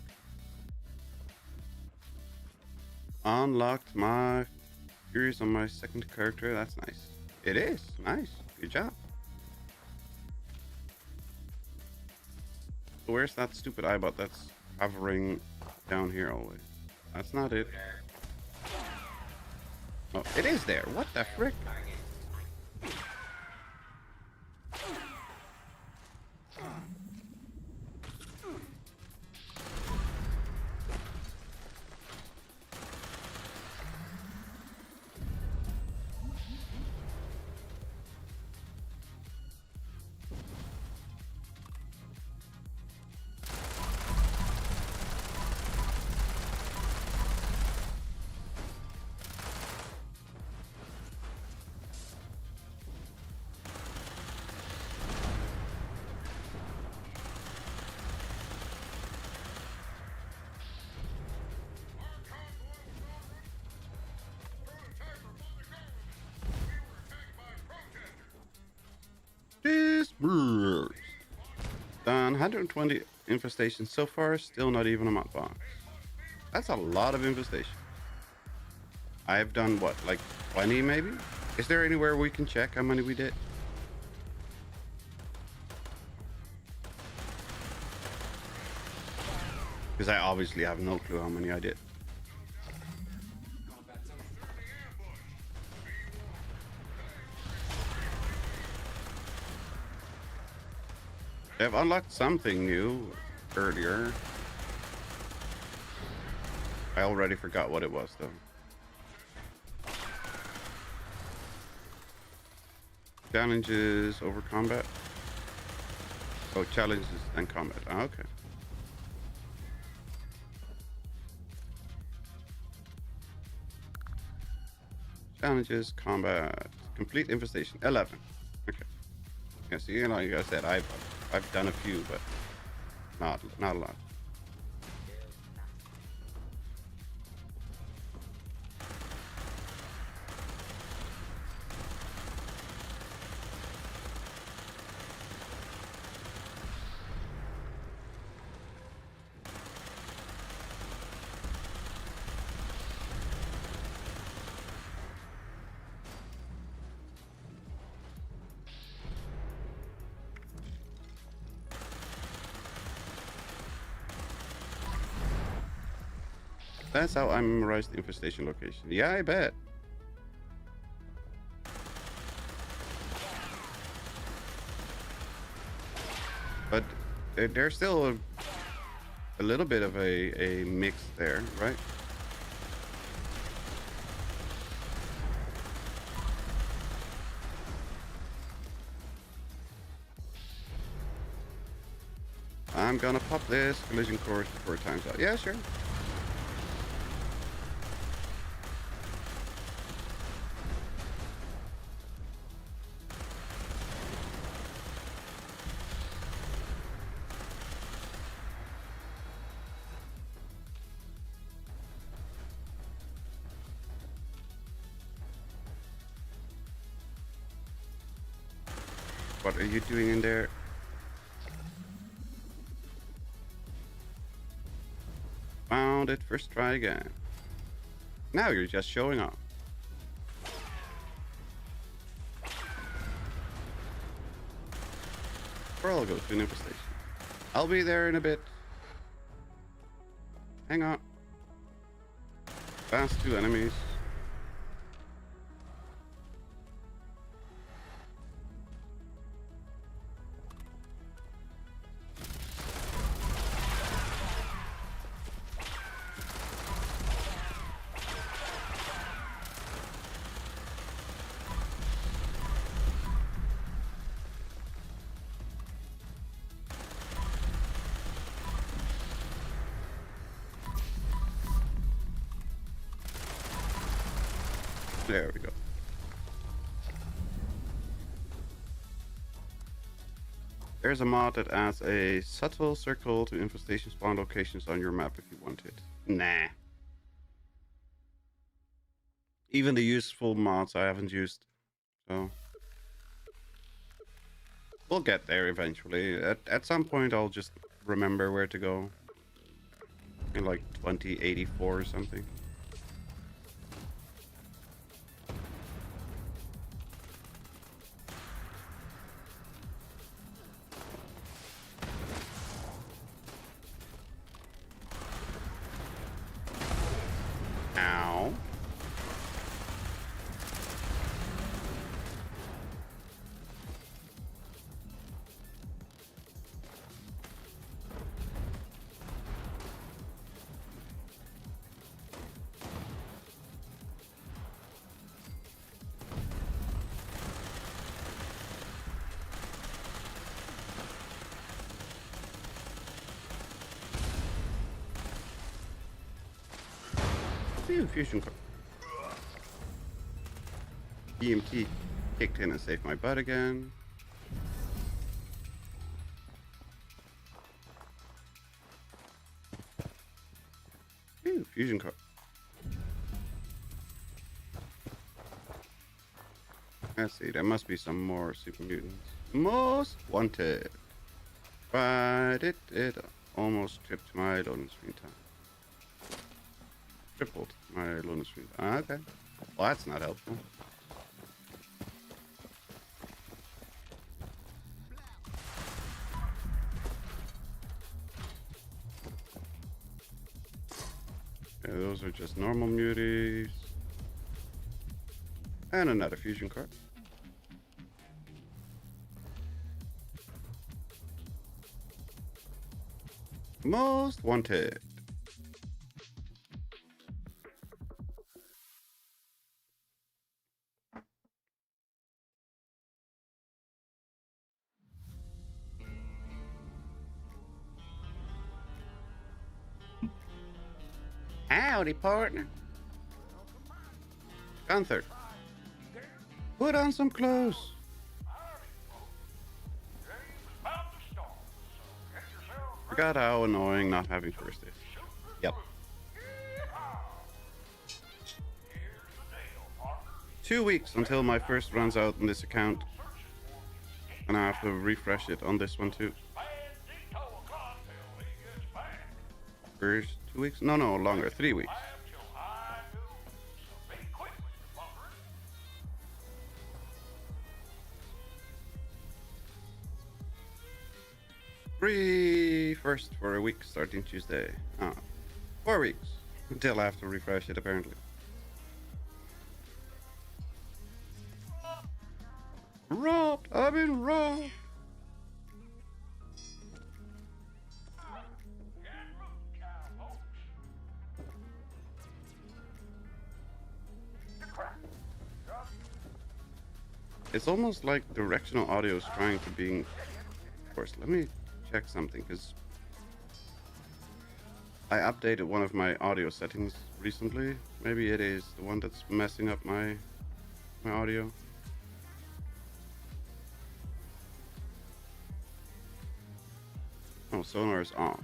Unlocked my Furious on my second character. That's nice. It is. Nice. Good job. Where's that stupid iBot that's hovering down here always? That's not it. Oh, it is there. What the frick? Dispersed. Done 120 infestations so far, still not even a mod box. That's a lot of infestation. I've done what, like 20 maybe? Is there anywhere we can check how many we did? Because I obviously have no clue how many I did. I've unlocked something new earlier. I already forgot what it was though. Challenges over combat. Oh, challenges and combat. Oh, okay. Challenges, combat, complete infestation. 11. Okay. Yeah, see, like I said, I've done a few, but not a lot. That's how I memorized the infestation location. Yeah, I bet. But there's still a little bit of a mix there, right? I'm gonna pop this collision course before time's out. Yeah, sure. What are you doing in there? Found it, first try again. Now you're just showing off. Or I'll go to an infestation. I'll be there in a bit. Hang on. Past 2 enemies. There we go. There's a mod that adds a subtle circle to infestation spawn locations on your map if you want it. Nah. Even the useful mods I haven't used. So we'll get there eventually. At some point I'll just remember where to go. In like 2084 or something. Ow. Fusion core. EMT kicked in and saved my butt again. Ooh, fusion core. Let's see, there must be some more super mutants. Most wanted. But it almost tripped my loading screen time. Tripled my loading screen. Okay. Well, that's not helpful. Okay, those are just normal muties. And another fusion card. Most wanted. Howdy, partner. Gunther. Put on some clothes. Forgot how annoying not having first is. Yep. 2 weeks until my first runs out on this account. And I have to refresh it on this one too. First 2 weeks? No, longer. 3 weeks. First for a week starting Tuesday. 4 weeks until I have to refresh it apparently. Robbed! I've been robbed! It's almost like directional audio is trying to be... Of course, let me check something, because I updated one of my audio settings recently. Maybe it is the one that's messing up my audio. Oh, sonar is off.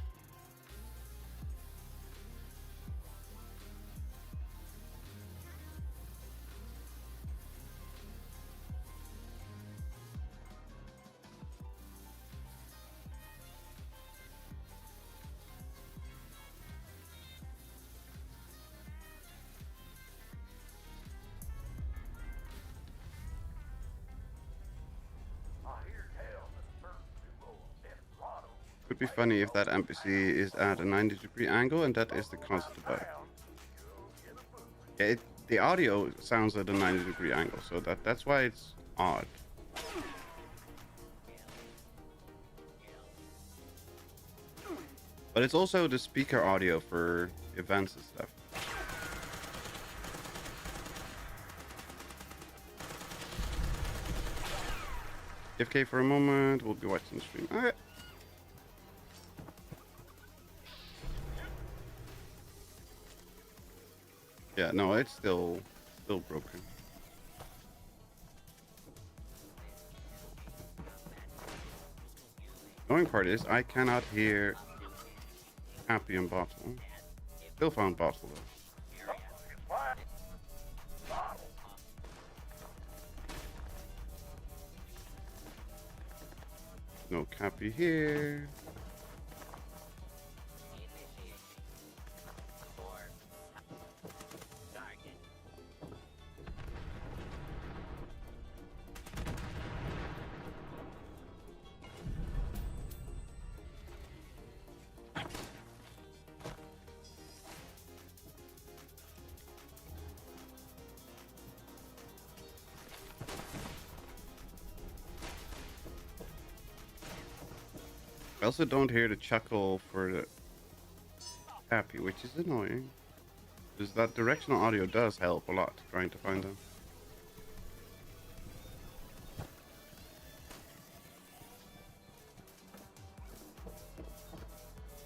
Could be funny if that NPC is at a 90-degree angle and that is the constant bug. Yeah, the audio sounds at a 90-degree angle, so that's why it's odd. But it's also the speaker audio for events and stuff. AFK for a moment, we'll be watching the stream. Alright. Yeah, no, it's still broken. The annoying part is I cannot hear Happy and Bottle. Still found Bottle though. No Cappy here. I also don't hear the chuckle for the Happy, which is annoying. Because that directional audio does help a lot trying to find them.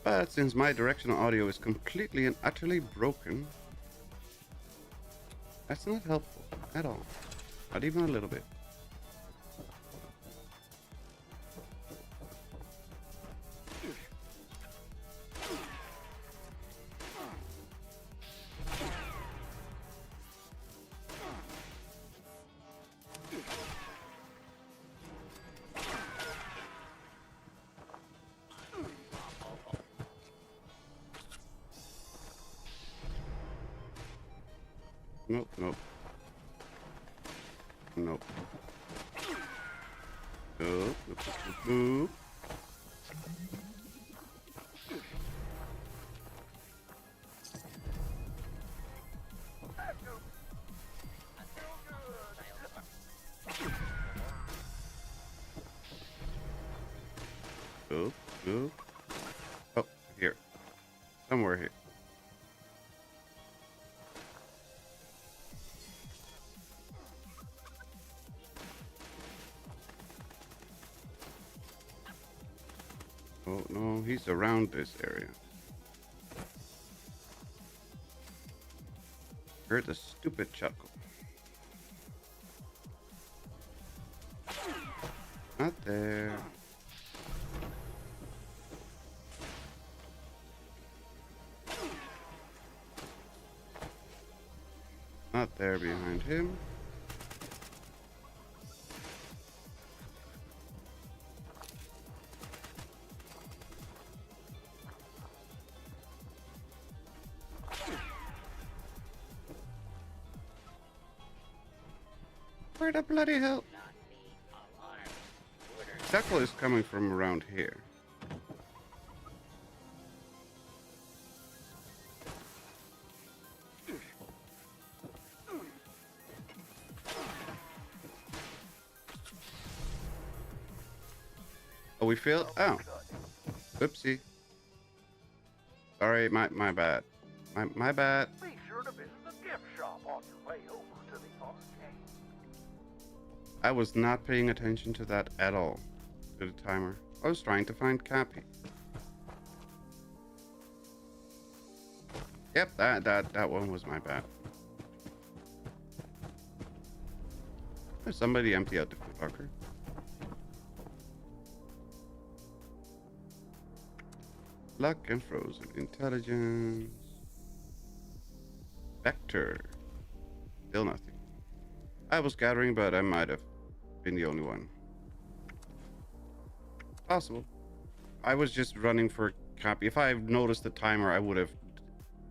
But since my directional audio is completely and utterly broken, that's not helpful at all. Not even a little bit. Nope, nope. Nope. Nope, nope, nope, nope. Nope, nope. Oh, here. Somewhere here. Oh no, he's around this area. Heard the stupid chuckle. Not there. there behind him. Where the bloody hell? Chuckle is coming from around here. Oh, we failed? Oh. Oopsie. Sorry, my bad. My bad. Be sure to visit the gift shop on your way over to the arcade. I was not paying attention to that at all. To the timer. I was trying to find Cappy. Yep, that one was my bad. Did somebody empty out the food locker? Luck and frozen intelligence. Vector. Still nothing. I was gathering, but I might have been the only one. Possible. I was just running for copy. If I noticed the timer, I would have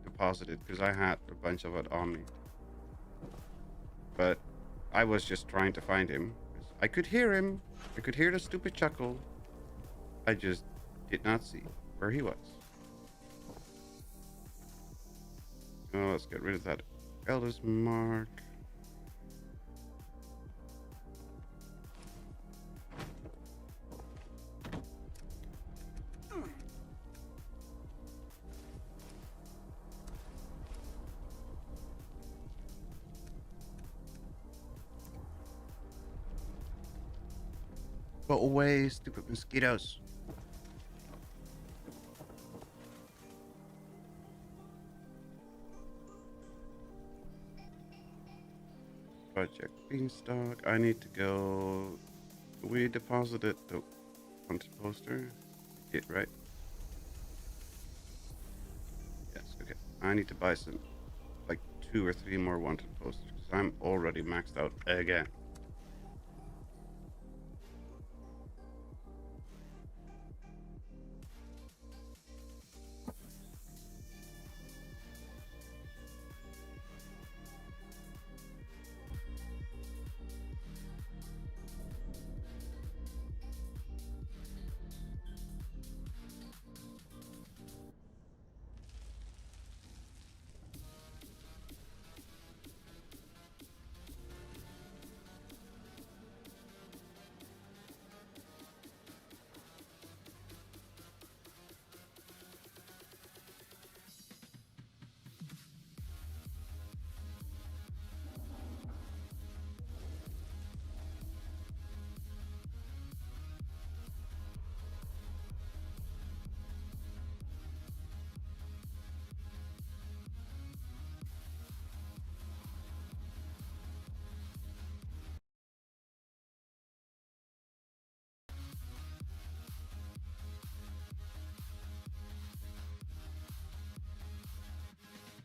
deposited because I had a bunch of it on me. But I was just trying to find him. I could hear him. I could hear the stupid chuckle. I just did not see where he was. Oh, let's get rid of that Elder's Mark. Go away, stupid mosquitoes. Project Beanstalk. I need to go. We deposited the wanted poster. Yeah, right? Yes, okay. I need to buy some, like 2 or 3 more wanted posters because I'm already maxed out again.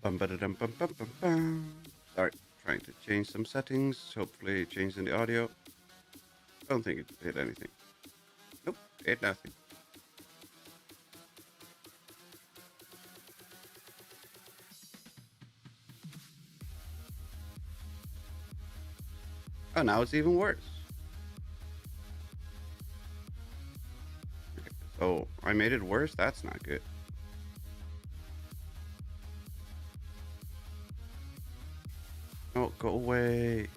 Bum, ba-da-dum, bum, bum, bum, bum. Sorry, trying to change some settings. Hopefully changing the audio. Don't think it did anything. Nope, did nothing. Oh, now it's even worse. Okay, so I made it worse? That's not good. Oh, go away.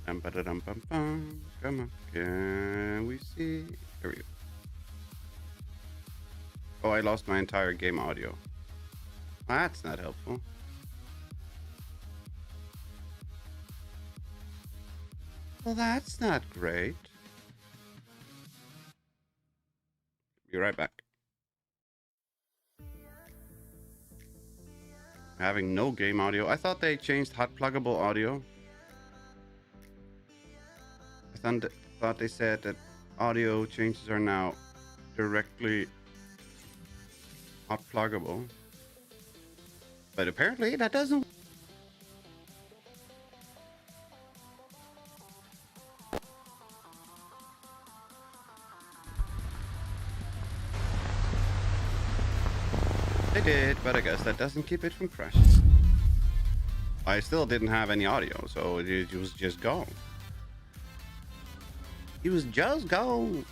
Dum-ba-da-dum-bum-bum. Come on, can we see? There we go. Oh, I lost my entire game audio. That's not helpful. Well, that's not great. Be right back. Having no game audio. I thought they changed hot pluggable audio. I thought they said that audio changes are now directly hot pluggable. But apparently that doesn't. They did, but I guess that doesn't keep it from crashing. I still didn't have any audio, so it was just gone. It was just gone.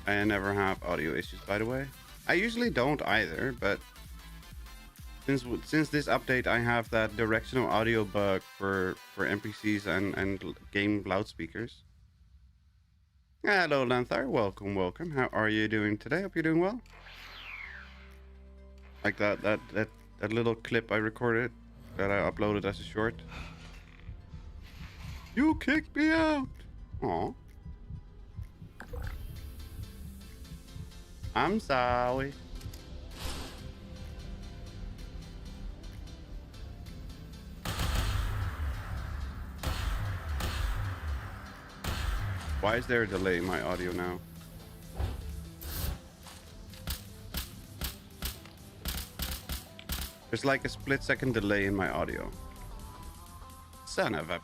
I never have audio issues, by the way. I usually don't either, but since this update, I have that directional audio bug for NPCs and game loudspeakers. Hello, Lanthar. Welcome. How are you doing today? Hope you're doing well. Like that little clip I recorded that I uploaded as a short. You kicked me out. Aw. I'm sorry. Why is there a delay in my audio now? There's like a split-second delay in my audio. Son of a...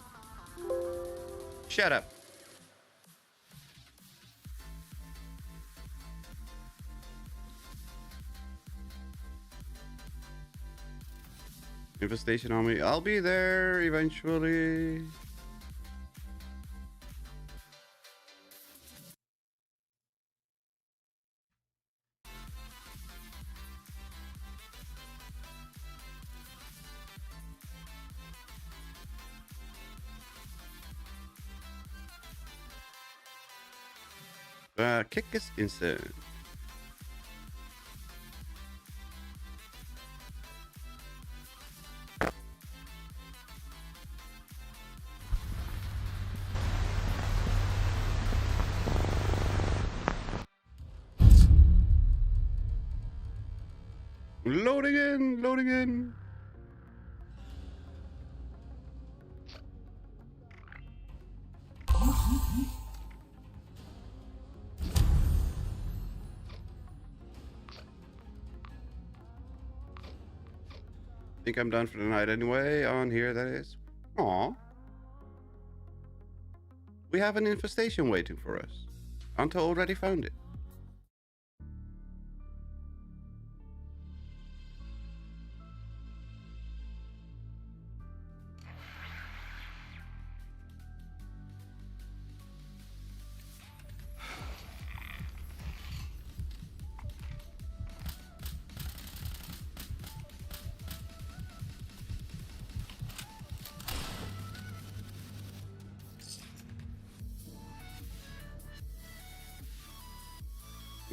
Shut up. Infestation on me. I'll be there eventually. Kick is instant. Loading in. Think I'm done for the night anyway. On here, that is. Aw. We have an infestation waiting for us. Anta already found it.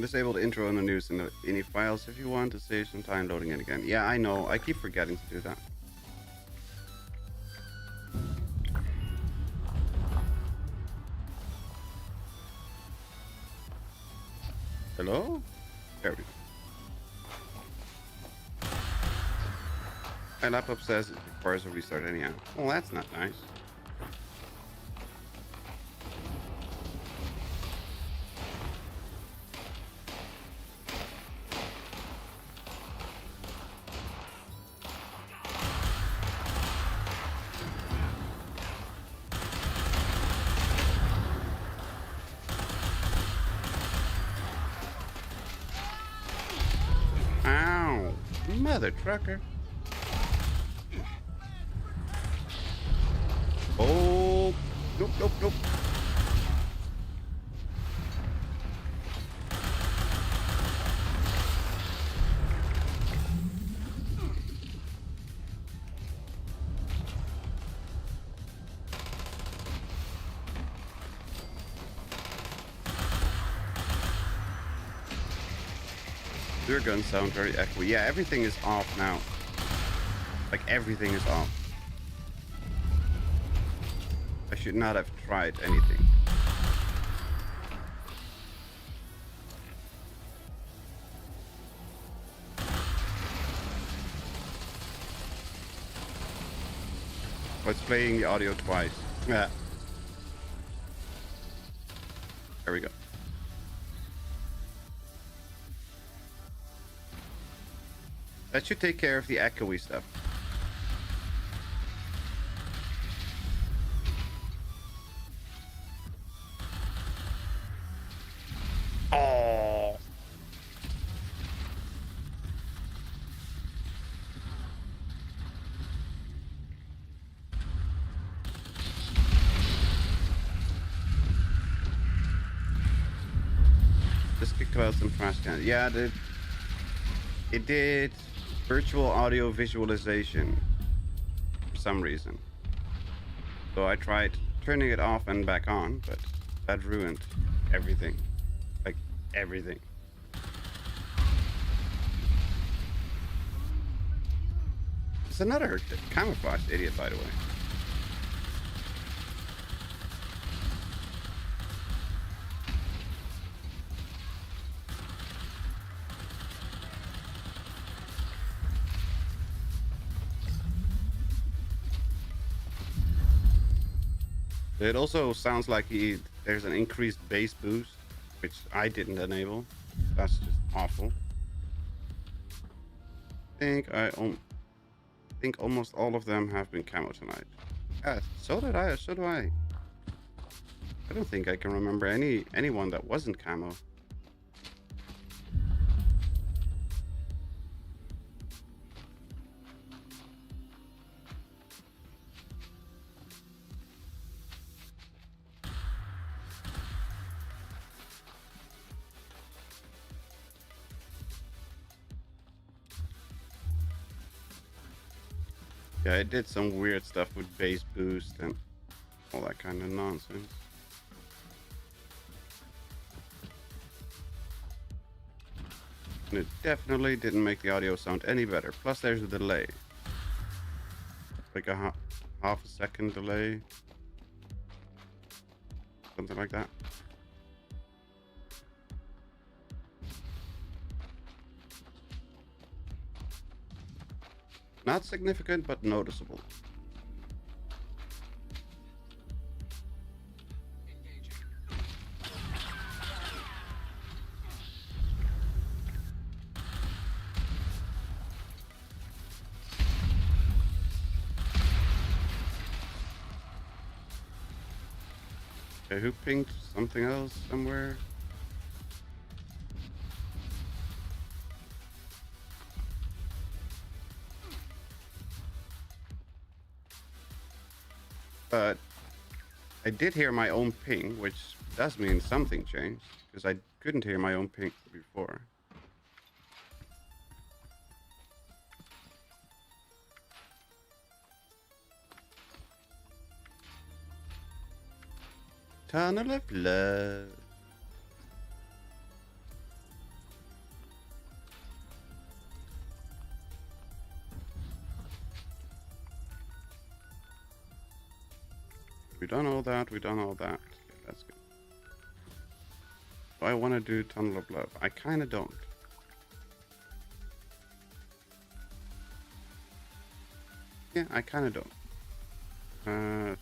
Disable the intro and the news in any files if you want to save some time loading it again. Yeah, I know. I keep forgetting to do that. Hello? There we go. My laptop says it requires a restart anyhow. Well, that's not nice. Mother trucker. Oh, nope. Your guns sound very echoey. Yeah, everything is off now. Like, everything is off. I should not have tried anything. Oh, it's playing the audio twice. Yeah. There we go. That should take care of the echoey stuff. Oh. Just kicked out some trash cans. Yeah, it did virtual audio visualization for some reason. So I tried turning it off and back on, but that ruined everything. Like, everything. It's another camouflaged idiot, by the way. It also sounds like there's an increased bass boost, which I didn't enable. That's just awful. I think almost all of them have been camo tonight. Yeah, so did I. So do I. I don't think I can remember anyone that wasn't camo. Yeah, it did some weird stuff with bass boost and all that kind of nonsense. And it definitely didn't make the audio sound any better. Plus there's a delay. Like a half a second delay. Something like that. Not significant, but noticeable. Okay, who pinged something else somewhere? But I did hear my own ping, which does mean something changed, because I couldn't hear my own ping before. Tunnel of love. We done all that, we done all that. Okay, that's good. Do I want to do Tunnel of Love? I kind of don't. Yeah, I kind of don't.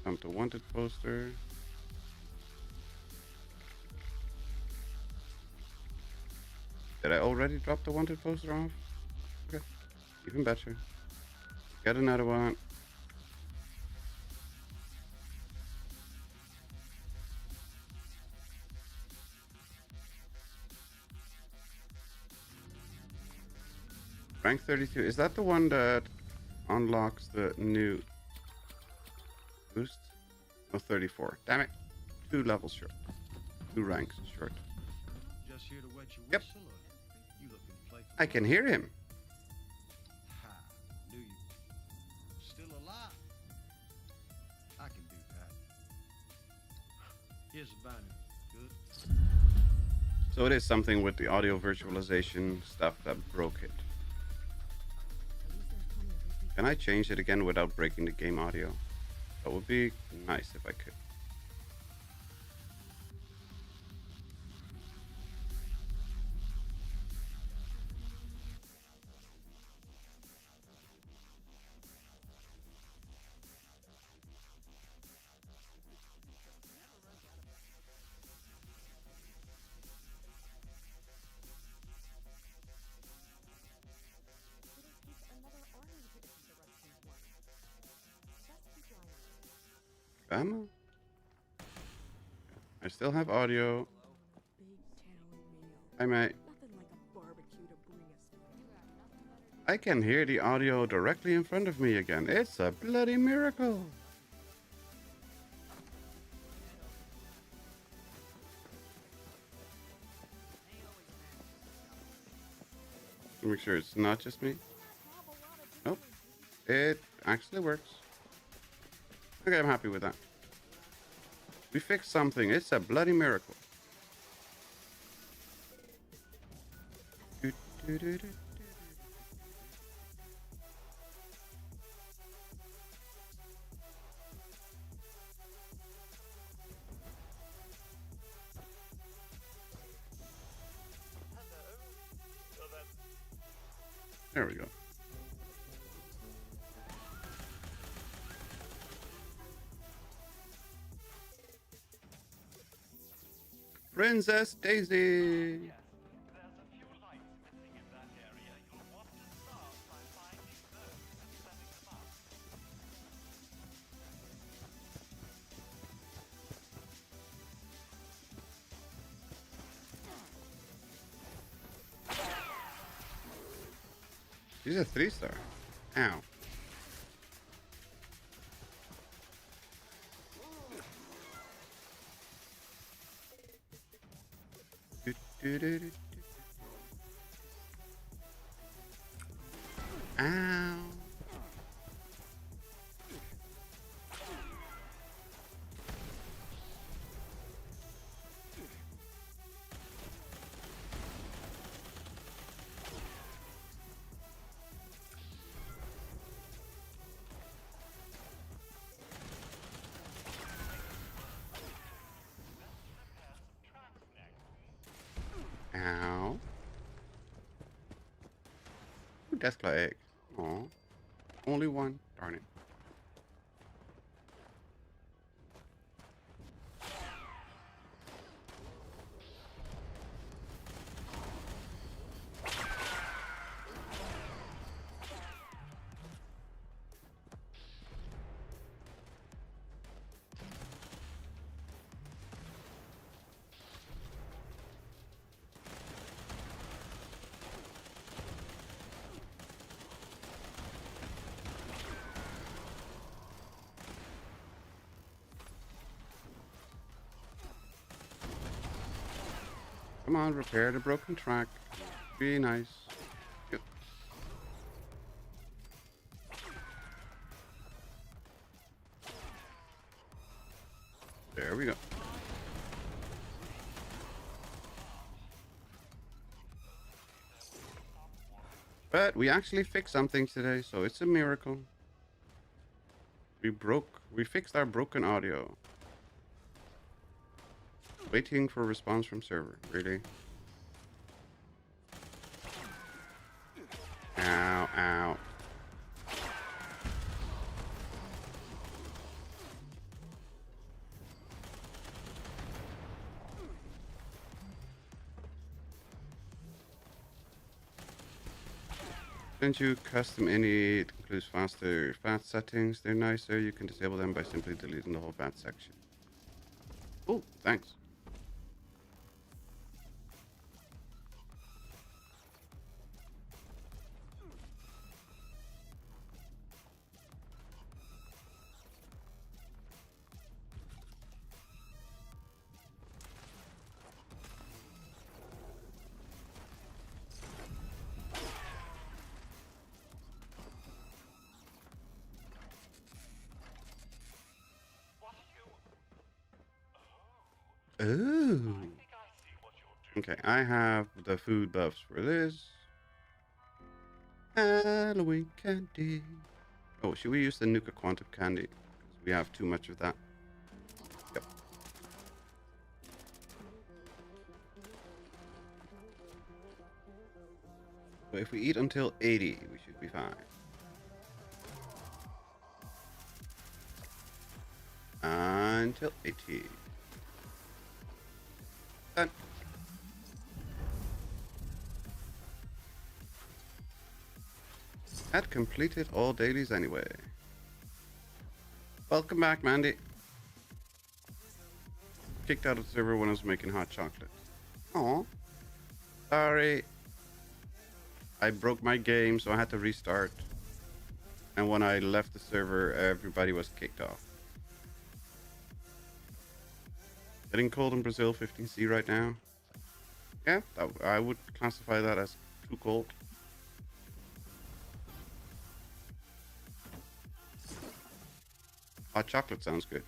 Come to wanted poster. Did I already drop the wanted poster off? Okay, even better. Get another one. Rank 32. Is that the one that unlocks the new boost? Oh, 34. Damn it. 2 levels short. 2 ranks short. Just here to wet your Yep. whistle, or you looking playful? I can hear him. Ha, knew you. Still alive. I can do that. Here's a banner. Good. So it is something with the audio virtualization stuff that broke it. Can I change it again without breaking the game audio? That would be nice if I could. Come on. I still have audio. Hi, mate. I can hear the audio directly in front of me again. It's a bloody miracle. Make sure it's not just me. Nope. It actually works. Okay, I'm happy with that. We fixed something. It's a bloody miracle. There we go. Princess Daisy! She's a 3-star. Ow. Ow. Ow. Ooh, Deathclaw egg. Aw. Only one. Darn it. Come on, repair the broken track. Be nice. Yep. There we go. But we actually fixed something today, so it's a miracle. We fixed our broken audio. Waiting for a response from server. Really? Ow, ow. Since you custom any, it includes faster VAT settings. They're nicer. You can disable them by simply deleting the whole VAT section. Oh, thanks. Ooh. Okay, I have the food buffs for this. Halloween candy. Oh, should we use the Nuka Quantum candy? Because we have too much of that. Yep. So if we eat until 80, we should be fine. Until 80. Done. Had completed all dailies anyway. Welcome back, Mandy. Kicked out of the server when I was making hot chocolate. Aw. Sorry. I broke my game, so I had to restart. And when I left the server, everybody was kicked off. Getting cold in Brazil, 15C right now. Yeah, I would classify that as too cold. Hot chocolate sounds good.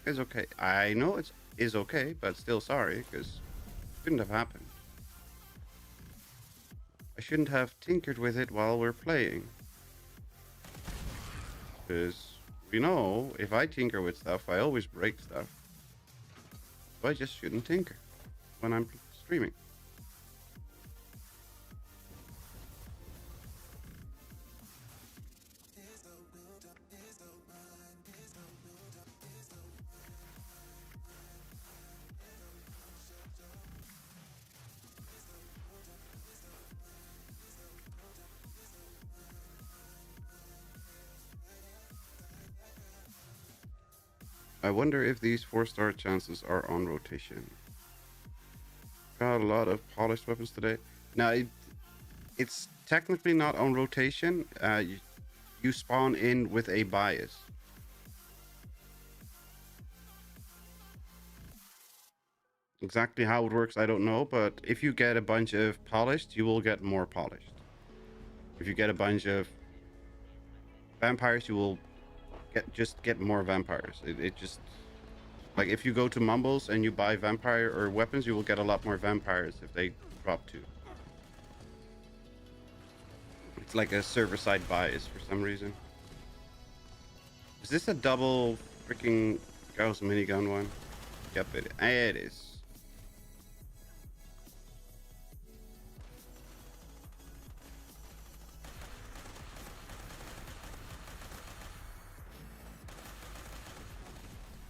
It's okay. I know it is okay, but still sorry, because it shouldn't have happened. I shouldn't have tinkered with it while we're playing. Because we know if I tinker with stuff, I always break stuff. So I just shouldn't tinker when I'm streaming. I wonder if these 4-star chances are on rotation. Got a lot of polished weapons today. Now, it's technically not on rotation. You spawn in with a bias. Exactly how it works, I don't know, but if you get a bunch of polished, you will get more polished. If you get a bunch of vampires, you will get more vampires. It just, like, if you go to Mumbles and you buy vampire or weapons, you will get a lot more vampires if they drop too. It's like a server side bias for some reason. Is this a double freaking Gauss minigun one? Yep, it is.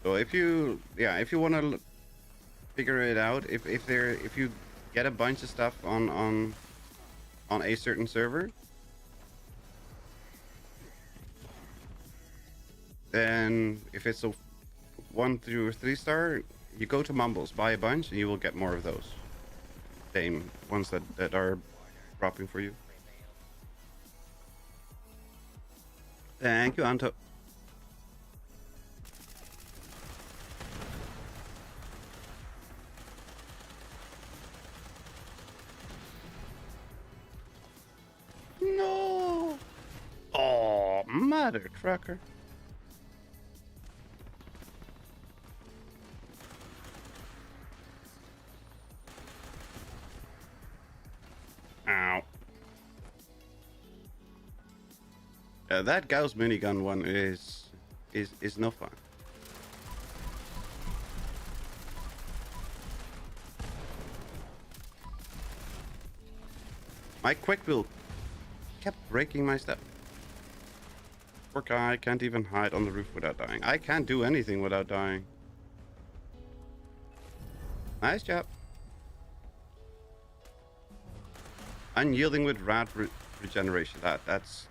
So if you want to figure it out, if you get a bunch of stuff on a certain server, then if it's a 1 through 3 star, you go to Mumbles, buy a bunch, and you will get more of those same ones that are dropping for you. Thank you, Anto. No. Oh, mother trucker. Ow. That Gauss minigun one is no fun. My quick build kept breaking my step. Poor guy can't even hide on the roof without dying. I can't do anything without dying. Nice job. Unyielding with rad regeneration. That's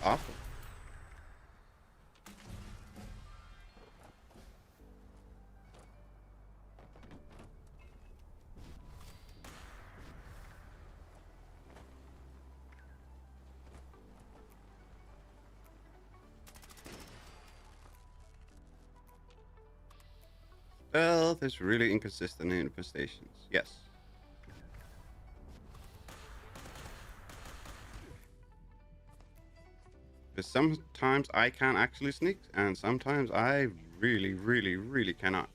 awful. Stealth is really inconsistent in Infestations. Yes. Because sometimes I can actually sneak, and sometimes I really cannot.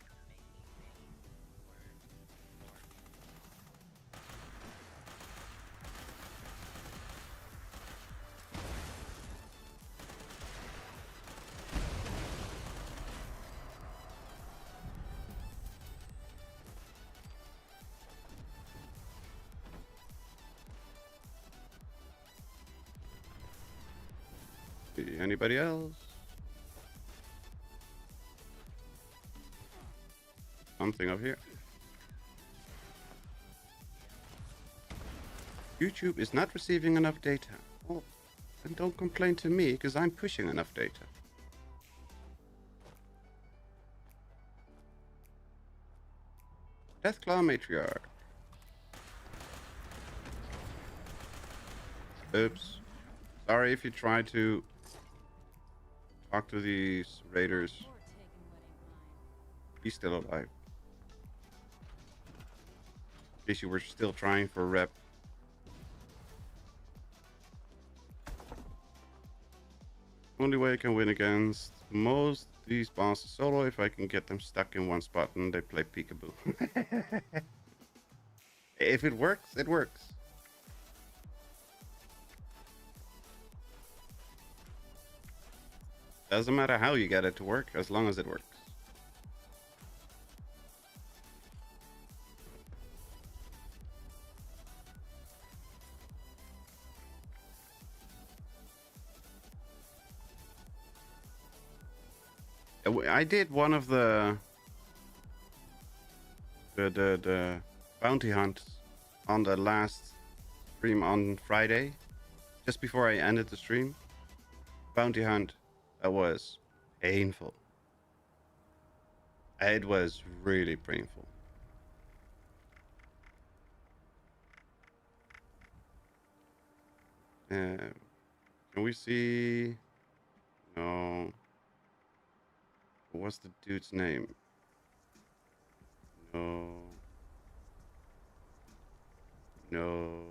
See anybody else? Something up here. YouTube is not receiving enough data. Well, then don't complain to me, because I'm pushing enough data. Deathclaw Matriarch. Oops. Sorry if you try to talk to these raiders. He's still alive. In case you were still trying for rep. Only way I can win against most these bosses solo if I can get them stuck in one spot and they play peekaboo. If it works, it works. Doesn't matter how you get it to work, as long as it works. I did one of the bounty hunts on the last stream on Friday, just before I ended the stream. Bounty hunt that was painful. It was really painful. Can we see? No. What's the dude's name? No. No.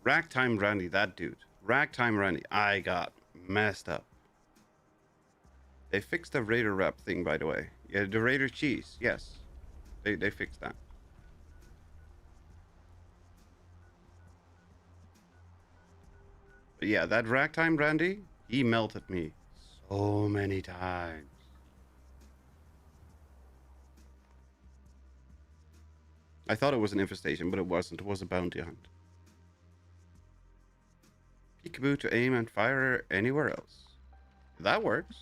Ragtime Randy, that dude. Ragtime Randy. I got messed up. They fixed the Raider wrap thing, by the way. Yeah, the Raider cheese. Yes. They fixed that. But yeah, that Ragtime Randy, he melted me so many times. I thought it was an infestation, but it wasn't. It was a bounty hunt. Peekaboo to aim and fire anywhere else. That works.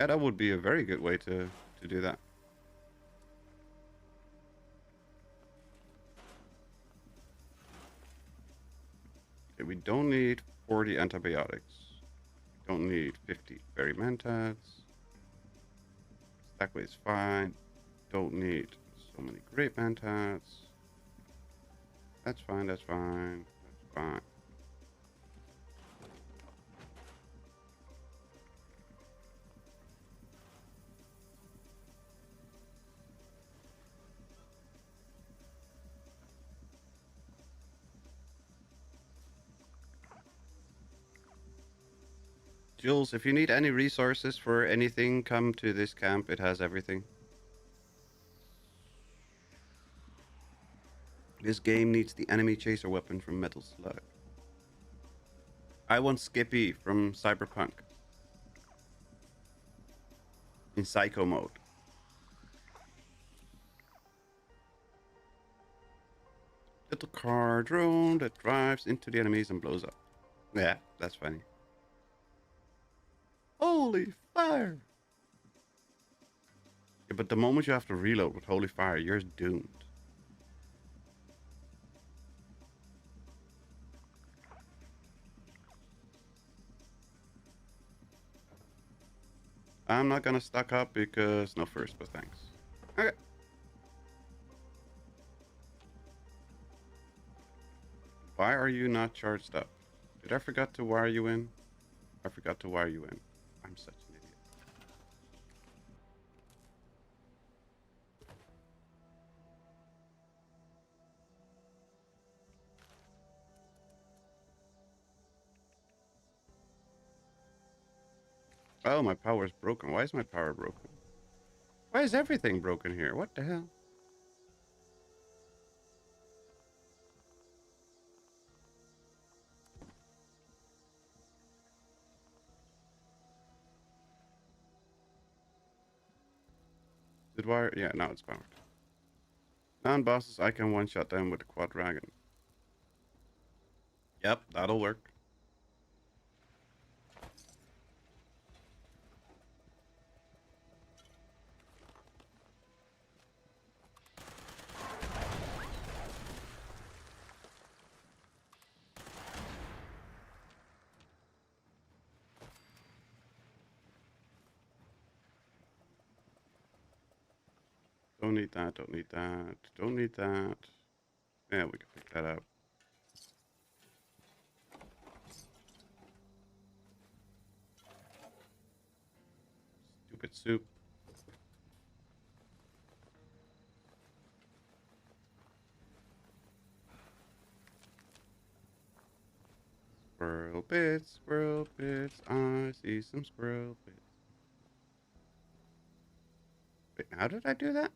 Yeah, that would be a very good way to do that. Okay, we don't need 40 antibiotics. We don't need 50 berry mentats. Stackway is fine. Don't need so many grape mentats. That's fine, that's fine, that's fine. Jules, if you need any resources for anything, come to this camp. It has everything. This game needs the enemy chaser weapon from Metal Slug. I want Skippy from Cyberpunk. In Psycho mode. Little car drone that drives into the enemies and blows up. Yeah, that's funny. Holy fire! Yeah, but the moment you have to reload with holy fire, you're doomed. I'm not gonna stock up because no first, but thanks. Okay. Why are you not charged up? Did I forget to wire you in? I forgot to wire you in. I'm such an idiot. Oh, my power is broken. Why is my power broken? Why is everything broken here? What the hell? Did wire? Yeah, now it's powered. Non-bosses, I can one-shot them with the quad dragon. Yep, that'll work. Don't need that, don't need that, don't need that. Yeah, we can pick that up. Stupid soup. Squirrel bits, I see some squirrel bits. Wait, how did I do that?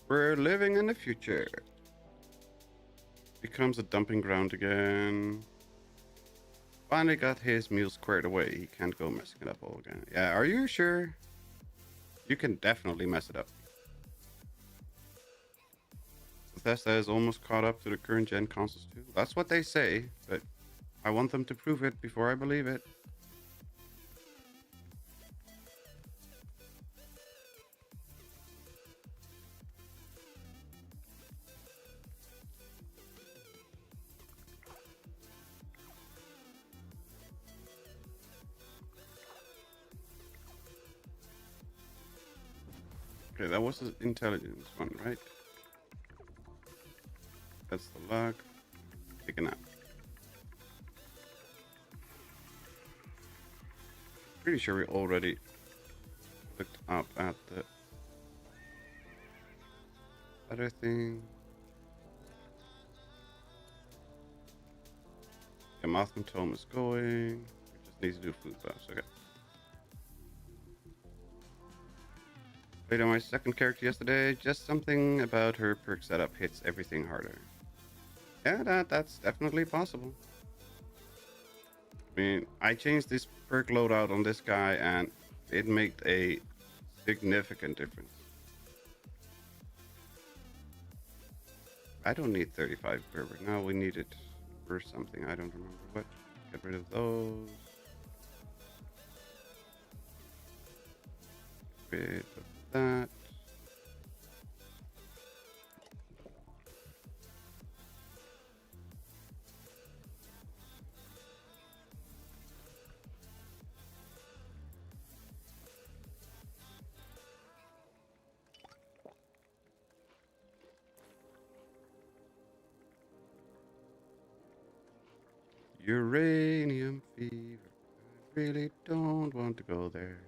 We're living in the future. Becomes a dumping ground again. Finally got his meal squared away. He can't go messing it up all again. Yeah, are you sure? You can definitely mess it up. Bethesda is almost caught up to the current gen consoles too. That's what they say, but I want them to prove it before I believe it. Okay, that was the intelligence one, right? That's the luck. Take a nap. Pretty sure we already looked up at the other thing. Yeah, Mothman Tome is going. We just need to do food buffs. Okay. Played on my second character yesterday. Just something about her perk setup hits everything harder. Yeah, that's definitely possible. I mean, I changed this perk loadout on this guy and it made a significant difference. I don't need 35 Berber. Now we need it for something. I don't remember what. Get rid of those. Get rid of that. Uranium fever. I really don't want to go there.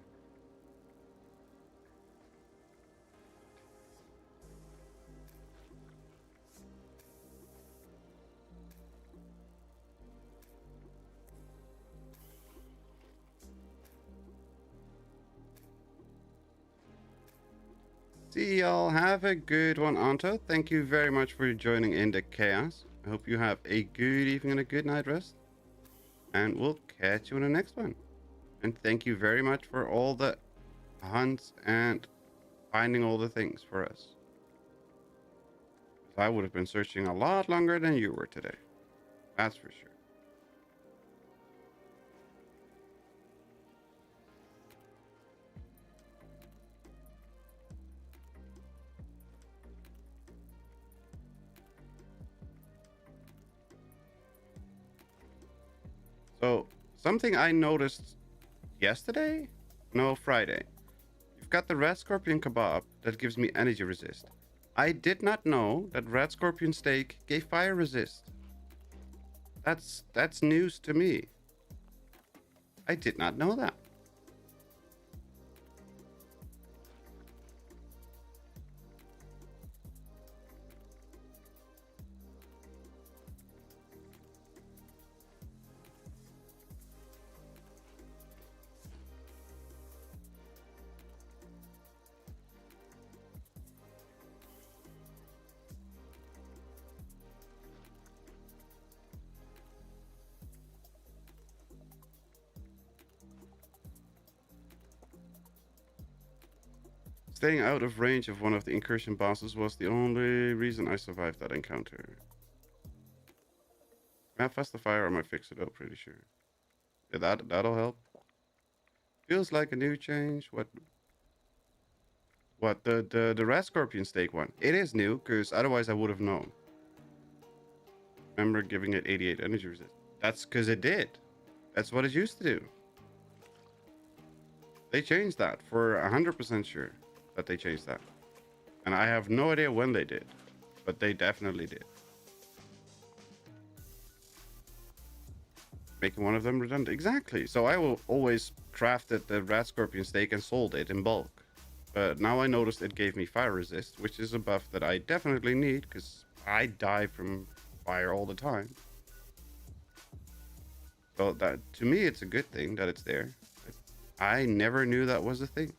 See y'all. Have a good one, Anto. Thank you very much for joining in the chaos. I hope you have a good evening and a good night rest. And we'll catch you in the next one. And thank you very much for all the hunts and finding all the things for us. I would have been searching a lot longer than you were today. That's for sure. So, something I noticed yesterday? No, Friday. You've got the red scorpion kebab that gives me energy resist. I did not know that red scorpion steak gave fire resist. That's news to me. I did not know that. Staying out of range of one of the incursion bosses was the only reason I survived that encounter. Can I fast the fire? I might fix it up, pretty sure. Yeah, that'll help. Feels like a new change. What the red scorpion steak one? It is new, because otherwise I would have known. Remember giving it 88 energy resist. That's because it did. That's what it used to do. They changed that for 100% sure that they changed that. And I have no idea when they did, but they definitely did. Making one of them redundant. Exactly. So I will always crafted the rat scorpion steak and sold it in bulk. But now I noticed it gave me fire resist, which is a buff that I definitely need because I die from fire all the time. So that, to me, it's a good thing that it's there. I never knew that was a thing.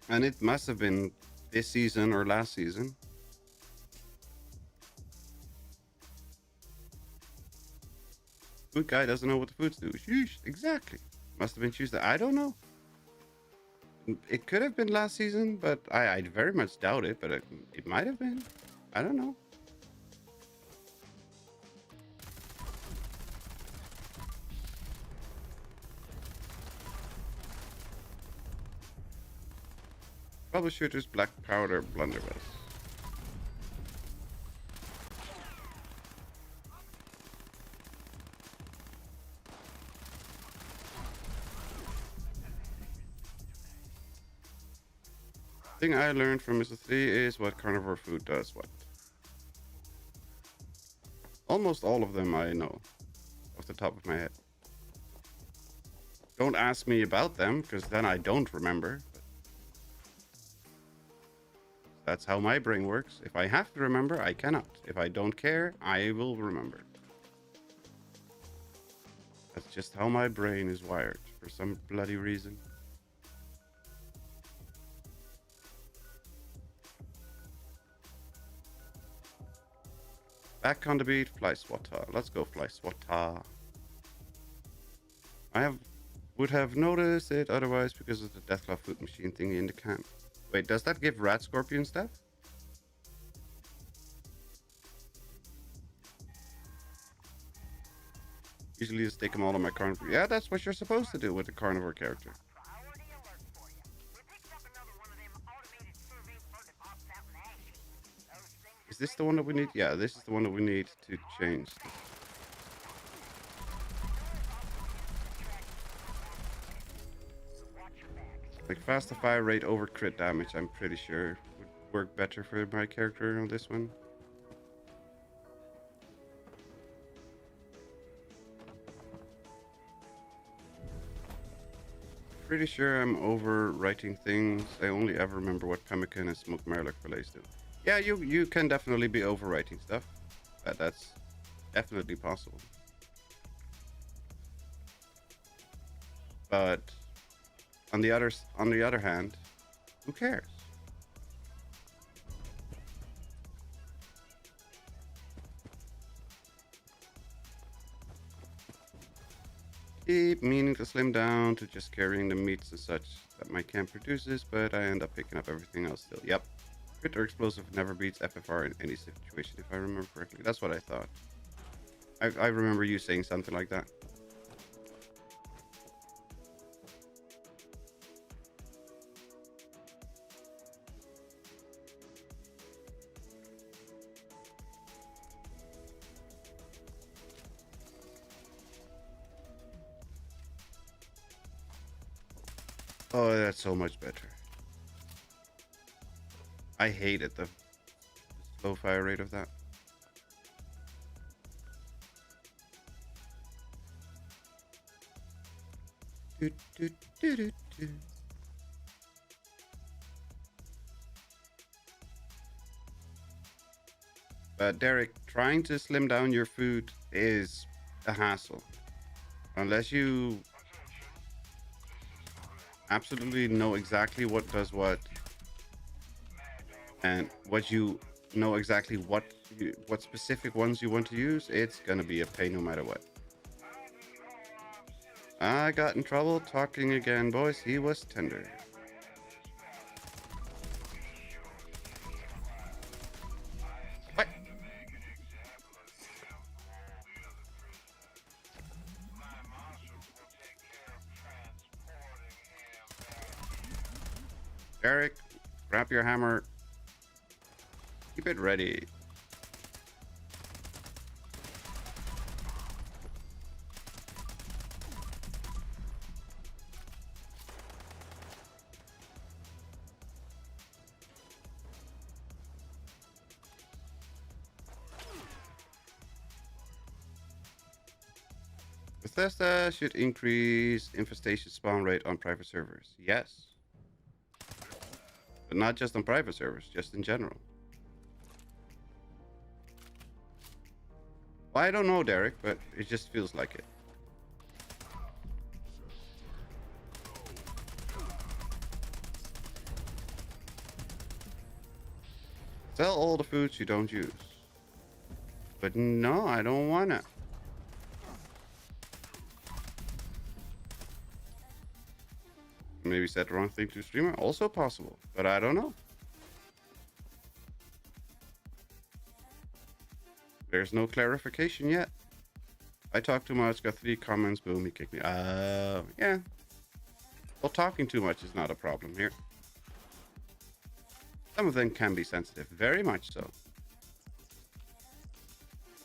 And it must have been this season or last season. Food guy doesn't know what the foods do. Sheesh, exactly. Must have been Tuesday. I don't know. It could have been last season, but I very much doubt it. But it might have been. I don't know. Troubleshooters, black powder, blunderbuss. Thing I learned from Mr. 3 is what carnivore food does what. Almost all of them I know off the top of my head. Don't ask me about them because then I don't remember. That's how my brain works. If I have to remember, I cannot. If I don't care, I will remember. That's just how my brain is wired for some bloody reason. Back on the beat, fly swatter. Let's go fly swatter. Would have noticed it otherwise because of the Deathclaw food machine thingy in the camp. Wait, does that give rat scorpion stuff? Usually just take them all on my carnivore. Yeah, that's what you're supposed to do with a carnivore character. Is this the one that we need? Yeah, this is the one that we need to change. Like faster fire rate over crit damage, I'm pretty sure would work better for my character on this one. Pretty sure I'm overwriting things. I only ever remember what pemmican and smoked Merlock relays do. Yeah, you can definitely be overwriting stuff. That's definitely possible. But on the other hand, who cares? Keep meaning to slim down to just carrying the meats and such that my camp produces, but I end up picking up everything else still. Yep. Crit or explosive never beats FFR in any situation, if I remember correctly. That's what I thought. I remember you saying something like that. Oh, that's so much better. I hated the slow fire rate of that. Do, do, do, do, do. Derek, trying to slim down your food is a hassle. Unless you absolutely know exactly what does what, and what you know exactly what specific ones you want to use, it's gonna be a pain no matter what. I got in trouble talking again, boys. He was tender. What? Eric, grab your hammer. Keep it ready. Bethesda should increase infestation spawn rate on private servers. Yes. But not just on private servers, just in general. Well, I don't know, Derek, but it just feels like it. Sell all the foods you don't use. But no, I don't wanna. Maybe said the wrong thing to streamer. Also possible, but I don't know. There's no clarification yet. I talk too much, got 3 comments, boom, he kicked me. Yeah. Well, talking too much is not a problem here. Some of them can be sensitive, very much so.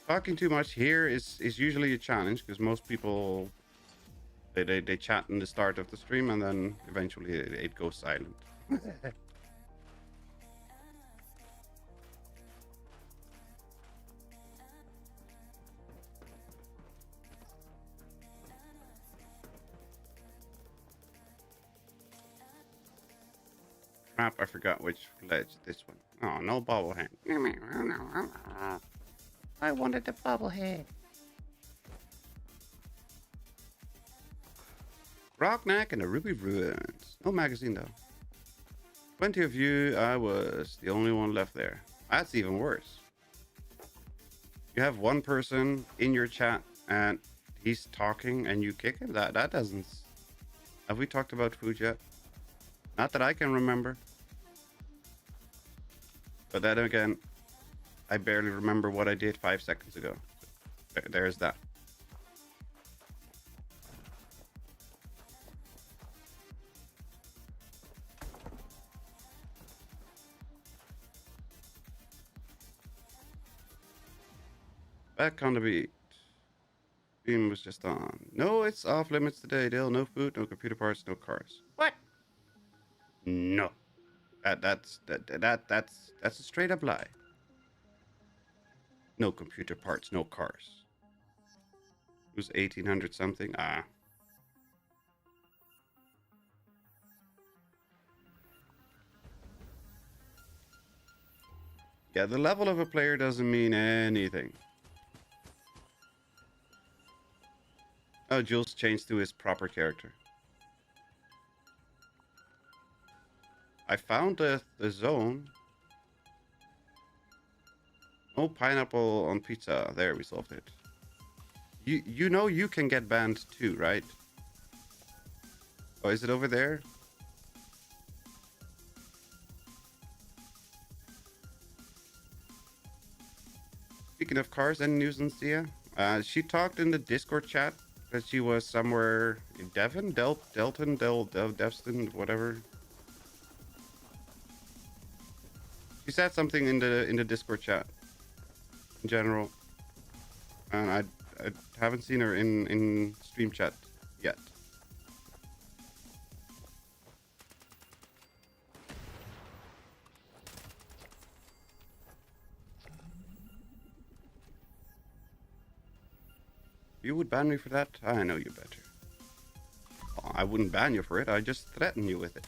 Talking too much here is usually a challenge because most people they chat in the start of the stream and then eventually it goes silent. Crap, I forgot which ledge this one. Oh, no bobblehead. I wanted the bobblehead. Rockneck and the Ruby Ruins. No magazine though. 20 of you, I was the only one left there. That's even worse. You have one person in your chat and he's talking and you kick him? That doesn't... Have we talked about food yet? Not that I can remember. But then again, I barely remember what I did 5 seconds ago. There's that. Back on the beat. Beam was just on. No, it's off limits today, Dale. No food, no computer parts, no cars. What? No. That's a straight up lie. No computer parts, no cars. Who's 1800 something? Ah. Yeah, the level of a player doesn't mean anything. Oh, Jules changed to his proper character. I found the zone. No pineapple on pizza. There, we solved it. You know you can get banned too, right? Oh, is it over there? Speaking of cars and nuisance, Sia, she talked in the Discord chat that she was somewhere in Devon, Delton, Devston, whatever. She said something in the Discord chat in general, and I haven't seen her in stream chat yet. You would ban me for that? I know you better. Well, I wouldn't ban you for it. I just threaten you with it.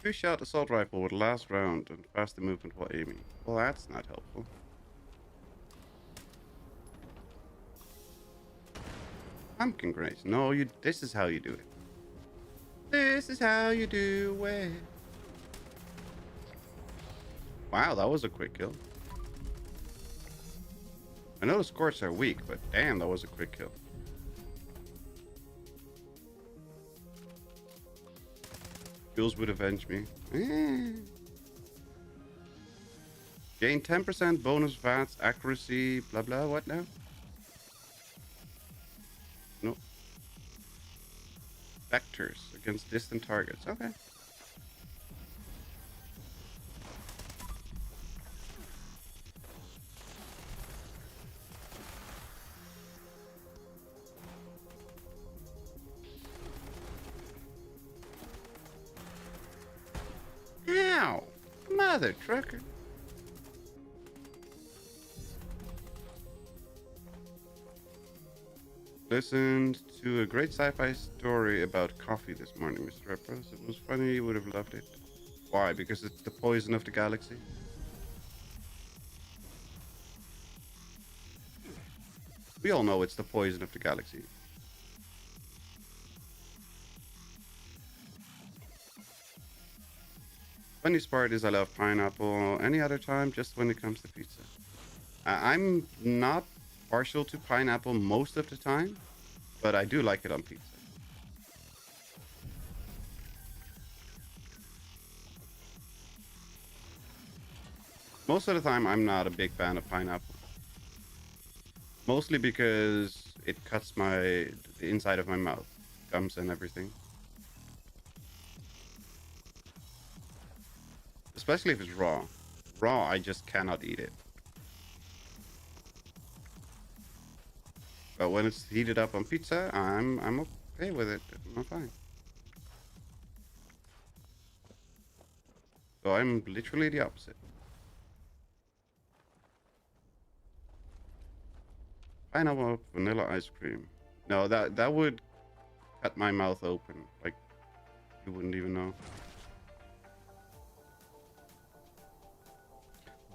Two-shot assault rifle with last round and faster movement while aiming. Well, that's not helpful. Pumpkin grenades. No, you. This is how you do it. This is how you do it. Wow, that was a quick kill. I know the scores are weak, but damn, that was a quick kill. Jules would avenge me. Gain 10% bonus VATS, accuracy, blah blah, what now? No. Vectors against distant targets, okay. Ow! Mother trucker. Listened to a great sci-fi story about coffee this morning, Mr. Epros. It was funny, you would have loved it. Why? Because it's the poison of the galaxy? We all know it's the poison of the galaxy. Funniest part is I love pineapple any other time, just when it comes to pizza. I'm not partial to pineapple most of the time, but I do like it on pizza. Most of the time, I'm not a big fan of pineapple. Mostly because it cuts the inside of my mouth, gums and everything. Especially if it's raw. Raw, I just cannot eat it. But when it's heated up on pizza, I'm okay with it. I'm fine. So I'm literally the opposite. Pineapple vanilla ice cream. No, that would cut my mouth open. Like, you wouldn't even know.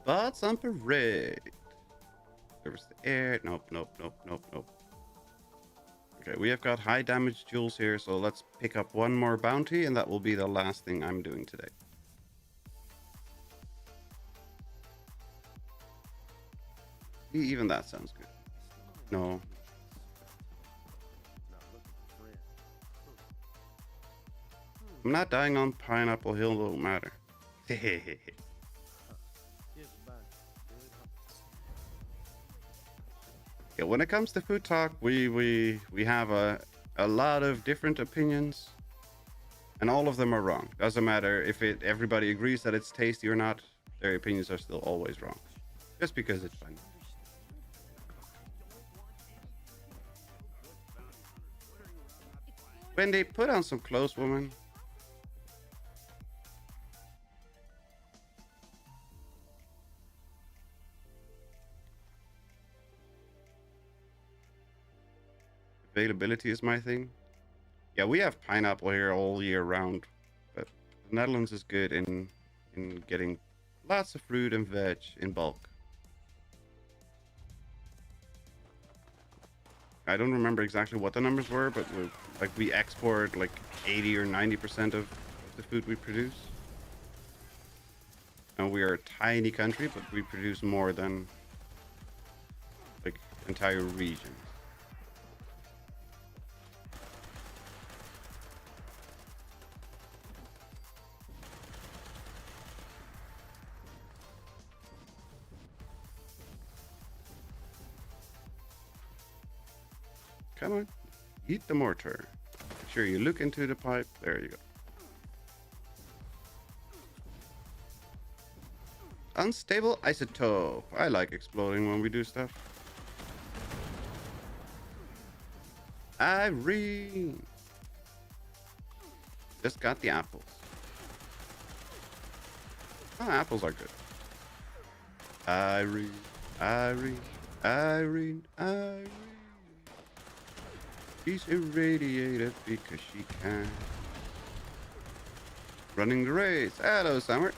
But on parade. Service the air. Nope, nope, nope, nope, nope. Okay, we have got high damage jewels here, so let's pick up one more bounty, and that will be the last thing I'm doing today. Even that sounds good. No. I'm not dying on Pineapple Hill, don't matter. Yeah, when it comes to food talk, we have a lot of different opinions, and all of them are wrong. Doesn't matter if everybody agrees that it's tasty or not, their opinions are still always wrong. Just because it's fun. Wendy, put on some clothes, woman. Availability is my thing. Yeah, we have pineapple here all year round, but the Netherlands is good in getting lots of fruit and veg in bulk. I don't remember exactly what the numbers were, but we export like 80 or 90% of the food we produce. And we are a tiny country, but we produce more than like entire regions. Come on, eat the mortar. Make sure you look into the pipe. There you go. Unstable isotope. I like exploding when we do stuff. Irene. Just got the apples. Oh, apples are good. Irene, Irene, Irene, Irene. She's irradiated because she can. Running the race. Hello, Summer.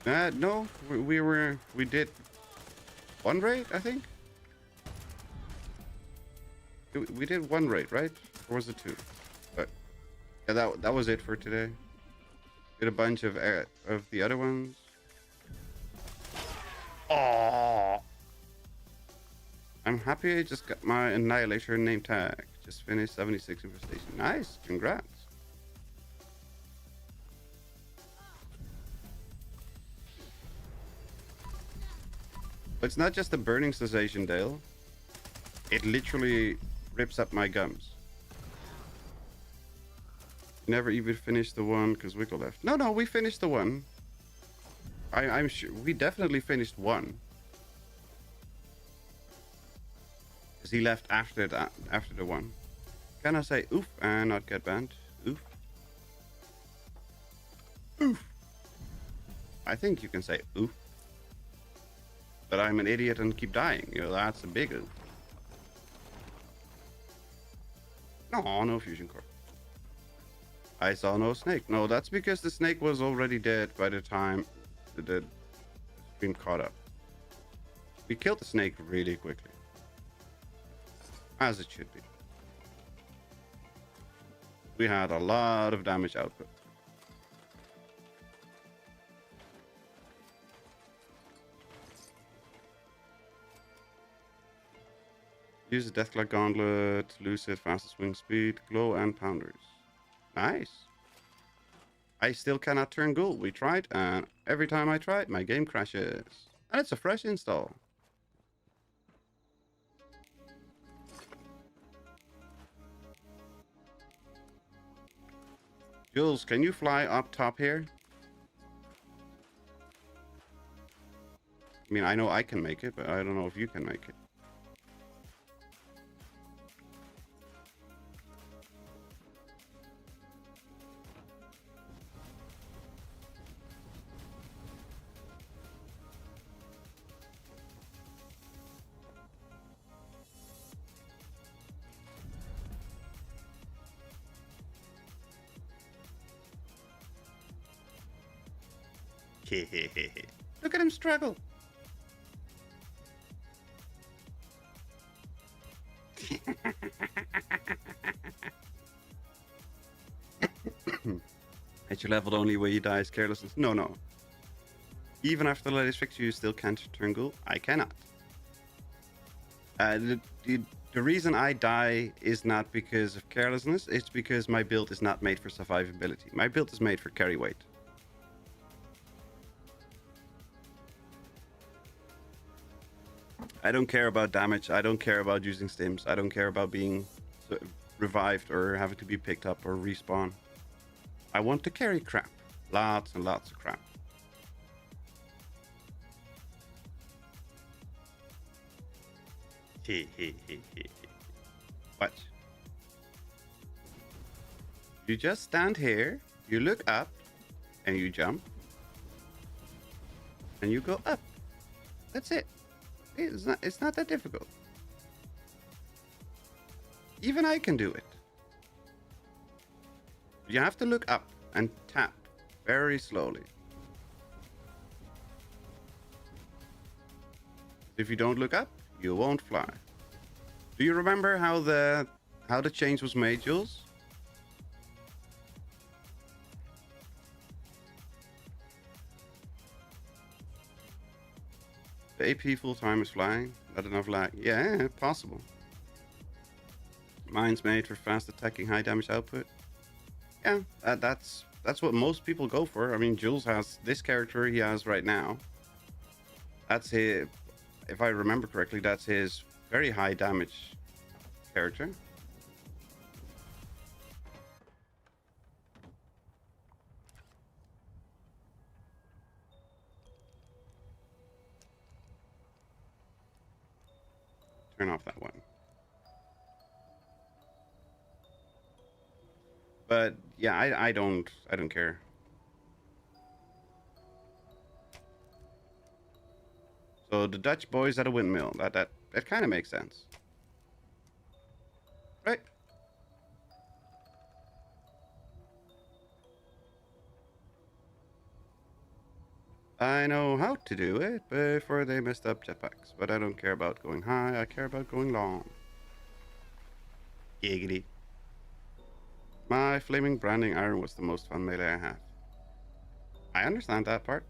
No, we did one raid, I think. We did one raid, right? Or was it two? But yeah, that was it for today. Did a bunch of the other ones. Oh, I'm happy I just got my Annihilator name tag. Just finished 76 Infestation. Nice, congrats. But it's not just a burning sensation, Dale. It literally rips up my gums. Never even finished the one because Wiggle left. No, we finished the one. I'm sure we definitely finished one. Because he left after that, after the one. Can I say oof and not get banned? Oof. Oof. I think you can say oof. But I'm an idiot and keep dying. You know, that's a big oof. No fusion core. I saw no snake. No, that's because the snake was already dead by the time the stream caught up. We killed the snake really quickly. As it should be. We had a lot of damage output. Use the Deathclaw Gauntlet, Lucid, fastest swing speed, Glow, and Pounders. Nice. I still cannot turn ghoul. We tried, and every time I try, my game crashes. And it's a fresh install. Jules, can you fly up top here? I mean, I know I can make it, but I don't know if you can make it. Look at him struggle. At your level, the only way you die is carelessness. No. Even after the latest fix, you still can't turn ghoul. I cannot. The reason I die is not because of carelessness. It's because my build is not made for survivability. My build is made for carry weight. I don't care about damage. I don't care about using stims. I don't care about being revived or having to be picked up or respawn. I want to carry crap. Lots and lots of crap. Watch. You just stand here, you look up, and you jump. And you go up. That's it. It's not that difficult. Even I can do it. You have to look up and tap very slowly. If you don't look up, you won't fly. Do you remember how the change was made, Jules? The AP full time is flying, not enough lag. Yeah, possible. Mine's made for fast attacking, high damage output. Yeah, that's what most people go for. I mean, Jules has this character he has right now. That's his, if I remember correctly, that's his very high damage character. Turn off that one. But yeah, I don't care. So the Dutch boys at a windmill. That kind of makes sense. Right? I know how to do it before they messed up jetpacks, but I don't care about going high, I care about going long. Giggity. My flaming branding iron was the most fun melee I have. I understand that part.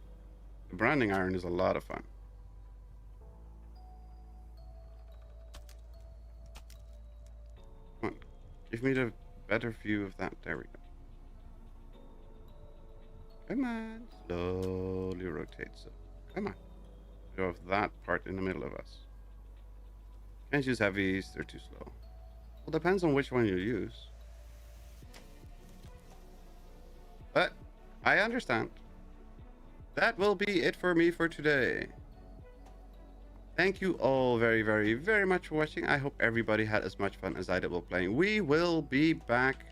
The branding iron is a lot of fun. Come on, give me the better view of that. There we go. Come on, slowly rotate. So, come on. Go of that part in the middle of us. Can't use heavies, they're too slow. Well, depends on which one you use. But I understand. That will be it for me for today. Thank you all very, very, very much for watching. I hope everybody had as much fun as I did while playing. We will be back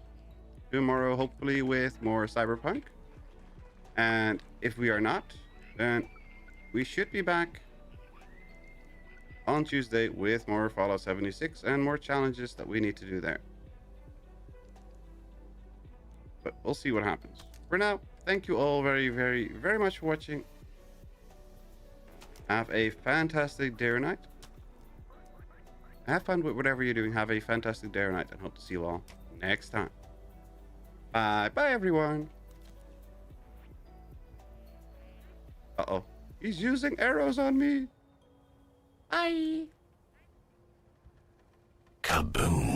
tomorrow, hopefully, with more Cyberpunk. And if we are not, then we should be back on Tuesday with more Fallout 76 and more challenges that we need to do there. But we'll see what happens. For now, thank you all very, very, very much for watching. Have a fantastic day or night. Have fun with whatever you're doing. Have a fantastic day or night, and hope to see you all next time. Bye. Bye, everyone. Uh-oh. He's using arrows on me. Bye. Kaboom.